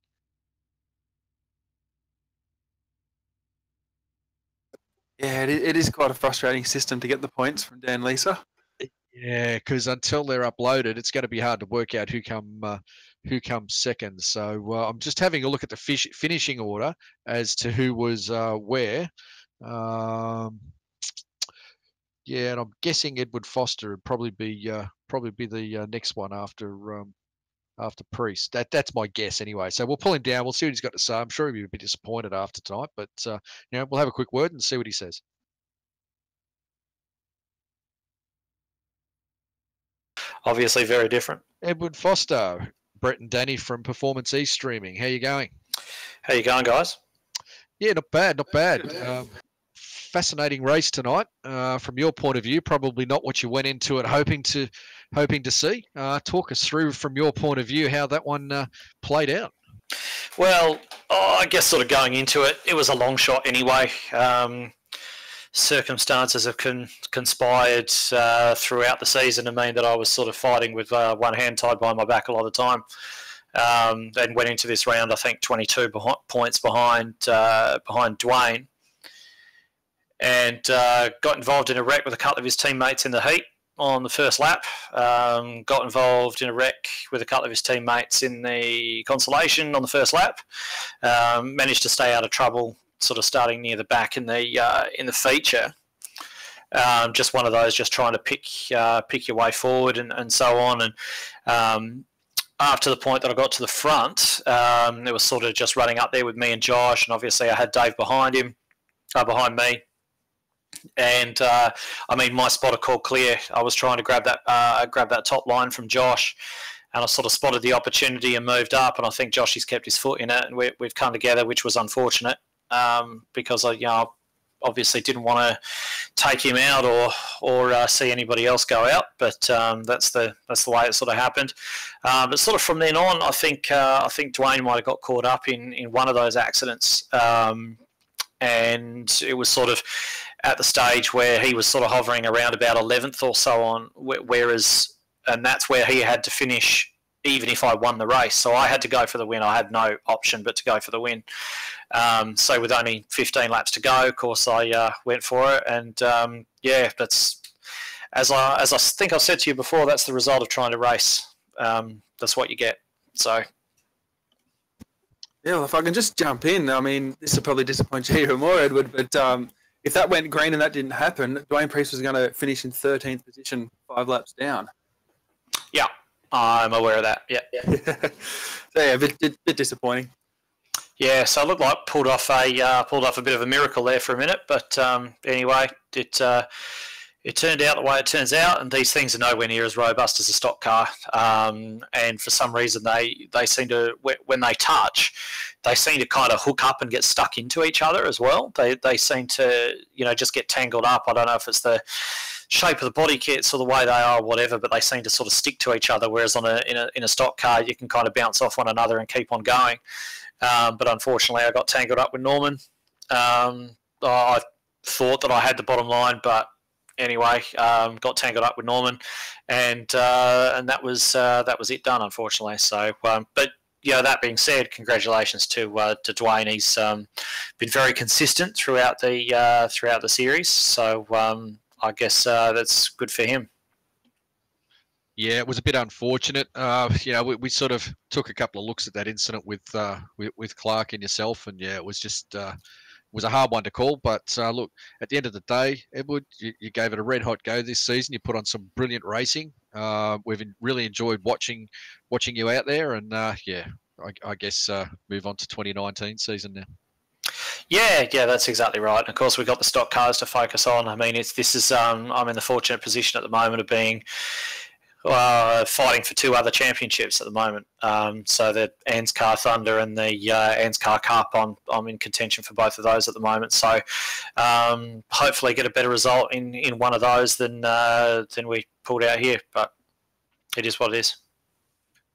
B: Yeah, it is quite a frustrating system to get the points from Dan Lisa.
A: Yeah, because until they're uploaded, it's going to be hard to work out who comes second. So I'm just having a look at the finishing order as to who was where. Yeah, and I'm guessing Edward Foster would probably be the next one after Priest. That's my guess anyway. So we'll pull him down. We'll see what he's got to say. I'm sure he'll be a bit disappointed after tonight, but we'll have a quick word and see what he says.
C: Obviously very different.
A: Edward Foster, Brett and Danny from Performance East Streaming. How you going?
C: How you going, guys?
A: Yeah, not bad. Fascinating race tonight. From your point of view, probably not what you went into it hoping to see. Talk us through from your point of view how that one played out.
C: Well, I guess sort of going into it, it was a long shot anyway. Circumstances have conspired throughout the season to mean that I was sort of fighting with one hand tied behind my back a lot of the time. And went into this round, I think, 22 points behind Dwayne. And got involved in a wreck with a couple of his teammates in the heat on the first lap. Got involved in a wreck with a couple of his teammates in the consolation on the first lap. Managed to stay out of trouble, sort of starting near the back in the feature. Just one of those, just trying to pick your way forward and so on. And after the point that I got to the front, it was sort of just running up there with me and Josh, and obviously I had Dave behind me. And my spotter called clear. I was trying to grab that top line from Josh, and I sort of spotted the opportunity and moved up. And I think Josh has kept his foot in it, and we've come together, which was unfortunate because I obviously didn't want to take him out or see anybody else go out. But that's the way it sort of happened. But sort of from then on, I think Dwayne might have got caught up in one of those accidents. And it was sort of at the stage where he was sort of hovering around about 11th or so on, and that's where he had to finish even if I won the race. So I had to go for the win. I had no option but to go for the win. So with only 15 laps to go, of course, I went for it. And that's, as I think I've said to you before, that's the result of trying to race. That's what you get. So.
B: Yeah, well, if I can just jump in, I mean, this will probably disappoint you even more, Edward, but if that went green and that didn't happen, Dwayne Priest was going to finish in 13th position, 5 laps down.
C: Yeah, I'm aware of that. Yeah.
B: So, yeah, a bit disappointing.
C: Yeah, so it looked like pulled off a bit of a miracle there for a minute, but anyway, it turned out the way it turns out, and these things are nowhere near as robust as a stock car. And for some reason, they seem to, when they touch, they seem to kind of hook up and get stuck into each other as well. They seem to just get tangled up. I don't know if it's the shape of the body kits or the way they are or whatever, but they seem to sort of stick to each other. Whereas in a stock car, you can kind of bounce off one another and keep on going. But unfortunately, I got tangled up with Norman. I thought that I had the bottom line, but anyway, got tangled up with Norman, and that was it done, unfortunately. So, but that being said, congratulations to Dwayne. He's been very consistent throughout the series. So I guess that's good for him.
A: Yeah, it was a bit unfortunate. We sort of took a couple of looks at that incident with Clark and yourself, and yeah, it was just was a hard one to call. But look, at the end of the day, Edward, you gave it a red hot go this season. You put on some brilliant racing. We've really enjoyed watching you out there, and I guess move on to 2019 season now.
C: Yeah, that's exactly right. And of course, we've got the stock cars to focus on. I mean, I'm in the fortunate position at the moment of being fighting for two other championships at the moment. So the AUSCAR Thunder and the AUSCAR Cup, I'm in contention for both of those at the moment. So hopefully get a better result in one of those than we pulled out here. But it is what it is.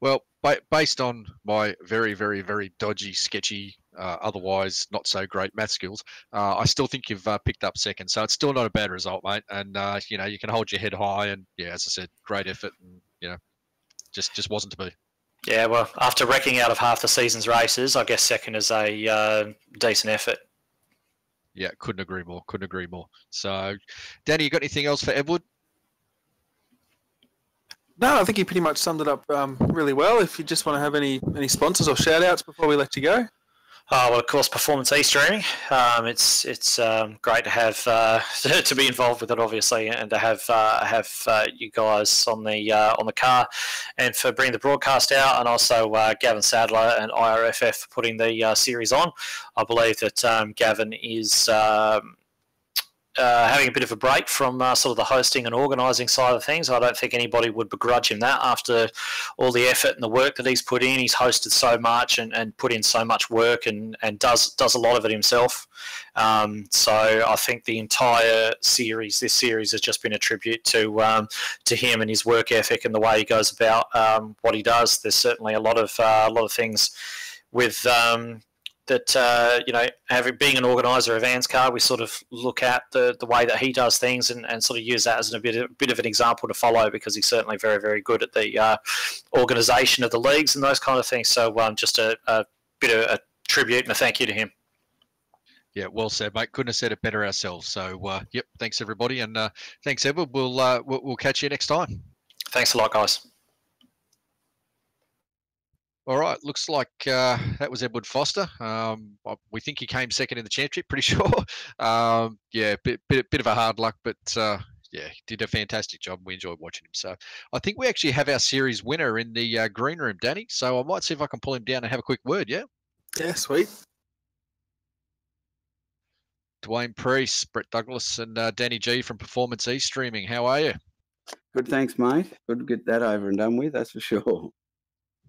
A: Well, based on my very, very, very dodgy, sketchy, otherwise not so great math skills, I still think you've picked up second. So it's still not a bad result, mate. And you can hold your head high. And yeah, as I said, great effort. And just wasn't to be.
C: Yeah, well, after wrecking out of half the season's races, I guess second is a decent effort.
A: Yeah, couldn't agree more. Couldn't agree more. So, Danny, you got anything else for Edward?
B: No, I think you pretty much summed it up really well. If you just want to have any sponsors or shout outs before we let you go.
C: Well, of course, Performance e-streaming. It's great to have to be involved with it, obviously, and to have you guys on the car, and for bringing the broadcast out, and also Gavin Sadler and IRFF for putting the series on. I believe that Gavin is having a bit of a break from sort of the hosting and organising side of things. I don't think anybody would begrudge him that after all the effort and the work that he's put in. He's hosted so much and put in so much work and does a lot of it himself. So I think the entire series, this series, has just been a tribute to him and his work ethic and the way he goes about what he does. There's certainly a lot of things with that being an organizer of AUSCAR, we sort of look at the way that he does things and sort of use that as a bit of an example to follow, because he's certainly very, very good at the organisation of the leagues and those kind of things. So just a bit of a tribute and a thank you to him.
A: Yeah, well said, mate. Couldn't have said it better ourselves. So yep, thanks everybody, and thanks Edward. We'll catch you next time.
C: Thanks a lot, guys.
A: All right, looks like that was Edward Foster. We think he came second in the championship, pretty sure. Yeah, bit of a hard luck, but yeah, he did a fantastic job. We enjoyed watching him. So I think we actually have our series winner in the green room, Danny. So I might see if I can pull him down and have a quick word, yeah?
B: Yeah, sweet.
A: Dwayne Priest, Brett Douglas, and Danny G from Performance e-streaming. How are you?
D: Good, thanks, mate. Good to get that over and done with, that's for sure.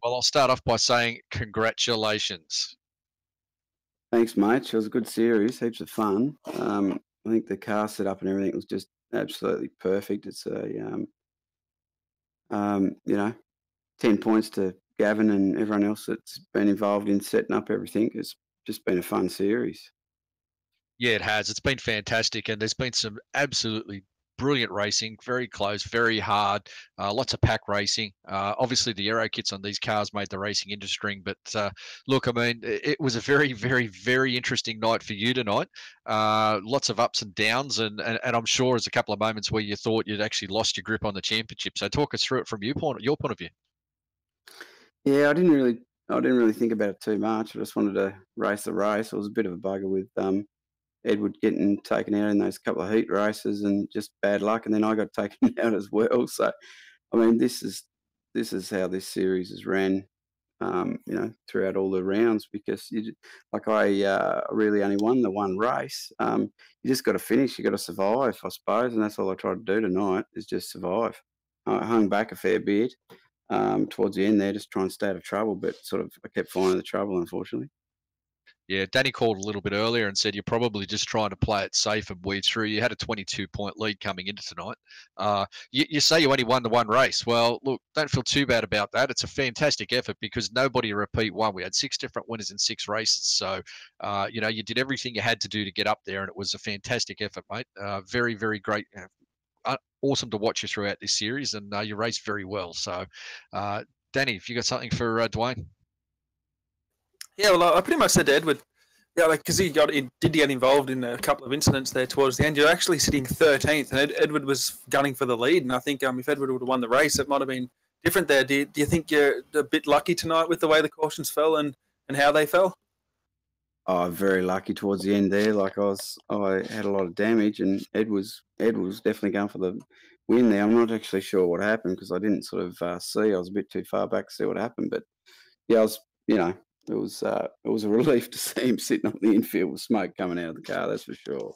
A: Well, I'll start off by saying congratulations.
D: Thanks, mate. It was a good series, heaps of fun. I think the car setup and everything was just absolutely perfect. It's a, 10 points to Gavin and everyone else that's been involved in setting up everything. It's just been a fun series.
A: Yeah, it has. It's been fantastic, and there's been some absolutely brilliant racing, very close, very hard, lots of pack racing. Obviously, the aero kits on these cars made the racing interesting, but look, I mean, it was a very, very, very interesting night for you tonight. Lots of ups and downs, and I'm sure there's a couple of moments where you thought you'd actually lost your grip on the championship. So talk us through it from your point of view.
D: Yeah, I didn't really think about it too much. I just wanted to race the race. It was a bit of a bugger with Edward getting taken out in those couple of heat races and just bad luck, and then I got taken out as well. So, I mean, this is how this series is ran. throughout all the rounds, because I really only won the one race. You just got to finish. You got to survive, I suppose, and that's all I tried to do tonight, is just survive. I hung back a fair bit towards the end there, just try and stay out of trouble, but sort of I kept finding the trouble, unfortunately.
A: Yeah, Danny called a little bit earlier and said you're probably just trying to play it safe and weed through. You had a 22-point lead coming into tonight. You say you only won the one race. Well, look, don't feel too bad about that. It's a fantastic effort because nobody repeat won. We had 6 different winners in 6 races. So, you did everything you had to do to get up there, and it was a fantastic effort, mate. Very, very great. Awesome to watch you throughout this series, and you raced very well. So, Danny, if you got something for Dwayne?
B: Yeah, well, I pretty much said to Edward, because he did get involved in a couple of incidents there towards the end. You're actually sitting 13th, and Edward was gunning for the lead. And I think if Edward would have won the race, it might have been different there. Do you think you're a bit lucky tonight with the way the cautions fell and how they fell?
D: Oh, very lucky towards the end there. I had a lot of damage, and Ed was definitely going for the win there. I'm not actually sure what happened because I didn't sort of see. I was a bit too far back to see what happened. But yeah, I was, it was a relief to see him sitting on the infield with smoke coming out of the car. That's for sure.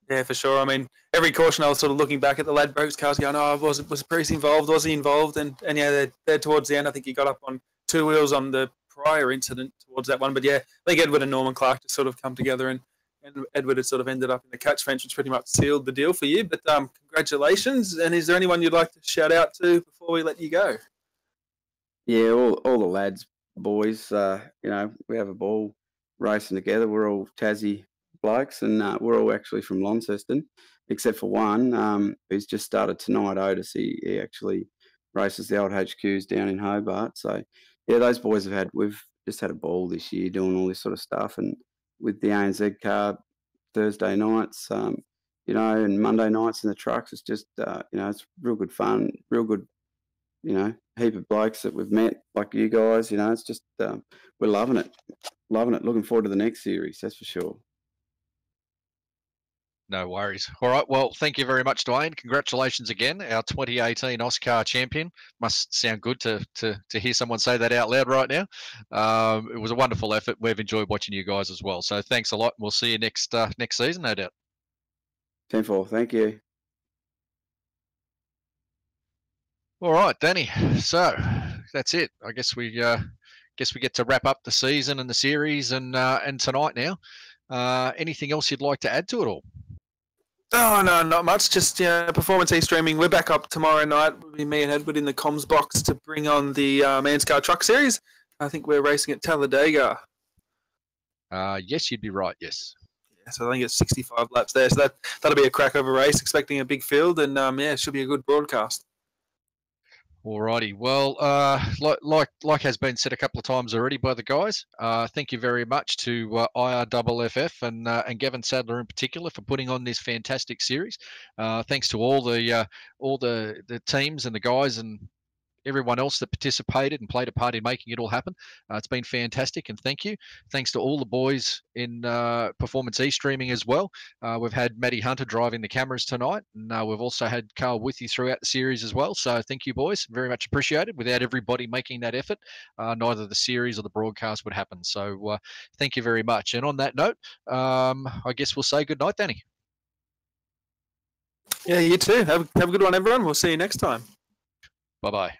B: Yeah, for sure. I mean, every caution I was sort of looking back at the Ladbrokes cars, going, "Oh, was Priest involved? Was he involved?" And yeah, they're towards the end. I think he got up on 2 wheels on the prior incident towards that one. But yeah, I think Edward and Norman Clark just sort of come together, and Edward had sort of ended up in the catch fence, which pretty much sealed the deal for you. But congratulations. And is there anyone you'd like to shout out to before we let you go?
D: Yeah, all the lads, boys. We have a ball racing together. We're all Tassie blokes, and we're all actually from Launceston, except for one who's just started tonight. Otis, he actually races the old HQs down in Hobart. So yeah, those boys we've just had a ball this year doing all this sort of stuff, and with the ANZ car Thursday nights, and Monday nights in the trucks, it's just it's real good fun, real good, heap of blokes that we've met, like you guys. It's just we're loving it, looking forward to the next series, that's for sure.
A: No worries. All right. Well, thank you very much, Dwayne. Congratulations again, our 2018 AUSCAR champion. Must sound good to hear someone say that out loud right now. It was a wonderful effort. We've enjoyed watching you guys as well. So thanks a lot. We'll see you next season, no doubt.
D: 10-4. Thank you.
A: All right, Danny. So that's it. I guess we get to wrap up the season and the series and tonight now. Anything else you'd like to add to it all?
B: Oh, no, not much. Just performance e-streaming. We're back up tomorrow night. It'll be me and Edward in the comms box to bring on the AUSCAR Truck Series. I think we're racing at Talladega.
A: Yes, you'd be right. Yes.
B: Yeah, so I think it's 65 laps there. So that'll be a crack of a race. Expecting a big field, and it should be a good broadcast.
A: Alrighty. Well, like has been said a couple of times already by the guys. Thank you very much to IRFF and Gavin Sadler in particular for putting on this fantastic series. Thanks to all the teams and the guys and everyone else that participated and played a part in making it all happen. It's been fantastic, and thank you. Thanks to all the boys in Performance e-streaming as well. We've had Matty Hunter driving the cameras tonight, and we've also had Carl with you throughout the series as well. So thank you, boys. Very much appreciated. Without everybody making that effort, neither the series or the broadcast would happen. So thank you very much. And on that note, I guess we'll say good night, Danny.
B: Yeah, you too. Have a good one, everyone. We'll see you next time.
A: Bye-bye.